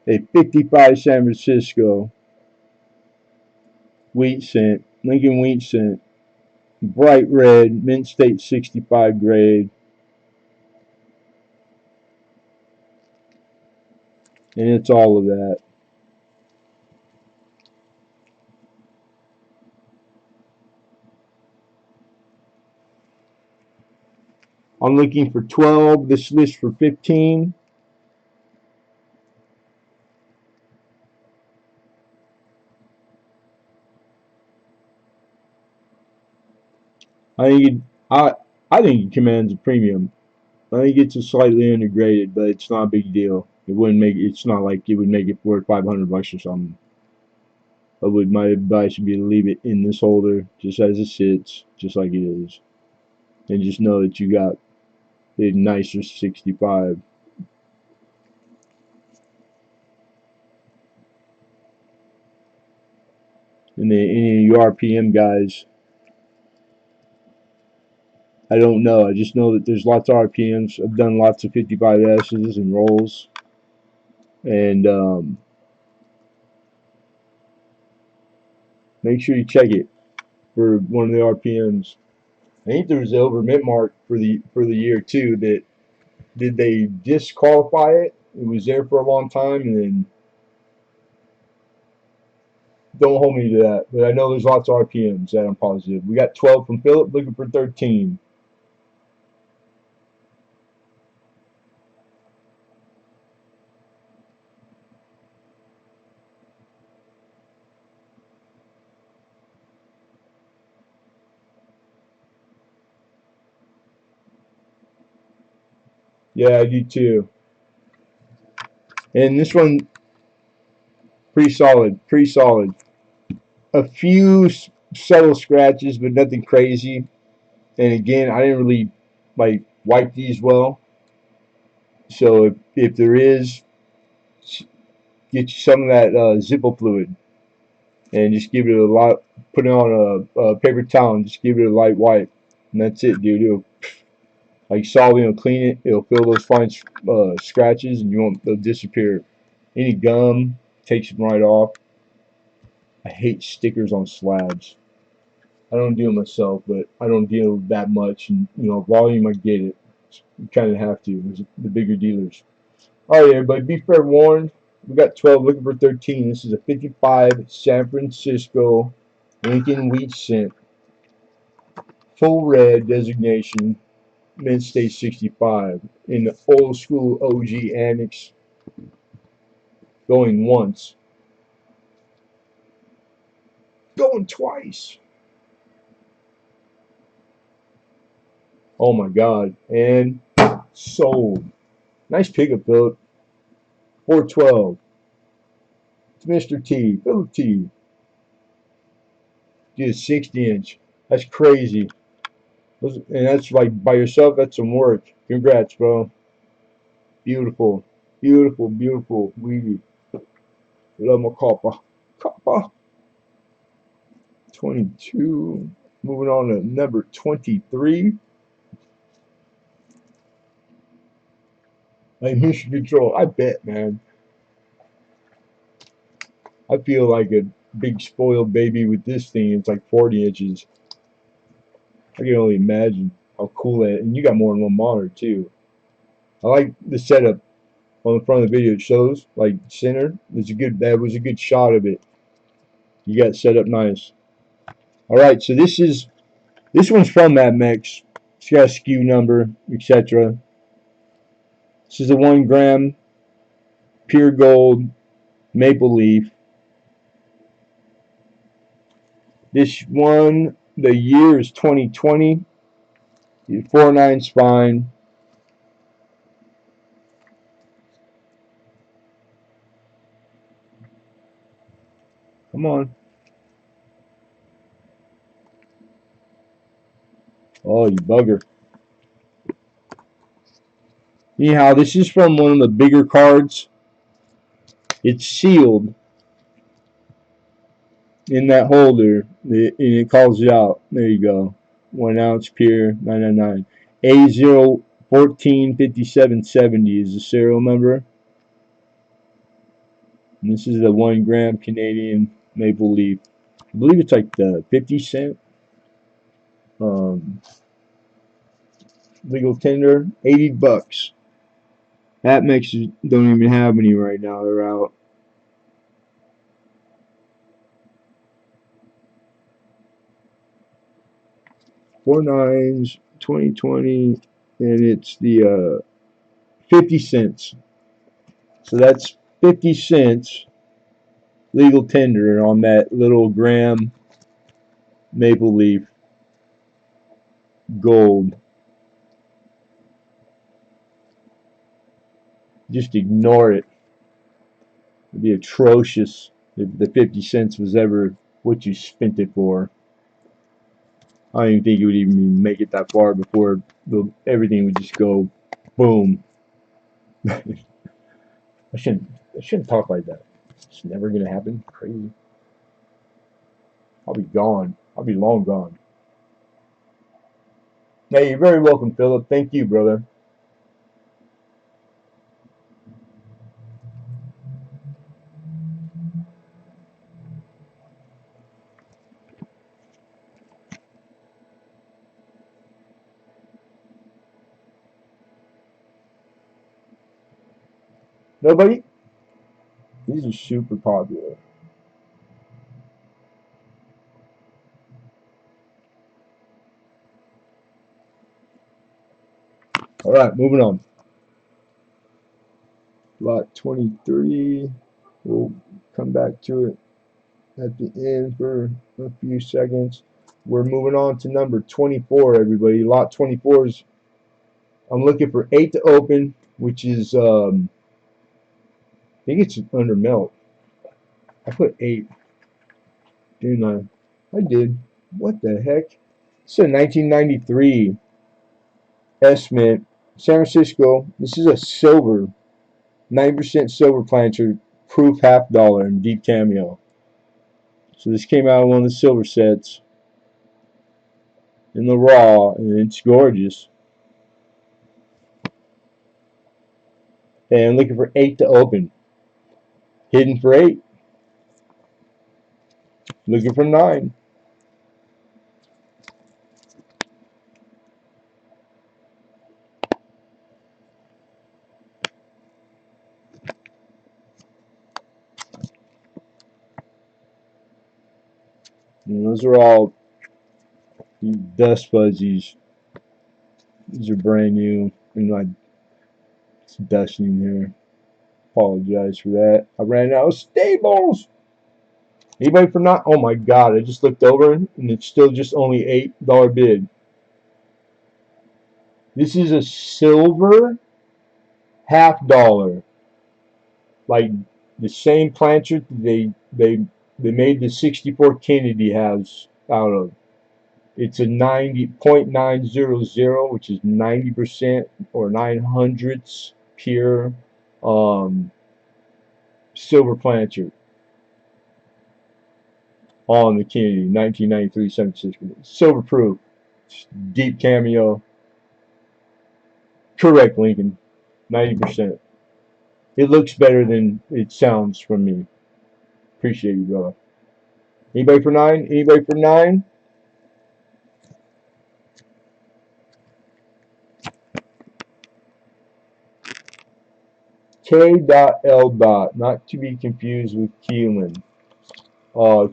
Speaker 1: a 55 San Francisco wheat cent. Lincoln wheat cent. Bright red. Mint State 65 grade. And it's all of that. I'm looking for 12. This list for 15. I think I think it commands a premium. I think it's a slightly undergraded, but it's not a big deal. It wouldn't make it's not like it would make it worth $500 or something. My advice would be to leave it in this holder just as it sits, just like it is. and just know that you got a nicer 65. And then any of you RPM guys, I don't know. I just know that there's lots of RPMs. I've done lots of 55S's and rolls. And make sure you check it for one of the RPMs. I think there was the over mint mark for the year too. That did they disqualify it? It was there for a long time, and then don't hold me to that. But I know there's lots of RPMs that I'm positive. We got 12 from Philip, looking for 13. Yeah, I do too. And this one, pretty solid, pretty solid. A few subtle scratches, but nothing crazy. And again, I didn't really like wipe these well. So if there is, get you some of that Zippo fluid and just give it a lot. Put it on a paper towel and just give it a light wipe, and that's it, dude. It'll, like solvent will clean it. It'll fill those fine scratches, and you won't. They'll disappear. Any gum takes them right off. I hate stickers on slabs. I don't deal myself, but I don't deal that much, and volume I get it. You kind of have to. There's the bigger dealers. All right, everybody, be fair warned. We got 12 looking for 13. This is a 55 San Francisco Lincoln Wheat Scent. Full red designation. Mint state 65. In the old school OG Annex. Going once. Going twice. Oh my God. And sold. Nice pickup, Philip. 412. It's Mr. T. Philip T. Did a 60-inch. That's crazy. And that's like by yourself, that's some work. Congrats, bro. Beautiful. Beautiful, beautiful. We love my copper. Copper. 22. Moving on to number 23. Like mission control. I bet, man. I feel like a big spoiled baby with this thing. It's like 40 inches. I can only imagine how cool that is. And you got more than one monitor, too. I like the setup on the front of the video. It shows, like, center. That was a good shot of it. You got set up nice. Alright, so this one's from Mad Max. It's got a SKU number, etc. This is a 1 gram pure gold maple leaf. This one, the year is 2020. 4.9 spine. Come on. Oh, you bugger. Anyhow, this is from one of the bigger cards. It's sealed in that holder, and it calls it out. There you go. 1 ounce pure, 999. A0145770 is the serial number. And this is the 1 gram Canadian maple leaf. I believe it's like the 50 cent. Legal tender, 80 bucks. That mixes don't even have any right now. They're out. Four nines, 2020, and it's the 50 cents. So that's 50 cents legal tender on that little gram maple leaf gold. Just ignore it. It'd be atrocious if the 50 cents was ever what you spent it for. I don't even think it would even make it that far before everything would just go boom. I shouldn't talk like that. It's never gonna happen. Crazy. I'll be gone. I'll be long gone. Hey, you're very welcome, Philip. Thank you, brother. Nobody? These are super popular. All right, moving on. Lot 23. We'll come back to it at the end for a few seconds. We're moving on to number 24, everybody. Lot 24 is, I'm looking for 8 to open, which is, I think it's under melt. I put 8, didn't I? I did. What the heck? It's a 1993 S-Mint, San Francisco. This is a silver, 90% silver planter, proof $half in deep cameo. So this came out of one of the silver sets in the raw, and it's gorgeous. And looking for 8 to open. Hidden for 8. Looking for 9. And those are all dust fuzzies. These are brand new. And like, it's dusty in here. Apologize for that. I ran out of staples. Anybody for not? Oh my god, I just looked over and it's still just only $8 bid. This is a silver $half. Like the same planter they made the 64 Kennedy house out of. It's a 90.900, which is 90% or 900ths pure silver planter on the Kennedy, 1993 San Francisco. Silver proof, deep cameo. Correct, Lincoln. 90%. It looks better than it sounds from me. Appreciate you, brother. Anybody for 9? Anybody for 9? K.L. Not to be confused with Keelan.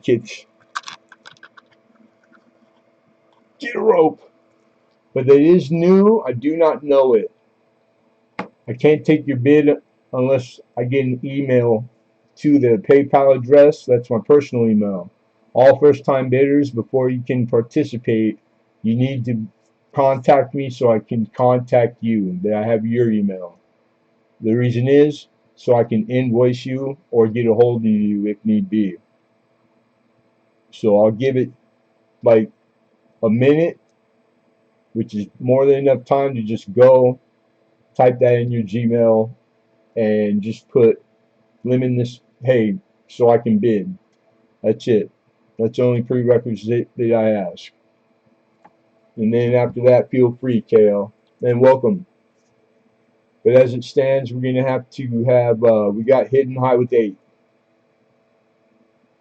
Speaker 1: Kids, get a rope. But it is new. I do not know it. I can't take your bid unless I get an email to the PayPal address. That's my personal email. All first-time bidders, before you can participate, you need to contact me so I can contact you. That I have your email. The reason is so I can invoice you or get a hold of you if need be. So I'll give it like a minute, which is more than enough time to just go type that in your Gmail and just put limit this, hey, so I can bid. That's it. That's the only prerequisite that I ask. And then after that, feel free, KL. And welcome. But as it stands, we're going to have, we got hidden high with 8.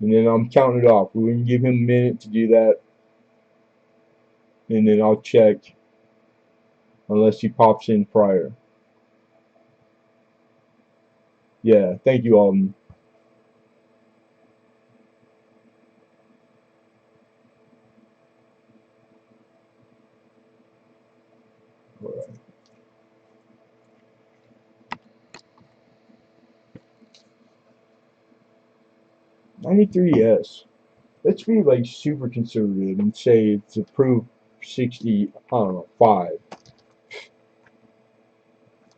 Speaker 1: And then I'm counting it off. We're going to give him a minute to do that. And then I'll check unless he pops in prior. Yeah, thank you, Alden. All right. 93S. Let's be like super conservative and say it's approved 60, I don't know, 5.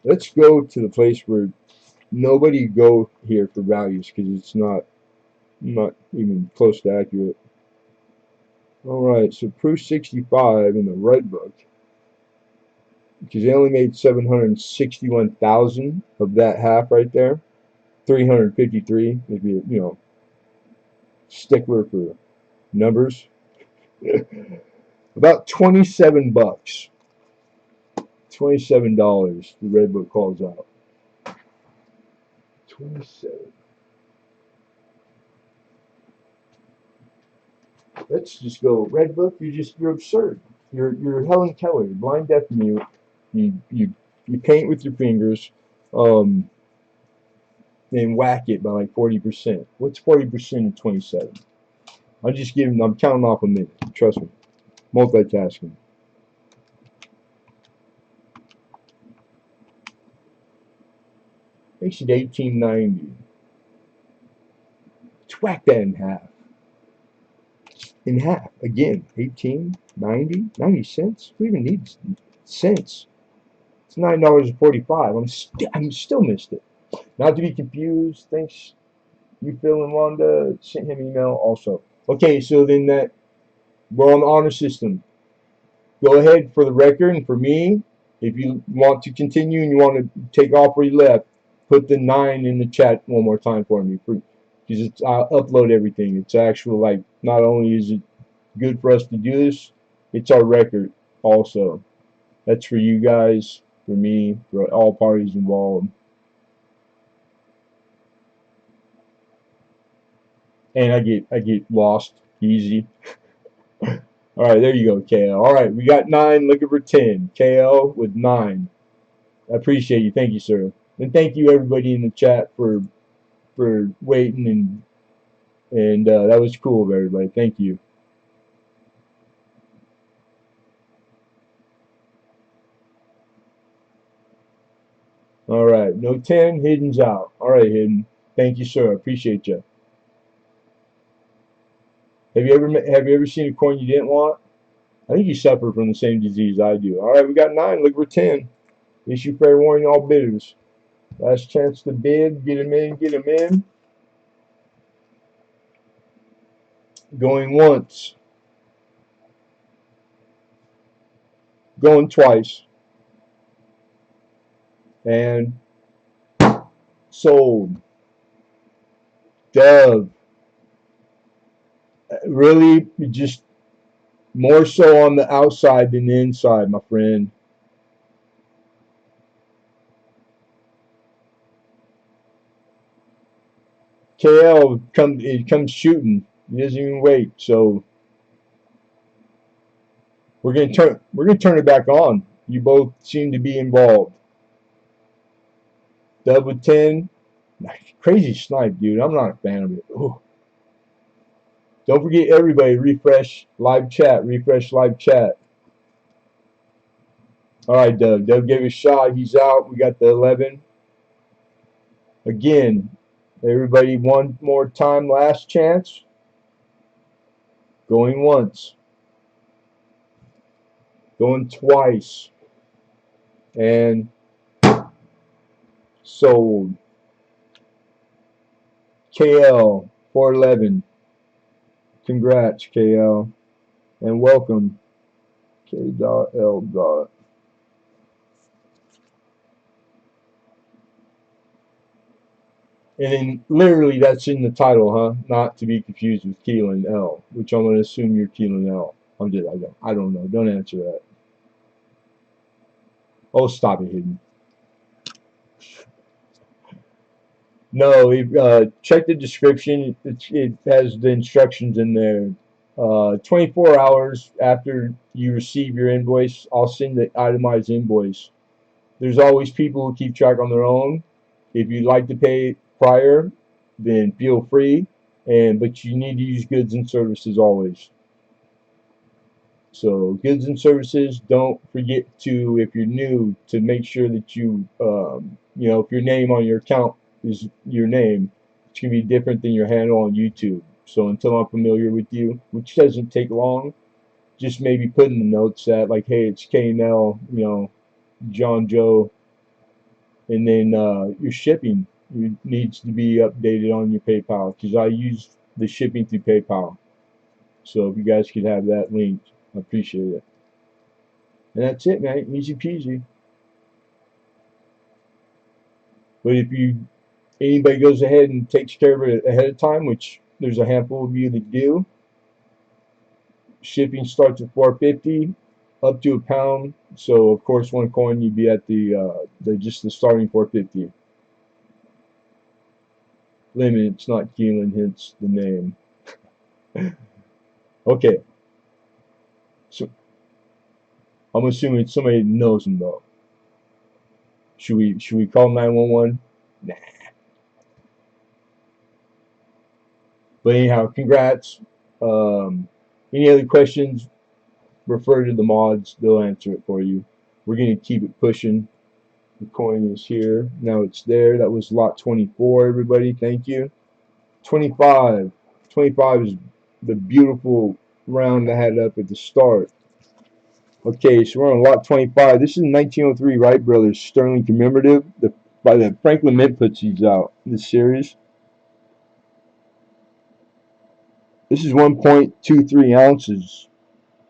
Speaker 1: Let's go to the place where nobody go here for values because it's not even close to accurate. Alright, so Proof 65 in the red book, because they only made 761,000 of that half right there. 353, if you stickler for numbers. About 27 bucks. $27 the red book calls out. 27. Let's just go red book. You're absurd. You're Helen Keller. You're blind, deaf, mute. You paint with your fingers, um, and whack it by like 40%. What's 40% of 27? I'm counting off a minute. Trust me. Multitasking. Makes it 1890. Let's whack that in half. In half. Again, 1890, 90 cents. Who even needs cents? It's $9.45. I'm still missed it. Not to be confused. Thanks, you Phil and Wanda. Sent him email also. Okay, so then we're on the honor system. Go ahead for the record and for me. If you want to continue and you want to take off where you left, put the 9 in the chat one more time for me. Because I upload everything. It's actual, like, not only is it good for us to do this, it's our record also. That's for you guys, for me, for all parties involved. And I get lost easy. All right, there you go, KL. All right, we got 9, looking for 10. KL with 9. I appreciate you. Thank you, sir. And thank you everybody in the chat for waiting, and that was cool of everybody. Thank you. All right, no 10, Hidden's out. All right, Hidden. Thank you, sir. I appreciate you. Have you ever seen a coin you didn't want? I think you suffer from the same disease I do. All right, we got 9. Look for 10. Issue fair warning all bidders. Last chance to bid. Get them in. Get them in. Going once. Going twice. And sold. Dove. Really, just more so on the outside than the inside, my friend. It comes shooting. He doesn't even wait. So we're gonna turn it back on. You both seem to be involved. Dub with 10. Crazy snipe, dude. I'm not a fan of it. Ooh. Don't forget, everybody, refresh live chat. Refresh live chat. All right, Dub. Dub gave a shot. He's out. We got the 11. Again, everybody, one more time. Last chance. Going once. Going twice. And sold. KL 411. Congrats, KL. And welcome. K.L. And then literally that's in the title, huh? Not to be confused with Keelan L, which I'm gonna assume you're Keelan L. I don't know. Don't answer that. Oh, stop it, Hidden. No, check the description. It has the instructions in there. 24 hours after you receive your invoice, I'll send the itemized invoice. There's always people who keep track on their own. If you'd like to pay prior, then feel free. But you need to use goods and services always. So goods and services, don't forget to, if you're new, to make sure that if your name on your account is your name, it's going to be different than your handle on YouTube. So until I'm familiar with you, which doesn't take long, just maybe put in the notes that, like, hey, it's K&L, John Joe, and then your shipping needs to be updated on your PayPal, because I use the shipping through PayPal. So if you guys could have that linked, I appreciate it. And that's it, man. Easy peasy. But if anybody goes ahead and takes care of it ahead of time, which there's a handful of you that do, shipping starts at $4.50 up to a pound. So of course, one coin you'd be at the just the starting $4.50 limit. It's not Keelan, hence the name. Okay, so I'm assuming somebody knows him though. Should we call 911? Nah. But anyhow, congrats. Any other questions? Refer to the mods; they'll answer it for you. We're gonna keep it pushing. The coin is here. Now it's there. That was lot 24, everybody. Thank you. 25. 25 is the beautiful round I had up at the start. Okay, so we're on lot 25. This is 1903 Wright Brothers Sterling Commemorative. By the Franklin Mint puts these out, this series. This is 1.23 ounces.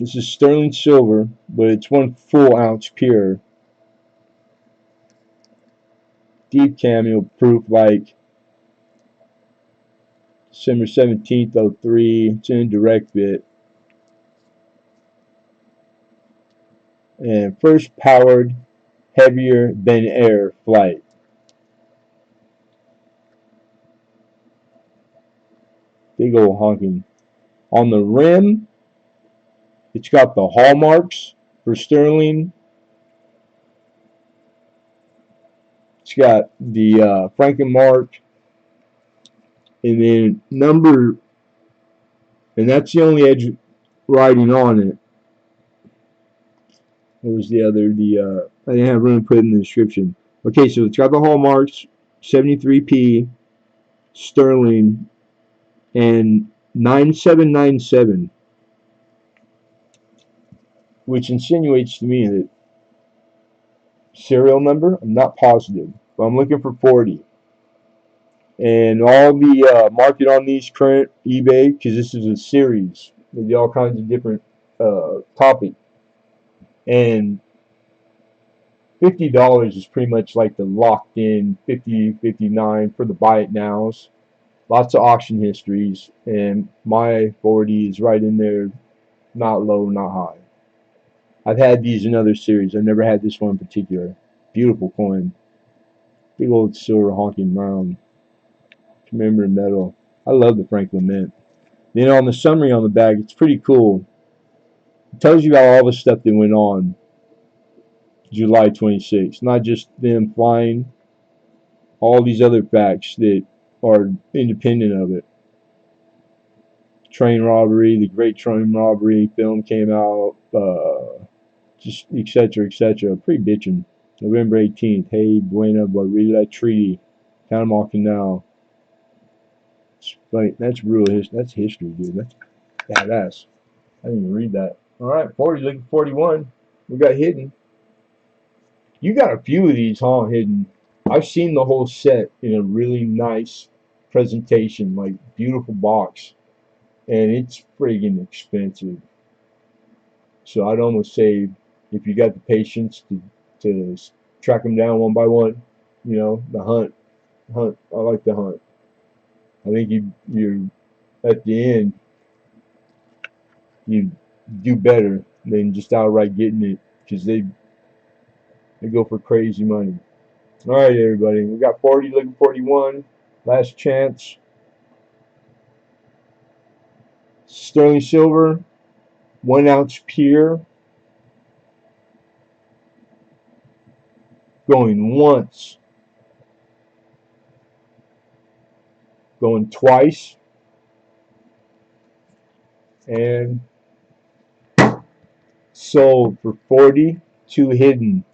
Speaker 1: This is sterling silver, but it's 1 full ounce pure. Deep cameo proof like December 17th, 03. It's in a direct bit. And first powered heavier than air flight. Big old honking. On the rim, it's got the hallmarks for sterling. It's got the Franken mark, and then number, and that's the only edge writing on it. What was the other? I didn't have room to put it in the description. Okay, so it's got the hallmarks, 73p, sterling, and 9797, which insinuates to me that serial number, I'm not positive, but I'm looking for 40. And all the market on these current eBay, because this is a series, they do all kinds of different topics. And $50 is pretty much like the locked in 50, 59 for the buy it nows. Lots of auction histories, and my 40 is right in there, not low, not high. I've had these in other series. I've never had this one in particular. Beautiful coin. Big old silver honking round. Commemorative metal. I love the Franklin Mint. Then on the summary on the back, it's pretty cool. It tells you about all the stuff that went on July 26th. Not just them flying, all these other facts that are independent of it. Train robbery, the Great Train Robbery film came out, just etc. etc. Pretty bitchin'. November 18th. Hey, Buena Barrila Treaty, Panama Canal. Like that's real history. That's history, dude. That's badass. I didn't even read that. All right, 40, look at 41. We got hidden. You got a few of these, huh? Hidden. I've seen the whole set in a really nice presentation, like beautiful box, and it's friggin' expensive. So I'd almost say if you got the patience to track them down one by one, you know, the hunt. I like the hunt. I think you're at the end, you do better than just outright getting it because they go for crazy money. All right, everybody, we got 40, looking 41. Last chance. Sterling silver, 1 ounce pure. Going once. Going twice. And sold for 40 to Hidden,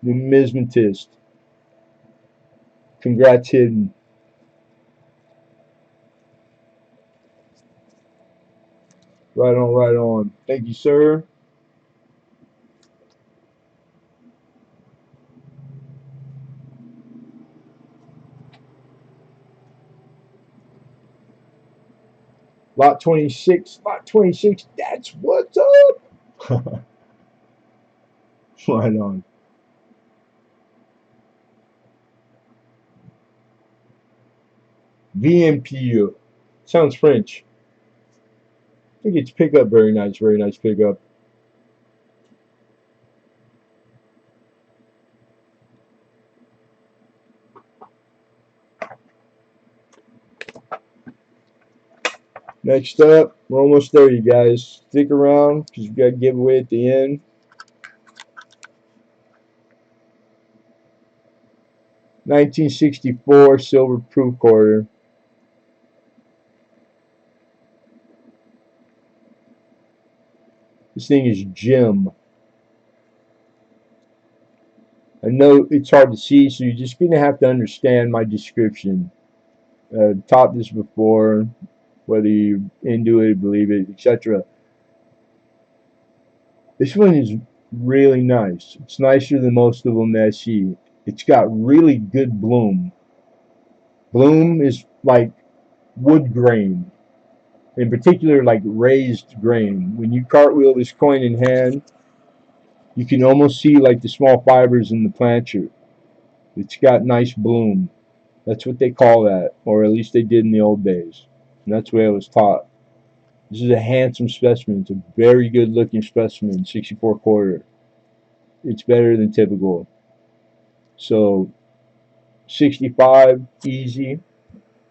Speaker 1: numismatist. Congrats, Hidden. Right on, right on. Thank you, sir. Lot 26. Lot 26. That's what's up. Right on. VMPU. Sounds French. I think it's pickup. Very nice. Very nice pickup. Next up, we're almost there, you guys. Stick around because we've got a giveaway at the end. 1964 silver proof quarter. This thing is Jim. I know it's hard to see, so you're just going to have to understand my description. Taught this before, whether you're into it, believe it, etc. This one is really nice. It's nicer than most of them that I see. It's got really good bloom. Bloom is like wood grain, in particular like raised grain. When you cartwheel this coin in hand, you can almost see like the small fibers in the plancher. It's got nice bloom. That's what they call that, or at least they did in the old days. And that's the way I was taught. This is a handsome specimen. It's a very good looking specimen, 64 quarter. It's better than typical. So 65, easy.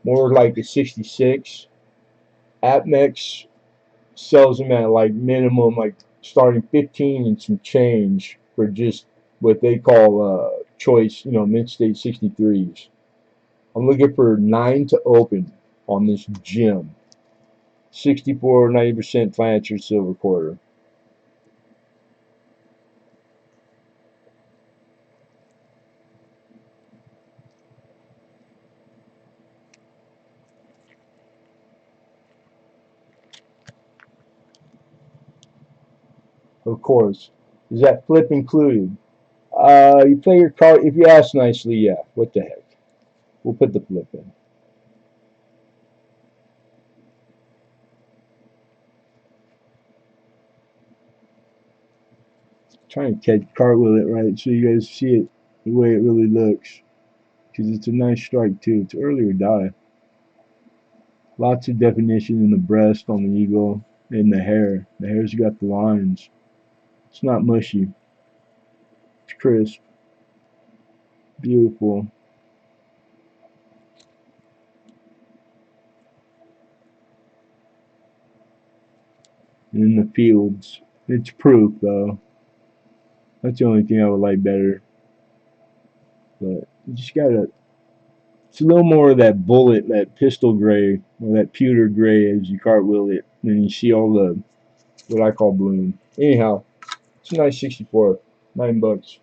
Speaker 1: More like a 66. APMEX sells them at like minimum, like starting 15 and some change for just what they call choice, mint state 63s. I'm looking for 9 to open on this gem. 64, 90% plancher silver quarter. Of course. Is that flip included? You play your card, if you ask nicely, yeah. What the heck? We'll put the flip in. Trying to catch cartwheel it right so you guys see it the way it really looks. Because it's a nice strike too. It's early or die. Lots of definition in the breast on the eagle and the hair. The hair's got the lines. It's not mushy. It's crisp. Beautiful. In the fields. It's proof though. That's the only thing I would like better. But you just gotta, it's a little more of that bullet, that pistol gray, or that pewter gray as you cartwheel it. And you see all the, what I call bloom. Anyhow, it's a nice 64. $9.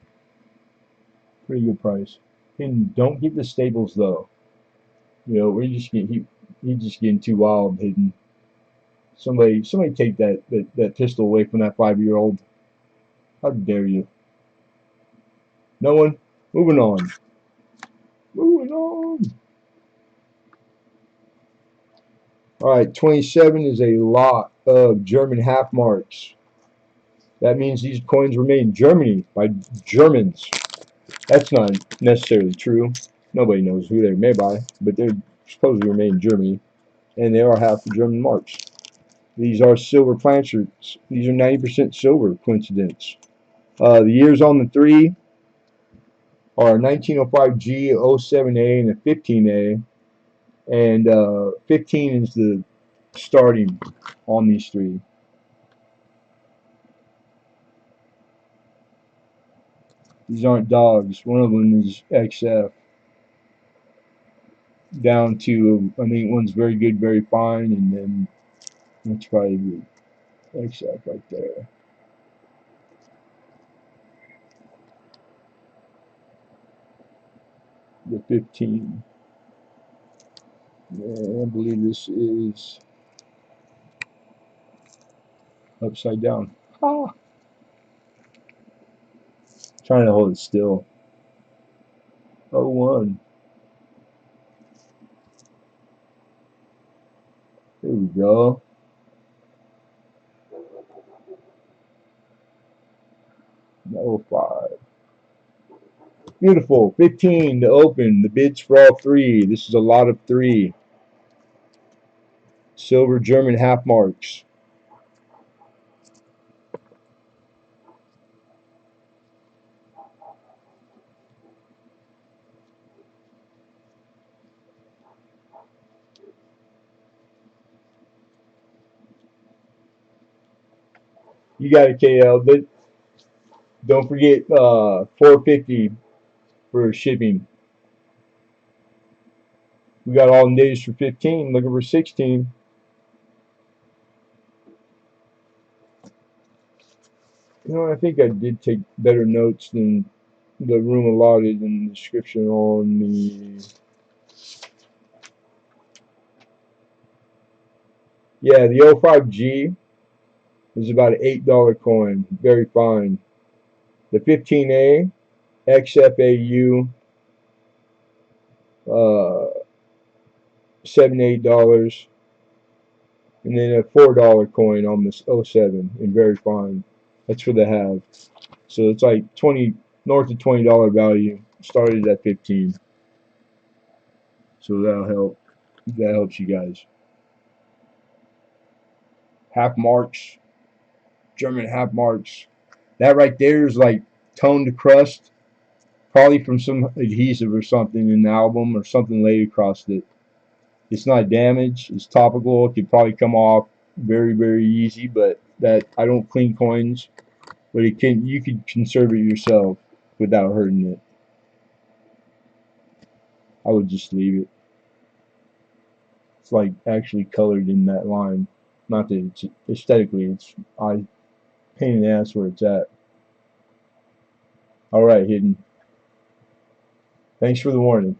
Speaker 1: Pretty good price. And don't get the staples though. We're just getting, he's just getting too wild hidden. Somebody take that pistol away from that 5-year-old. How dare you? No one? Moving on. Moving on. Alright, 27 is a lot of German half marks. That means these coins were made in Germany by Germans. That's not necessarily true. Nobody knows who they were made by, but they're supposedly were made in Germany, and they are half the German marks. These are silver planchers. These are 90% silver, coincidence. The years on the 3 are 1905G, 07A, and a 15A. And 15 is the starting on these 3. These aren't dogs. One of them is XF. Down to, I think one's very good, very fine, and then that's probably the XF right there. The 15. Yeah, I believe this is upside down. Ah. Trying to hold it still. 01. There we we go. No 05. Beautiful. 15 to open. The bids for all three. This is a lot of three. Silver German half marks. You got it, KL. But don't forget $4.50 for shipping. We got all days for 15. Looking for 16. You know, I think I did take better notes than the room allotted in the description on the. Yeah, the 05G is about an $8 coin. Very fine. The 15A, XFAU, $7, $8. And then a $4 coin on this 07, and very fine. That's for the half. So it's like north of $20 value. Started at 15. So that'll help. That helps you guys. Half marks, German half marks. That right there is like tone to crust, probably from some adhesive or something in the album or something laid across it. It's not damaged. It's topical. It could probably come off very, very easy, but that I don't clean coins. But it can. You could conserve it yourself without hurting it. I would just leave it. It's like actually colored in that line. Not that it's aesthetically. It's pain in the ass where it's at. All right, hidden. Thanks for the warning.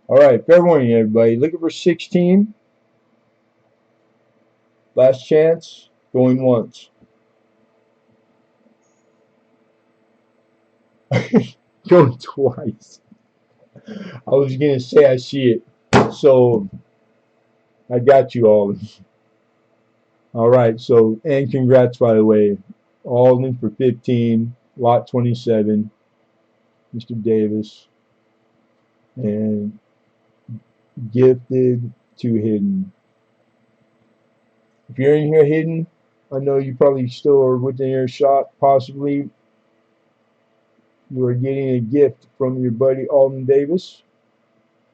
Speaker 1: All right, fair warning, everybody. Looking for 16. Last chance. Going once. Going twice. I was going to say I see it. So, I got you all. All right, so, and congrats, by the way. All in for 15. Lot 27. Mr. Davis. And gifted to hidden. If you're in here hidden, I know you probably still are within earshot, possibly. You are getting a gift from your buddy Alden Davis.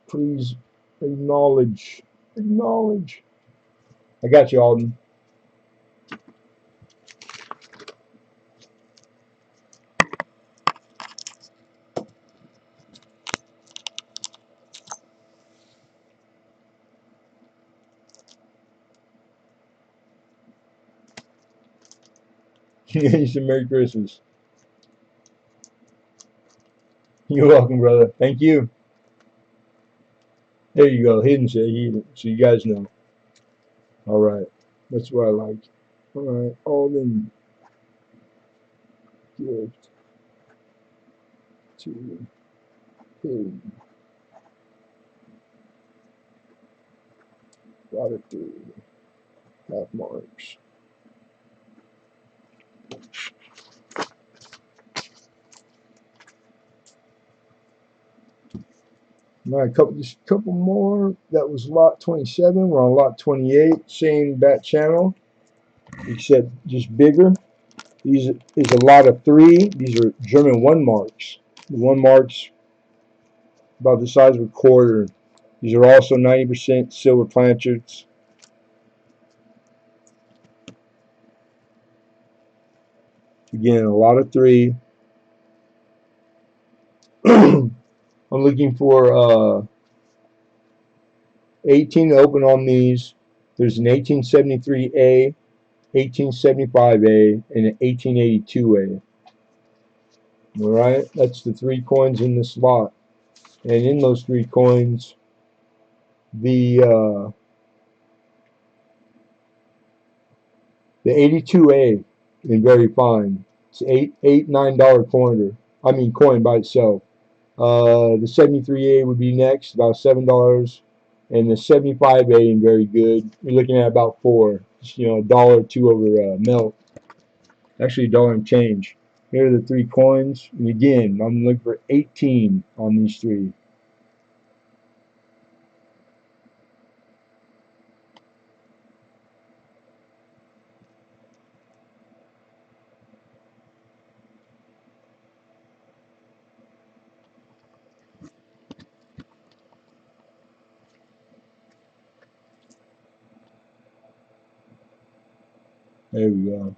Speaker 1: Please acknowledge. Acknowledge. I got you, Alden. You said Merry Christmas. You're welcome, brother. Thank you. There you go. Hidden said hidden. So you guys know. All right. That's what I like. All right. Alden. Gift to hidden. Got it through. Half marks. All right, just a couple more. That was lot 27. We're on lot 28. Same bat channel, except just bigger. These is a lot of 3. These are German 1 marks. The 1 marks about the size of a quarter. These are also 90% silver planchards. Again, a lot of 3. I'm looking for 18 to open on these. There's an 1873A, 1875A, and an 1882A. All right, that's the 3 coins in this lot, and in those 3 coins, the 82A is very fine. It's $9 coin by itself. The 73A would be next, about $7. And the 75 ain't very good. You're looking at about 4. You know, a dollar or two over milk. Actually, a dollar and change. Here are the 3 coins. And again, I'm looking for 18 on these 3. There we go.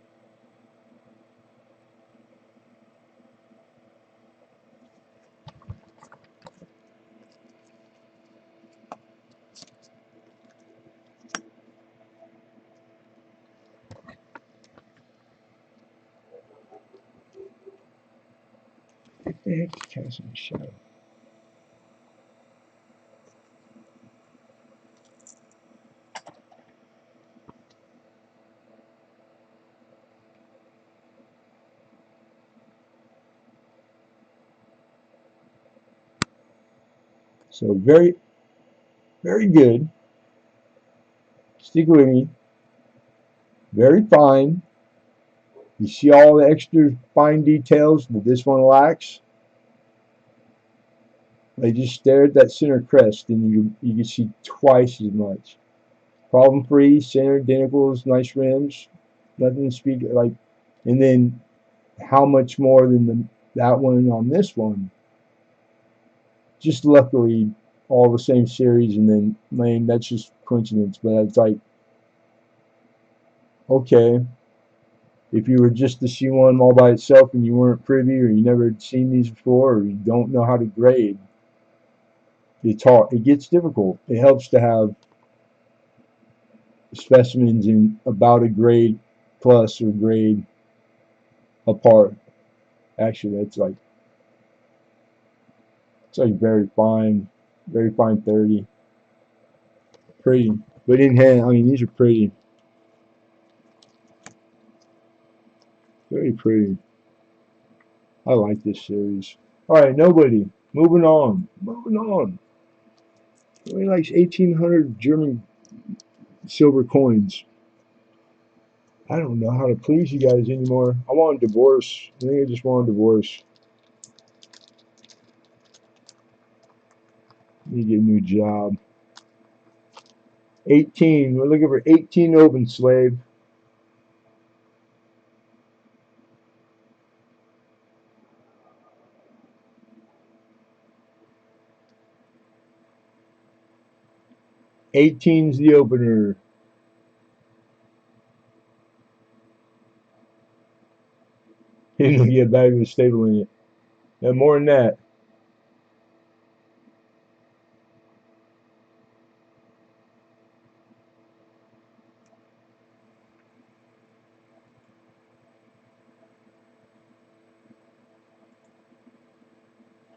Speaker 1: What the heck is casting shadow? So very, very good. Stick with me. Very fine. You see all the extra fine details that this one lacks? I just stare at that center crest and you can see twice as much. Problem free, center identicals, nice rims, nothing to speak like. And then how much more than that one on this one? Just luckily all the same series, and then man, that's just coincidence. But it's like, okay, if you were just to see one all by itself and you weren't privy or you never had seen these before or you don't know how to grade, it gets difficult. It helps to have specimens in about a grade plus or grade apart. Actually, it's like very fine 30. Pretty. But in hand, I mean, these are pretty. Very pretty. I like this series. Alright, nobody. Moving on. Moving on. Nobody likes 1800 German silver coins. I don't know how to please you guys anymore. I want a divorce. I think I just want a divorce. Need to get a new job. 18. We're looking for 18 open, slave. Eighteen's the opener. He's gonna get a bag with a staple in it. And more than that.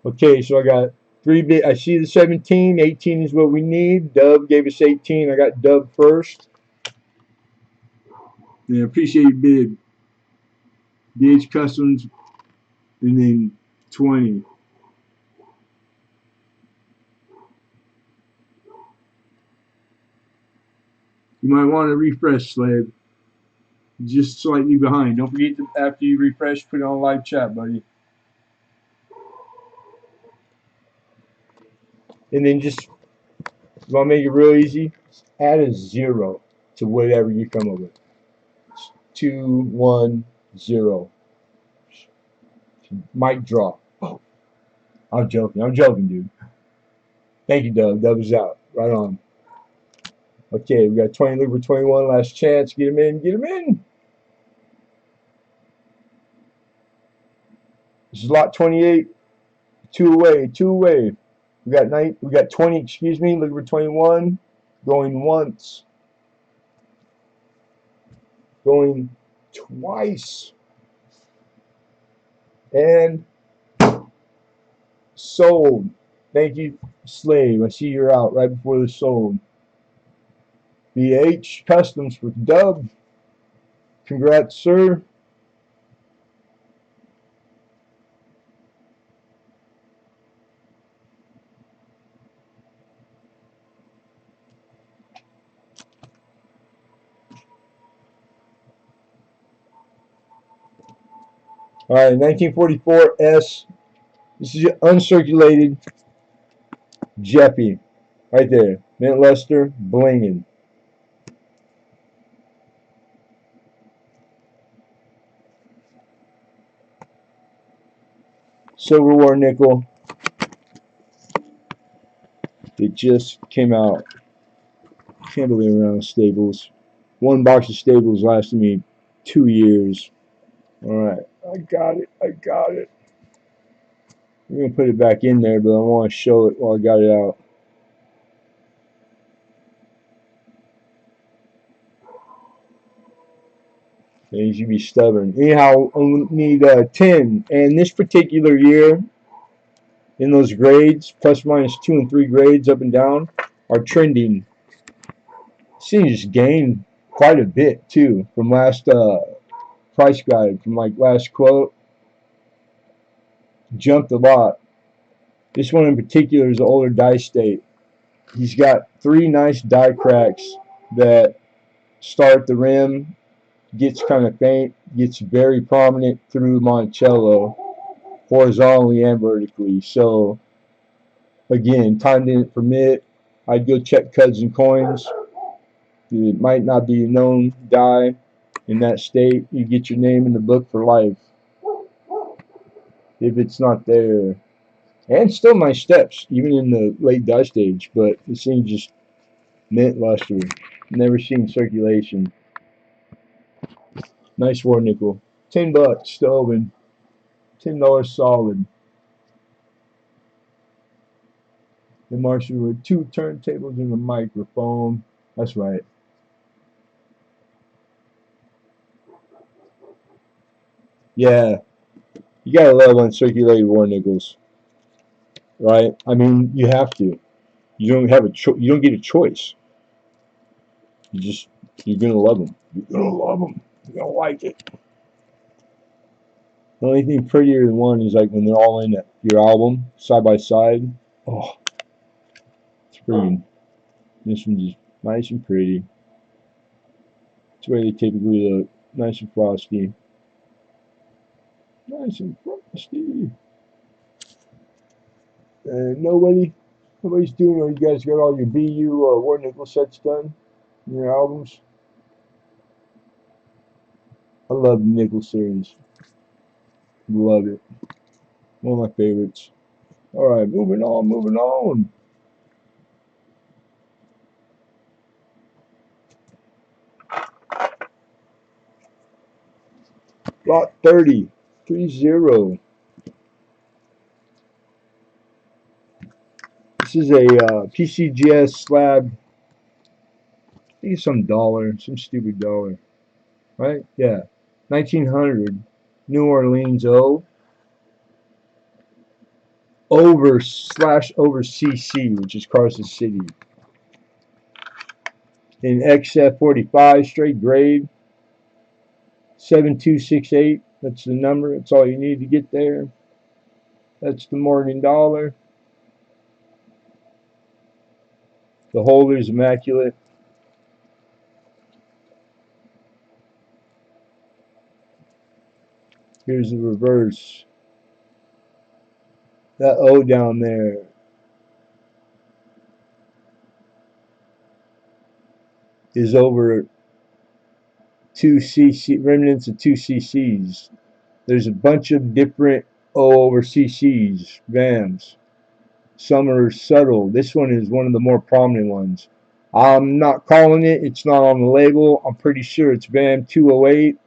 Speaker 1: Okay, so I got 3 bit. I see the 17. 18 is what we need. Dub gave us 18. I got Dub first. Yeah, appreciate your bid. DH Customs, and then 20. You might want to refresh, Slave. Just slightly behind. Don't forget to, after you refresh, put it on live chat, buddy. And then just, if I make it real easy, add a 0 to whatever you come up with. 2, 1, 0. Mic drop. Oh, I'm joking, dude. Thank you, Doug. Dub is out. Right on. Okay, we got 20, Liver 21, last chance. Get him in, get him in. This is lot 28. 2 away, 2 away. We got 20, excuse me, Liver 21. Going once. Going twice. And sold. Thank you, Slave. I see you're out right before the sold. BH Customs for Dub. Congrats, sir. Alright, 1944 S. This is uncirculated Jeppy. Right there. Mint luster, blinging. Civil War nickel. It just came out. Can't believe around Staples. One box of Staples lasted me 2 years. Alright, I got it. I got it. I'm going to put it back in there, but I want to show it while I got it out. And you should be stubborn. Anyhow, I need 10. And this particular year, in those grades, plus minus 2 and 3 grades up and down, are trending. Seems just gained quite a bit too from last price guide, from like last quote. Jumped a lot. This one in particular is an older die state. He's got 3 nice die cracks that start the rim, gets kind of faint, gets very prominent through Monticello, horizontally and vertically. So again, time didn't permit. I'd go check cuds and coins. It might not be a known die in that state. You get your name in the book for life if it's not there. And still my steps, even in the late die stage. But this thing just mint luster. Never seen circulation. Nice war nickel. $10 still open. $10 solid. The Marshall with 2 turntables and a microphone. That's right. Yeah. You gotta love uncirculated war nickels. Right? I mean, you have to. You don't have a you don't get a choice. You're gonna love them. You're gonna love them. You're gonna like it. The only thing prettier than one is like when they're all in your album side by side. Oh, it's pretty. This one's just nice and pretty. It's the way they typically look. Nice and frosty. Nice and frosty. And nobody's doing. Or you guys got all your BU war nickel sets done in your albums. I love the nickel series. Love it. One of my favorites. Alright, moving on, moving on. Lot 30. 30. This is a PCGS slab. I think it's some dollar. Some stupid dollar. Right? Yeah. 1900. New Orleans O. Over CC, which is Carson City. In XF45, straight grade. 7268. That's the number. That's all you need to get there. That's the Morgan dollar. The holder is immaculate. Here's the reverse. That O down there is over 2cc, remnants of 2cc's. There's a bunch of different O over cc's, VAMs. Some are subtle. This one is one of the more prominent ones. I'm not calling it. It's not on the label. I'm pretty sure it's VAM 208,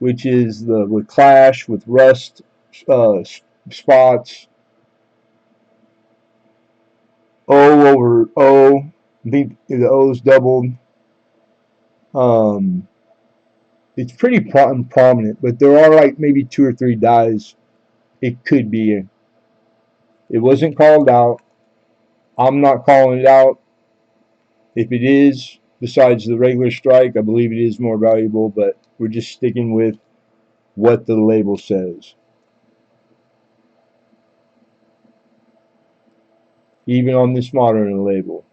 Speaker 1: which is the with clash, with rust spots. O over O. I think the O's doubled. It's pretty prominent, but there are like maybe 2 or 3 dies. It could be. It wasn't called out. I'm not calling it out. If it is, besides the regular strike, I believe it is more valuable, but we're just sticking with what the label says. Even on this modern label.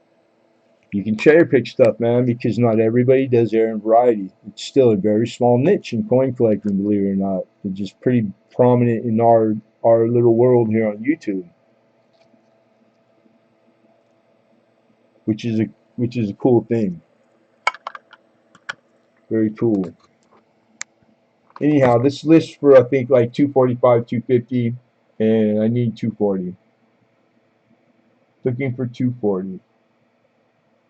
Speaker 1: You can cherry pick stuff, man, because not everybody does air and variety. It's still a very small niche in coin collecting, believe it or not. It's just pretty prominent in our little world here on YouTube, which is a cool thing. Very cool. Anyhow, this list for I think like 245, 250, and I need 240. Looking for 240.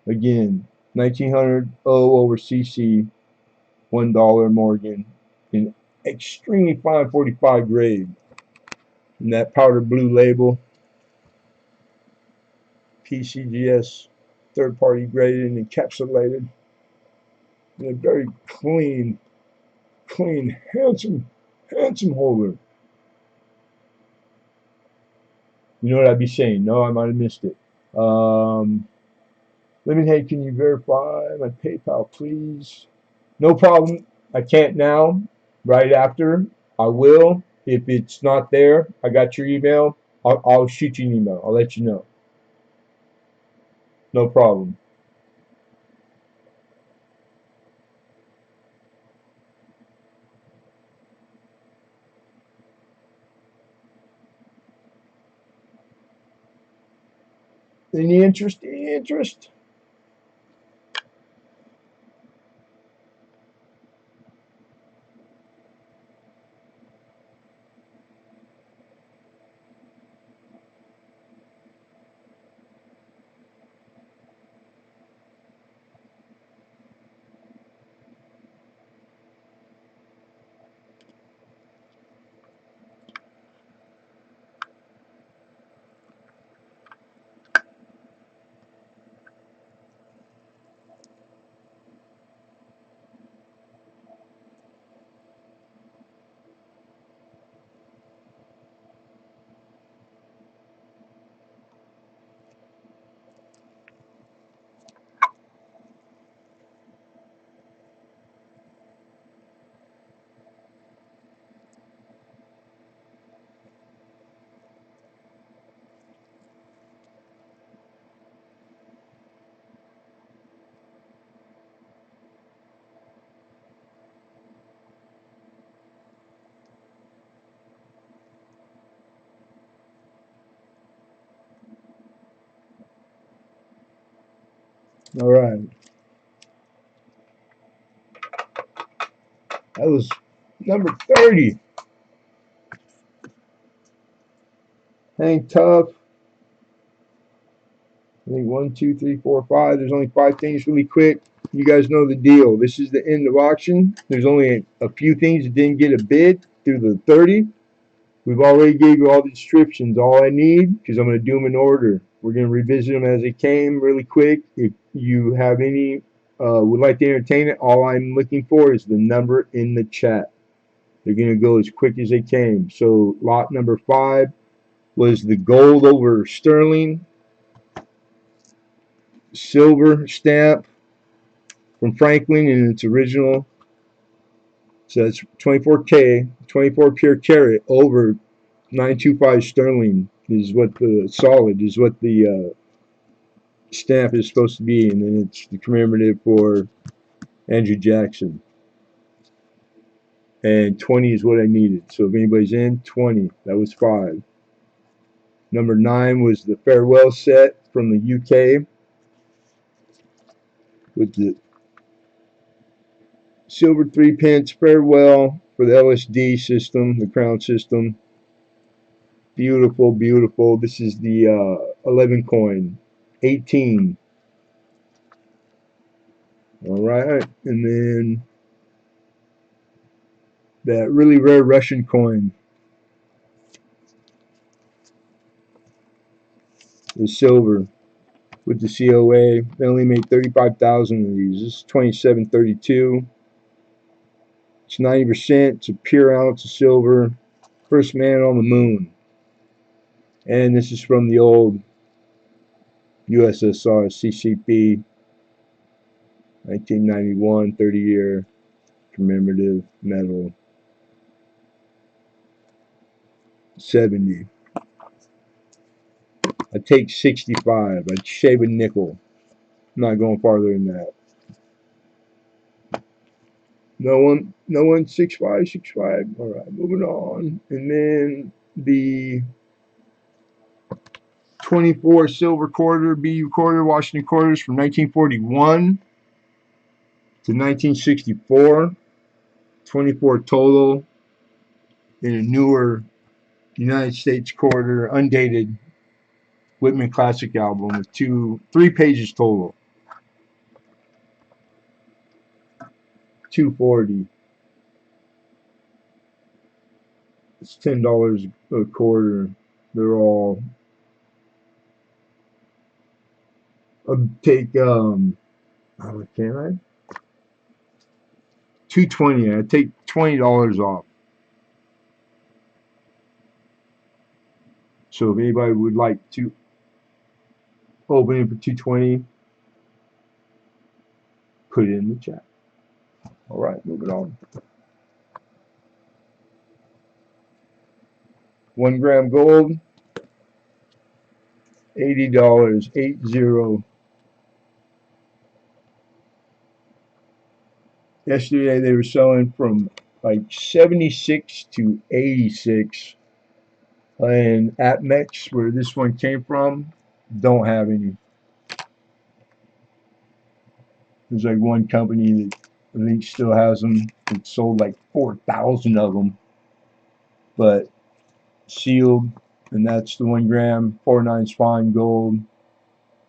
Speaker 1: Again, 1900 O over CC, $1 Morgan, in extremely fine 45 grade. And that powder blue label, PCGS, third party graded and encapsulated in a very clean, handsome holder. You know what I'd be saying? No, I might have missed it. Lemonhead, can you verify my PayPal, please? No problem. I can't now. Right after, I will. If it's not there, I got your email. I'll shoot you an email. I'll let you know. No problem. Any interest? Any interest? All right. That was number 30. Hang tough. I think 1, 2, 3, 4, 5. There's only 5 things really quick. You guys know the deal. This is the end of auction. There's only a few things that didn't get a bid through the 30. We've already gave you all the descriptions. All I need, because I'm going to do them in order. We're going to revisit them as they came really quick. If you have any, would like to entertain it, all I'm looking for is the number in the chat. They're going to go as quick as they came. So lot number 5 was the gold over sterling silver stamp from Franklin in its original. So that's 24K, 24 pure carat over 925 sterling is what the solid is what the stamp is supposed to be, and then it's the commemorative for Andrew Jackson. And 20 is what I needed. So if anybody's in, 20. That was 5. Number 9 was the farewell set from the UK with the silver 3-pence farewell for the LSD system, the crown system. Beautiful, beautiful. This is the 11 coin, 18. All right, and then that really rare Russian coin, the silver with the COA. They only made 35,000 of these. This is 2732. It's 90%. It's a pure ounce of silver. First man on the moon. And this is from the old USSR CCP 1991 30-year commemorative medal. 70. I take 65. I'd shave a nickel. I'm not going farther than that. No one 6565. All right, moving on. And then the 24 silver quarter, BU quarter, Washington quarters from 1941 to 1964. 24 total in a newer United States quarter, undated Whitman Classic album with 3 pages total. 240. It's $10 a quarter. They're all. I'll take can I? 220. I take $20 off. So if anybody would like to open it for 220, put it in the chat. All right, moving on. 1 gram gold, $80, 80. Yesterday they were selling from like 76 to 86. And at Mex, where this one came from, don't have any. There's like one company that I think still has them. It sold like 4,000 of them, but sealed. And that's the 1 gram 49 spine gold.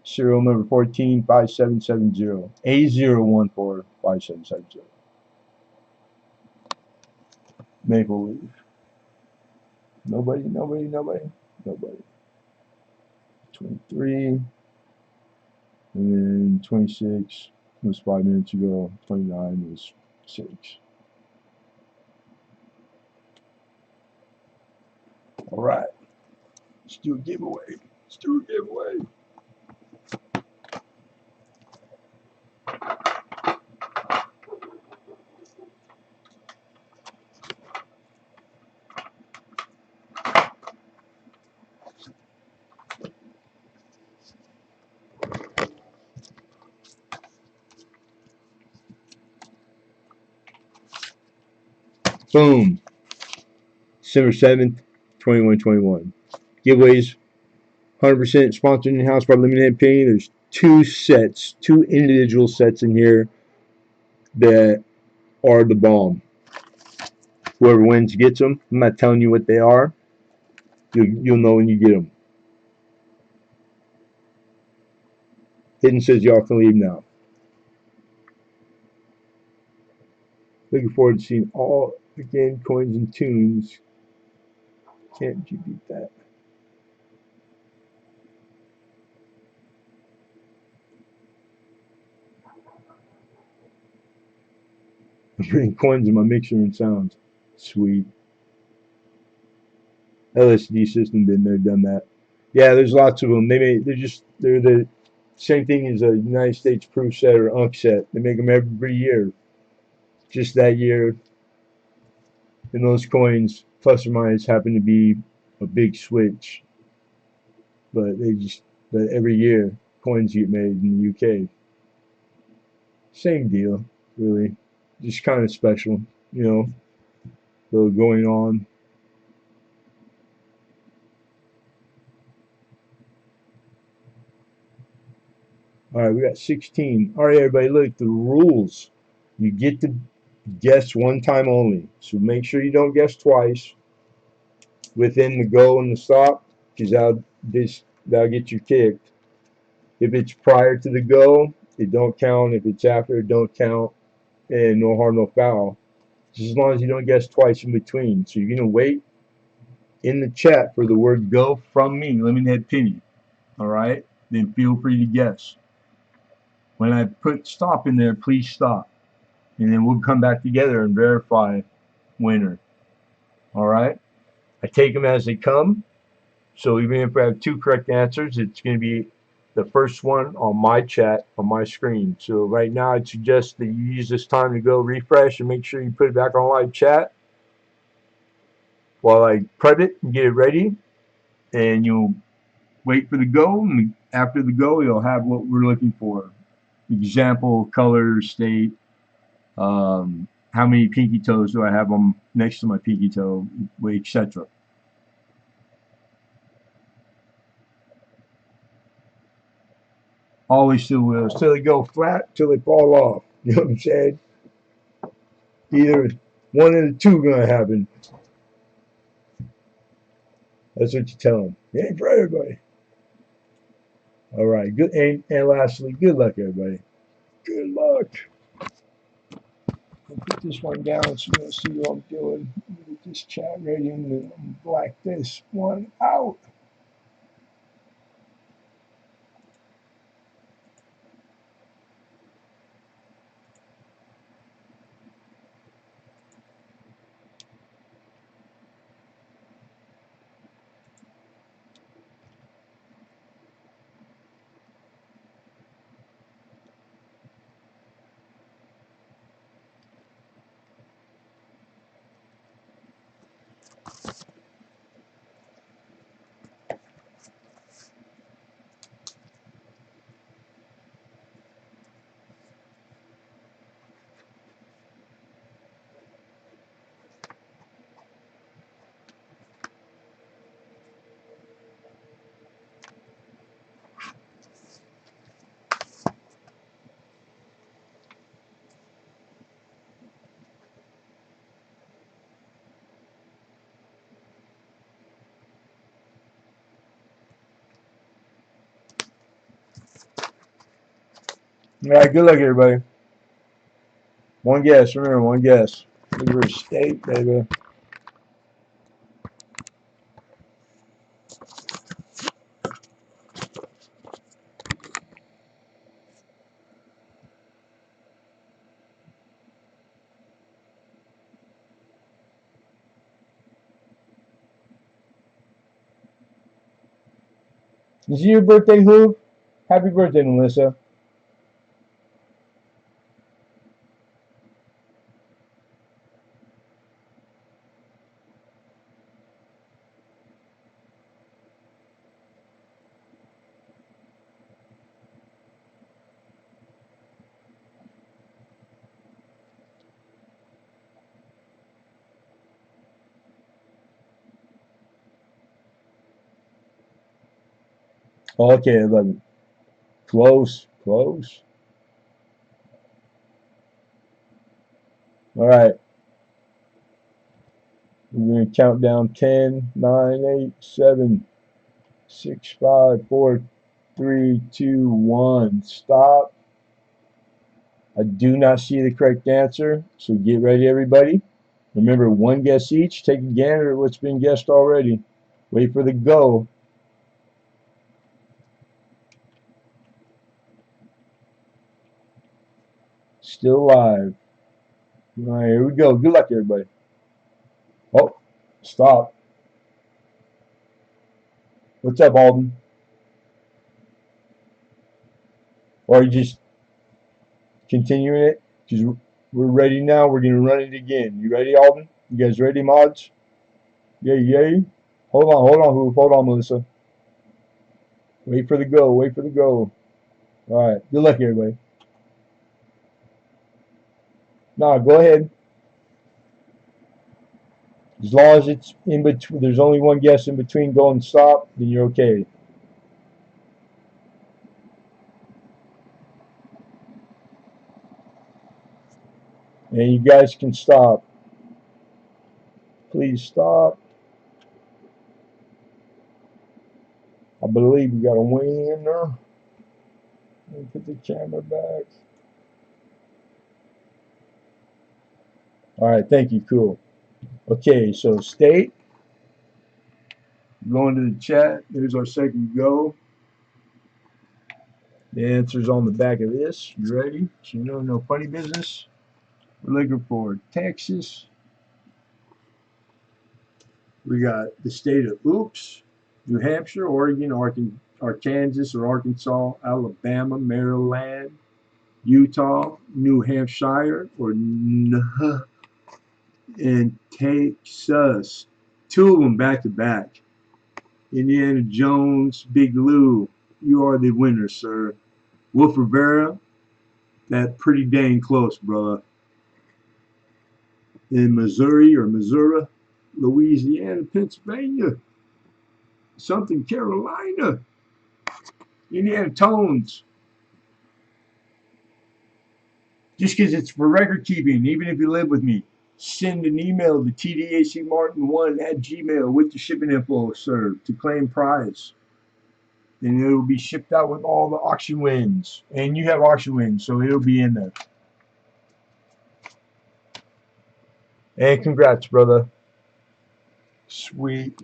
Speaker 1: Serial number 145770. A0145770. Maple leaf. Nobody. 23. And then 26 was 5 minutes ago. 29 was 6. All right. Let's do a giveaway. Boom. December 7th, 2121. Giveaways 100% sponsored in-house by Lemonhead Penny. There's 2 individual sets in here that are the bomb. Whoever wins gets them. I'm not telling you what they are. You'll know when you get them. Hidden says y'all can leave now. Looking forward to seeing all again coins and tunes. Can't you beat that? I'm putting coins in my mixer and sounds. Sweet. LSD system been there, done that. Yeah, there's lots of them. They're the same thing as a United States proof set or UNC set. They make them every year. Just that year, and those coins, plus or minus, happen to be a big switch. But every year, coins get made in the UK. Same deal, really. Just kind of special, you know, though going on. All right, we got 16. All right, everybody, look, the rules. You get to guess 1 time only. So make sure you don't guess twice within the go and the stop, because that'll get you kicked. If it's prior to the go, it don't count. If it's after, it don't count. And no harm, no foul. Just as long as you don't guess twice in between. So you're going to wait in the chat for the word go from me, Lemonhead Penny. All right? Then feel free to guess. When I put stop in there, please stop. And then we'll come back together and verify winner. All right? I take them as they come. So even if I have 2 correct answers, it's going to be the first one on my chat on my screen. So right now I'd suggest that you use this time to go refresh and make sure you put it back on live chat while I prep it and get it ready. And you'll wait for the go, and after the go, you'll have what we're looking for. example, color, state, how many pinky toes do I have on next to my pinky toe, etc. Always two wheels till they go flat, till they fall off. You know what I'm saying? Either one of the two gonna happen. That's what you tell them. It ain't for everybody. All right. Good. And lastly, good luck, everybody. Good luck. I'll put this one down so you don't see what I'm doing. Get this chat ready and then black this one out. All right. Good luck, everybody. One guess. Remember, one guess. We're state, baby. Is it your birthday, Lou? Happy birthday, Melissa. Okay, 11. Close. Close. All right. We're going to count down 10, 9, 8, 7, 6, 5, 4, 3, 2, 1. Stop. I do not see the correct answer, so get ready, everybody. Remember, one guess each. Take a gander at what's been guessed already. Wait for the go. Still live. All right, here we go. Good luck, everybody. Oh, stop. What's up, Alden? Or are you just continuing it? Because we're ready now. We're going to run it again. You ready, Alden? You guys ready, mods? Yay, yay. Hold on, Hoof. Hold on, Melissa. Wait for the go. Wait for the go. All right. Good luck, everybody. No, go ahead. As long as it's in between, there's only one guess in between go and stop, then you're okay. And you guys can stop. Please stop. I believe we got a wing in there. Let me put the camera back. All right, thank you. Cool. Okay, so state. Going to the chat. There's our second go. The answer's on the back of this. You ready? So you know, no funny business. We're looking for Texas. We got the state of Oops, New Hampshire, Oregon, Arkansas or Arkansas, Alabama, Maryland, Utah, New Hampshire, and Texas. Two of them back to back. Indiana Jones, Big Lou, you are the winner, sir. Wolf Rivera, That pretty dang close, brother. In Missouri or Missouri, Louisiana, Pennsylvania, something Carolina, Indiana Tones. Just because it's for record keeping, even if you live with me, send an email to tdacmartin1@gmail with the shipping info, sir, to claim prize. And it'll be shipped out with all the auction wins. And you have auction wins, so it'll be in there. And congrats, brother. Sweet.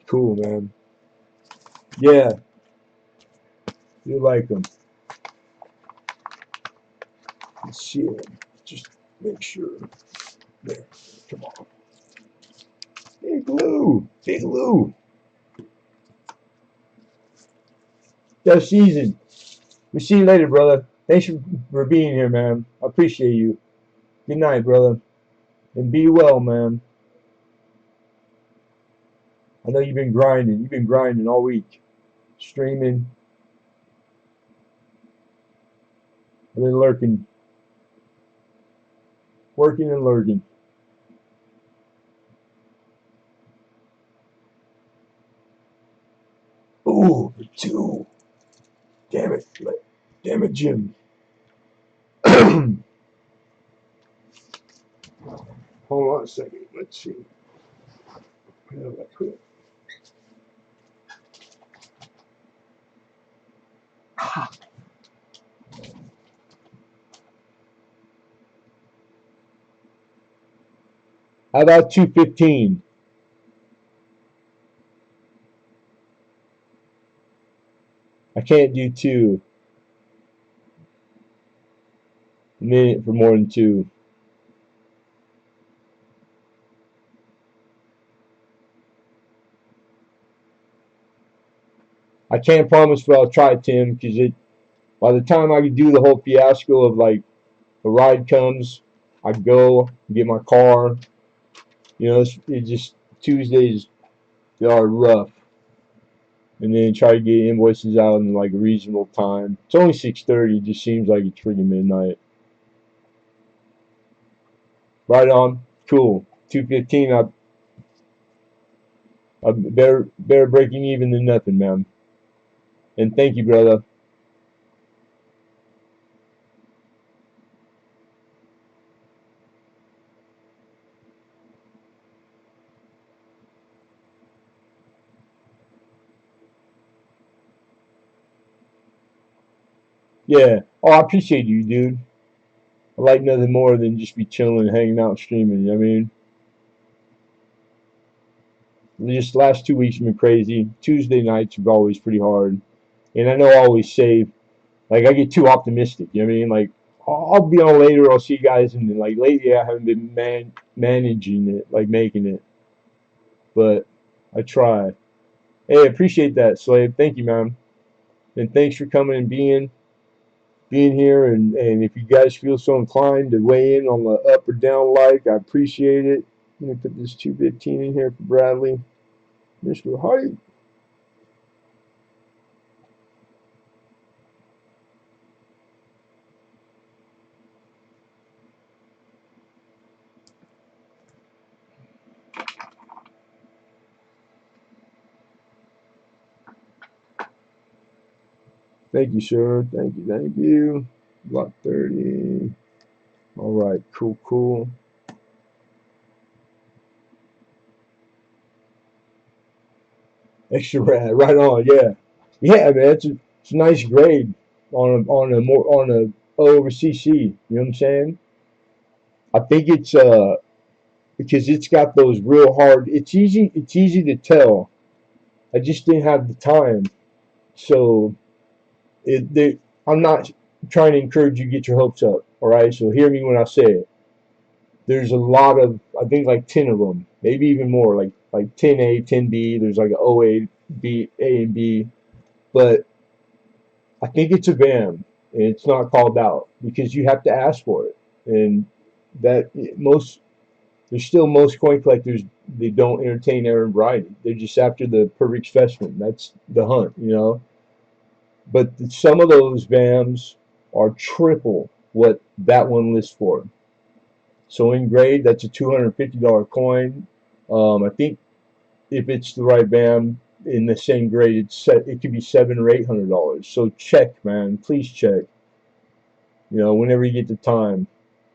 Speaker 1: Cool, man. Yeah, you like them. Let's see them. Just make sure. There. Come on. Big Lou. Big Lou. Just season. We'll see you later, brother. Thanks for being here, man. I appreciate you. Good night, brother. And be well, man. I know you've been grinding. You've been grinding all week. Streaming. I've been lurking. Working and lurking. Ooh, the two. Damn it. Damn it, Jim. Hold on a second. Let's see. Where did I put it? How about 215? I can't do 2 a minute for more than 2. I can't promise, but I'll try, Tim, because by the time I can do the whole fiasco of like a ride comes, I go get my car. You know, it just Tuesdays they are rough, and then try to get invoices out in like a reasonable time. It's only 6:30. It just seems like it's freaking midnight. Right on. Cool. 215. I better breaking even than nothing, man. And thank you, brother. Yeah. Oh, I appreciate you, dude. I like nothing more than just be chilling, hanging out, streaming. You know what I mean? Just last 2 weeks have been crazy. Tuesday nights are always pretty hard. And I know I always say, like, I get too optimistic. You know what I mean? Like, I'll be on later, I'll see you guys. And then, like, lately I haven't been managing it, like, making it. But I try. Hey, I appreciate that, Slave. Thank you, man. And thanks for coming and being here. And if you guys feel so inclined to weigh in on the up or down like, I appreciate it. Let me put this 215 in here for Bradley. Mr. Hype. Thank you, sir. Thank you. Thank you. Block 30. All right. Cool, cool. Extra rad. Right on. Yeah. Yeah, man. It's a nice grade on a over CC. You know what I'm saying? I think it's because it's got those real hard. It's easy to tell. I just didn't have the time. So I'm not. trying to encourage you to get your hopes up. All right, so hear me when I say it. There's a lot of, I think like 10 of them, maybe even more, like 10A, 10B. There's like an OA, B, A and B, but I think it's a BAM and it's not called out because you have to ask for it. And that most there's still most coin collectors, they don't entertain error and variety. They're just after the perfect specimen. That's the hunt, you know. But some of those BAMs are triple what that one lists for. So in grade, that's a $250 coin. I think if it's the right BAM in the same grade, it could be $700 or $800. So check, man. Please check. You know, whenever you get the time,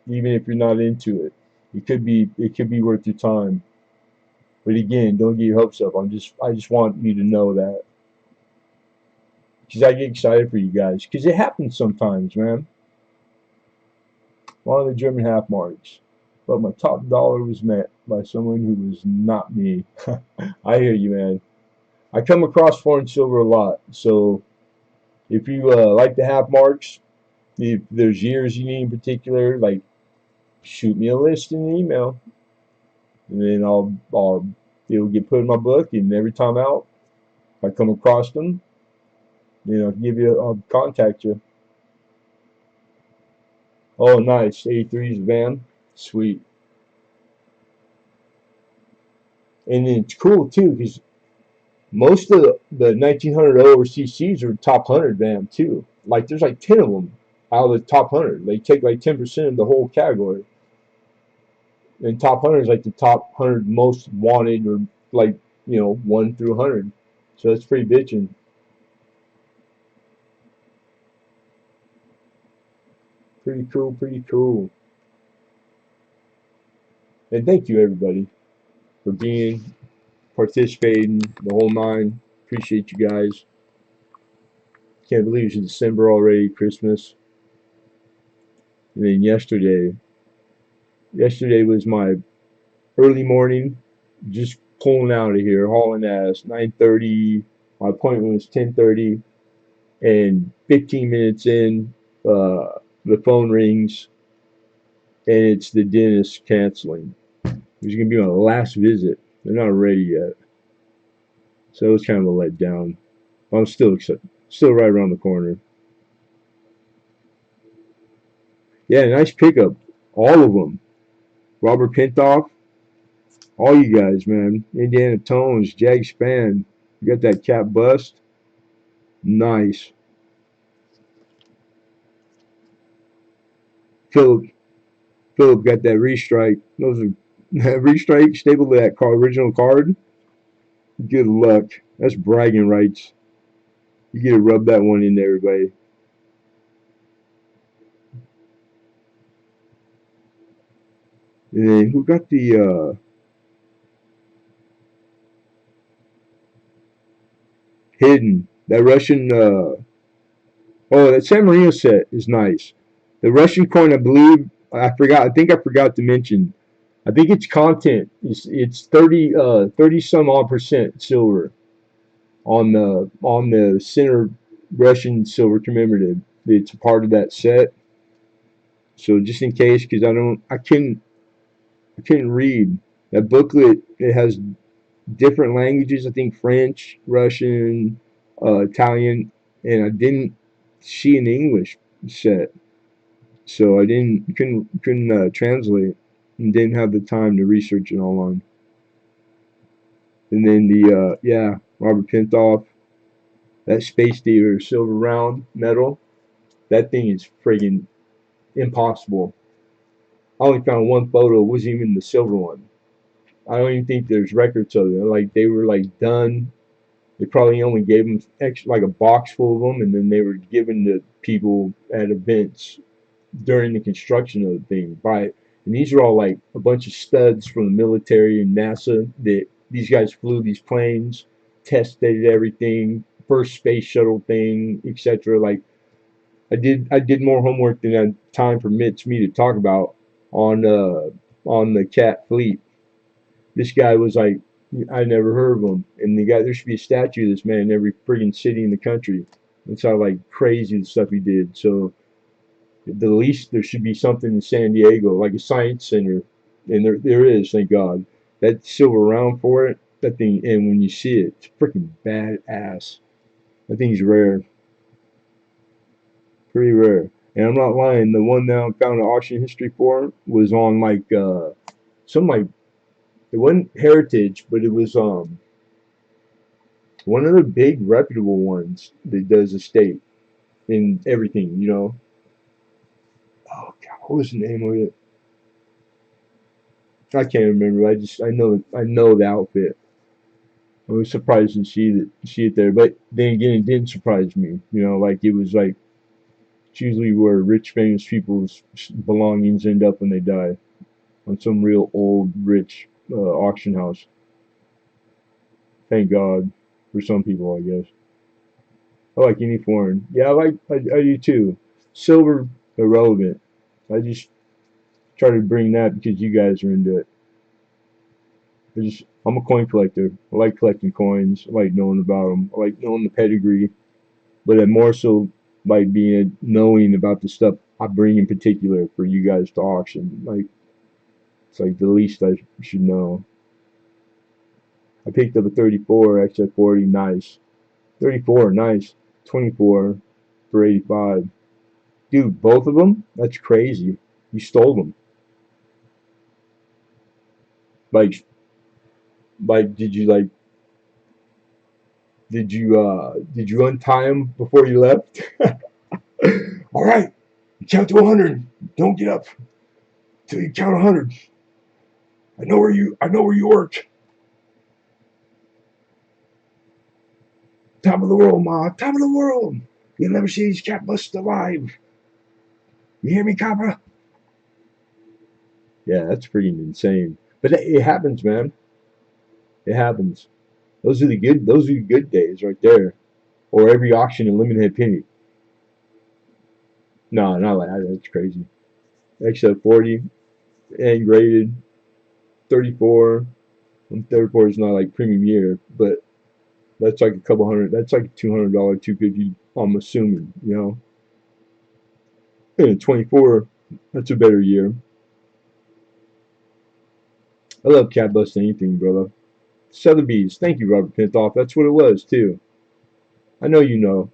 Speaker 1: even if you're not into it, it could be worth your time. But again, don't get your hopes up. I just want you to know that because I get excited for you guys because it happens sometimes, man. One of the German half marks, but my top dollar was met by someone who was not me. I hear you, man. I come across foreign silver a lot, so if you like the half marks, if there's years you need in particular, like shoot me a list in an email, and then I'll it'll get put in my book, and every time out, if I come across them, I'll contact you. Oh, nice. 83's van. Sweet. And then it's cool, too, because most of the 1900 ORCCs are top 100 van, too. Like, there's like 10 of them out of the top 100. They take like 10% of the whole category. And top 100 is like the top 100 most wanted, or like, 1 through 100. So that's pretty bitching. Pretty cool, pretty cool. And thank you, everybody, for participating, the whole nine. Appreciate you guys. Can't believe it's December already, Christmas. And then yesterday was my early morning, just pulling out of here, hauling ass. 9:30. My appointment was 10:30, and 15 minutes in, the phone rings, and it's the dentist canceling. It was gonna be my last visit. They're not ready yet, so it was kind of a letdown. I'm still excited. Still right around the corner. Yeah, nice pickup. All of them. Robert Pintoff, all you guys, man. Indiana Tones, Jag Span. You got that cap bust. Nice. Philip Philip got that restrike. Those are restrike stapled to that original card. Good luck. That's bragging rights. You get to rub that one into everybody. And then who got the hidden? That Russian oh, that San Marino set is nice. The Russian coin, I believe, I forgot. I think I forgot to mention. I think its content it's 30 some odd percent silver on the center Russian silver commemorative. It's a part of that set. So just in case, because I couldn't read that booklet. It has different languages. I think French, Russian, Italian, and I didn't see an English set. So I didn't couldn't translate and didn't have the time to research it all on. And then the Robert Pintoff, that Space Theater silver round metal, that thing is friggin' impossible. I only found one photo. It wasn't even the silver one. I don't even think there's records of it. Like they were like done. They probably only gave them extra, like a box full of them, and then they were given to people at events during the construction of the thing. And these are all like a bunch of studs from the military and NASA that these guys flew these planes, tested everything, first space shuttle thing, etc. Like I did more homework than time permits me to talk about on the cat fleet. This guy was like, I never heard of him, and there should be a statue of this man in every friggin' city in the country. That's how like crazy the stuff he did. So The least there should be something in San Diego, like a science center, and there is, thank God. That silver round for it, that thing, and when you see it, it's freaking badass. That thing's rare, pretty rare. And I'm not lying. The one that I found an auction history for was on like some like it wasn't Heritage, but it was one of the big reputable ones that does estate and everything. You know. Oh God, what was the name of it? I can't remember. I know the outfit. I was surprised to see it there, but then again, it didn't surprise me. You know, like it was like it's usually where rich famous people's belongings end up when they die on some real old rich auction house. Thank God for some people, I guess. I like any foreign. Yeah, I do too. Silver irrelevant. I just try to bring that because you guys are into it. I'm a coin collector. I like collecting coins. I like knowing about them. I like knowing the pedigree, but I more so like being knowing about the stuff I bring in particular for you guys to auction. Like it's like the least I should know. I picked up a 34 XF40, nice. 34, nice. 24 for 85. Dude, both of them? That's crazy. You stole them. Like, did you did you untie them before you left? All right, count to 100. Don't get up till you count 100. I know where you work. Top of the world, ma. Top of the world. You'll never see these cat busts alive. You hear me, copper? Yeah, that's freaking insane. But it happens, man. It happens. Those are the good days right there. Or every auction in Lemonhead Penny. No, not like that. That's crazy. XF 40 and graded 34. 34 is not like premium year, but that's like a couple hundred. That's like $200, 250. I'm assuming, you know. And 24, that's a better year. I love cat bust anything, brother. Sotheby's. Thank you, Robert Pintoff. That's what it was too. I know you know.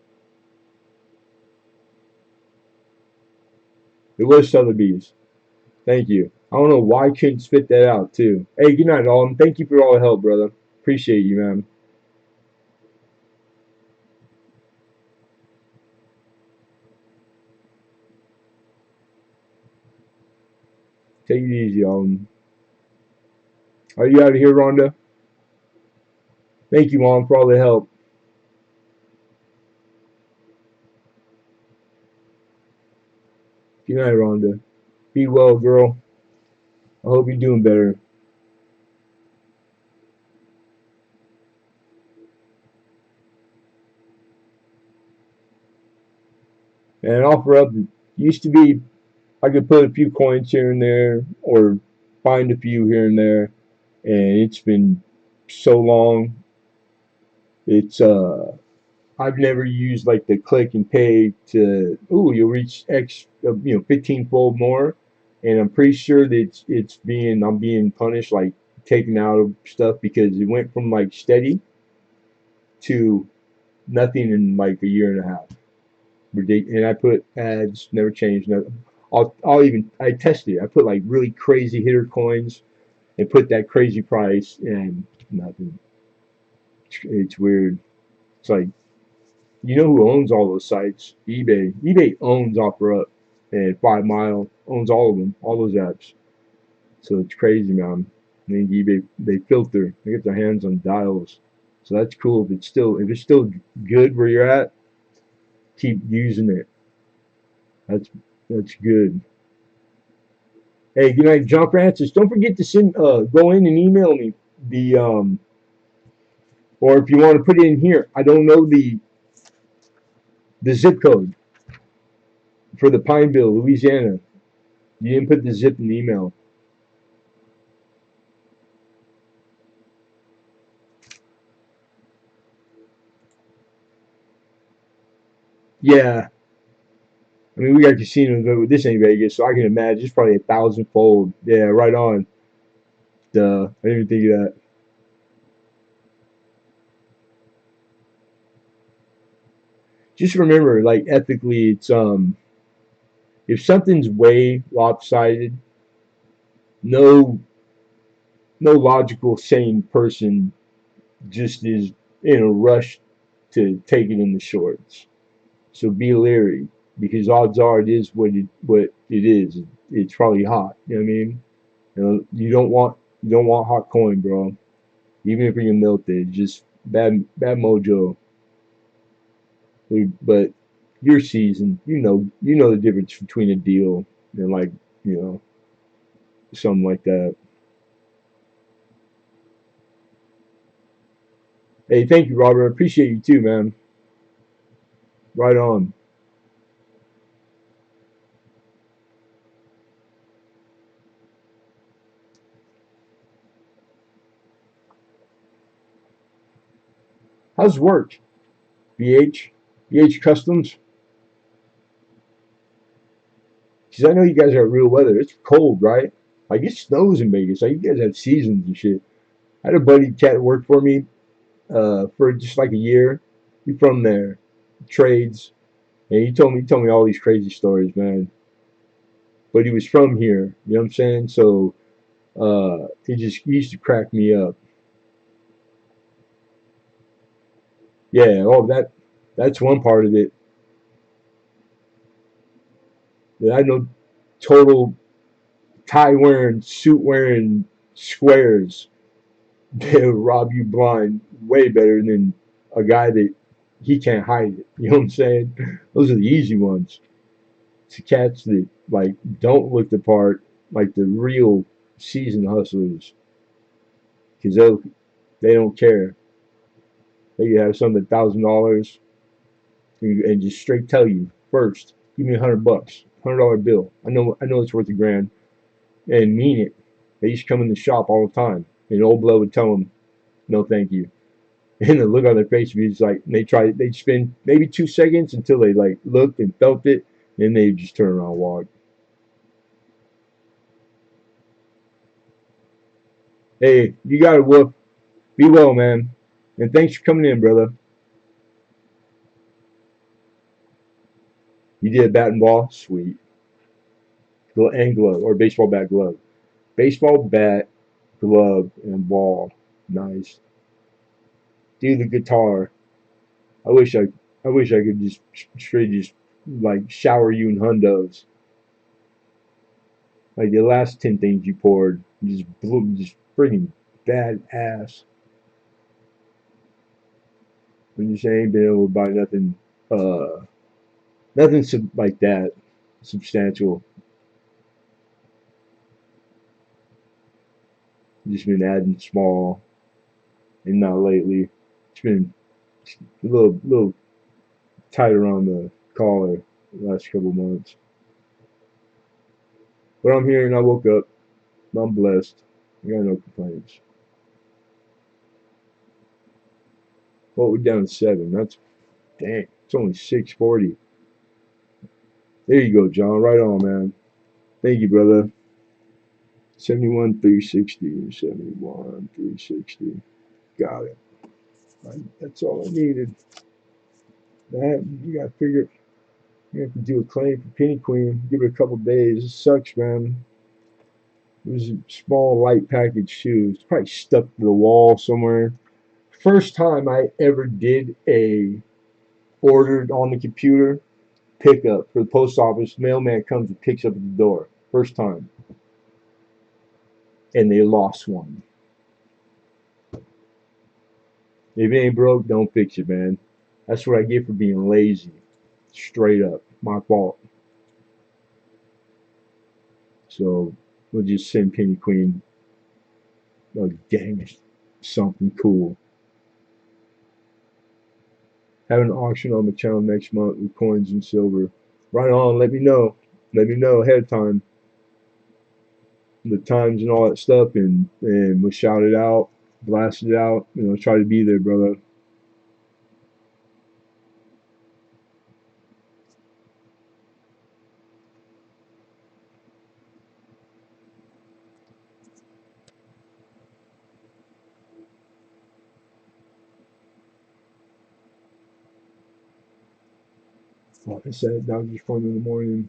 Speaker 1: It was Sotheby's. Thank you. I don't know why I couldn't spit that out too. Hey, good night, all. Thank you for all the help, brother. Appreciate you, man. Take it easy, Alden. Are you out of here, Rhonda? Thank you, Mom, for all the help. Good night, Rhonda. Be well, girl. I hope you're doing better. And offer up used to be I could put a few coins here and there or find a few here and there, and it's been so long. It's I've never used like the click and pay to you'll reach X 15-fold more, and I'm pretty sure that I'm being punished like taken out of stuff because it went from like steady to nothing in like a year and a half. Ridiculous. And I put ads, never changed. Nothing. I tested it. I put like really crazy hitter coins and put that crazy price and nothing. It's weird. It's like you know who owns all those sites? eBay. eBay owns OfferUp and 5 Mile owns all of them, all those apps. So it's crazy, man. I think eBay they filter, they get their hands on dials. So that's cool. If it's still good where you're at, keep using it. That's that's good. Hey, good night, John Francis. Don't forget to go in and email me the or if you want to put it in here. I don't know the zip code for the Pineville, Louisiana. You didn't put the zip in the email. Yeah, I mean, we got casinos, but this ain't Vegas, so I can imagine it's probably 1,000-fold. Yeah, right on. Duh, I didn't even think of that. Just remember, like ethically, it's if something's way lopsided, no no logical sane person just is in a rush to take it in the shorts. So be leery because odds are it is. It's probably hot. You know what I mean? You don't want hot coin, bro. Even if you can melt it, just bad mojo. But you're seasoned. You know the difference between a deal and like you know something like that. Hey, thank you, Robert. I appreciate you too, man. Right on. How's work? BH? BH Customs? Because I know you guys are real weather. It's cold, right? Like it snows in Vegas. Like you guys have seasons and shit. I had a buddy cat that worked for me for just like a year. He from there, trades, and he told me all these crazy stories, man. But he was from here. You know what I'm saying? So he used to crack me up. Yeah. Oh, that's one part of it. That I know total tie wearing, suit wearing squares they'll rob you blind way better than a guy that he can't hide it. You know what I'm saying? Those are the easy ones. It's the cats that like don't look the part, like the real seasoned hustlers, because they don't care. They could have some $1,000 and just straight tell you first, give me $100, $100 bill. I know it's worth a grand, and mean it. They used to come in the shop all the time, and old blood would tell them, no, thank you. And the look on their face was like they'd spend maybe 2 seconds until they like looked and felt it, and they'd just turn around and walk. Hey, you got it, Wolf. Be well, man. And thanks for coming in, brother. You did a bat and ball? Sweet. And glove, or baseball bat glove. Baseball bat, glove, and ball. Nice. Do the guitar. I wish I I wish I could just straight just like shower you in hundos. Like the last 10 things you poured, just blew, just freaking bad ass. I'm just saying, ain't been able to buy nothing, uh, nothing like that substantial. Just been adding small, and not lately. It's been a little tight around the collar the last couple months. But I'm here and I woke up. I'm blessed. I got no complaints. Well, we're down to 7. That's dang. It's only 6:40. There you go, John. Right on, man. Thank you, brother. 71 360. 71 360. Got it. That's all I needed. That you got to figure. You have to do a claim for Penny Queen. Give it a couple days. It sucks, man. It was a small, light package too. It's probably stuck to the wall somewhere. First time I ever did a ordered on the computer pickup for the post office. Mailman comes and picks up at the door. First time, and they lost one. If it ain't broke, don't fix it, man. That's what I get for being lazy. Straight up, my fault. So we'll just send Penny Queen. Oh, dang it, something cool. Have an auction on the channel next month with coins and silver. Right on. Let me know. Let me know ahead of time the times and all that stuff, and we'll shout it out, blast it out. Try to be there, brother. Like I said, doctor's appointment in the morning.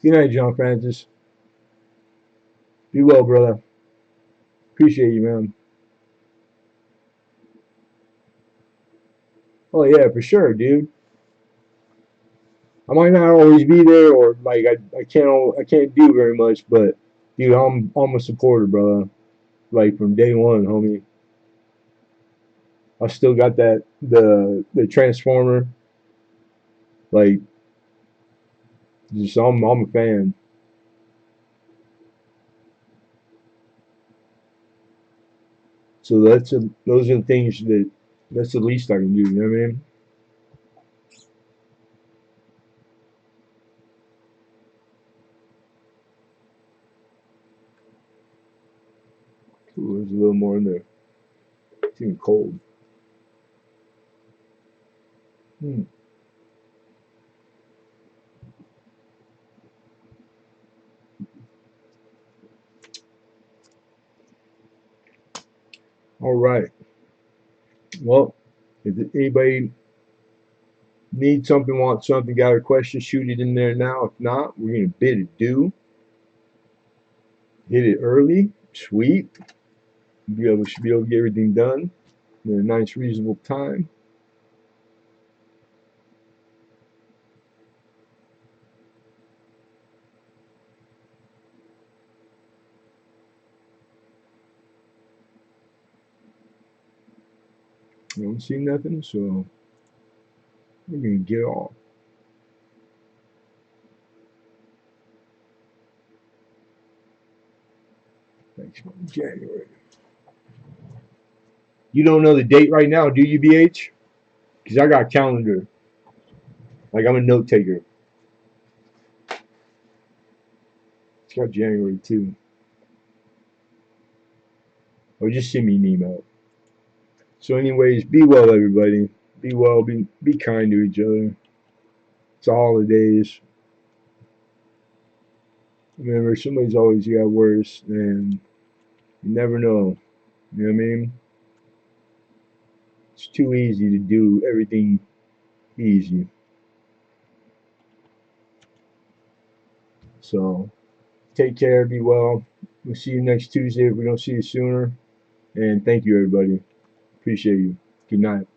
Speaker 1: Good night, John Francis. Be well, brother. Appreciate you, man. Oh yeah, for sure, dude. I might not always be there, or like I can't do very much, but dude, I'm a supporter, brother. Like from day one, homie. I still got the transformer. Like, just I'm a fan. So those are the things that's the least I can do. You know what I mean? Ooh, there's a little more in there. It's even cold. Hmm. All right. Well, if anybody needs something, wants something, got a question, shoot it in there now. If not, we're gonna bid it due. Hit it early. Sweet. Should be able to get everything done in a nice, reasonable time. I don't see nothing, so we're gonna get off. Next month, January. You don't know the date right now, do you, BH? Because I got a calendar. Like I'm a note taker. It's got January too. Or just send me an email. So, anyways, be well, everybody. Be well. Be kind to each other. It's the holidays. Remember, somebody's always got worse, and you never know. You know what I mean? It's too easy to do everything easy. So, take care. Be well. We'll see you next Tuesday if we don't see you sooner. And thank you, everybody. Appreciate you. Good night.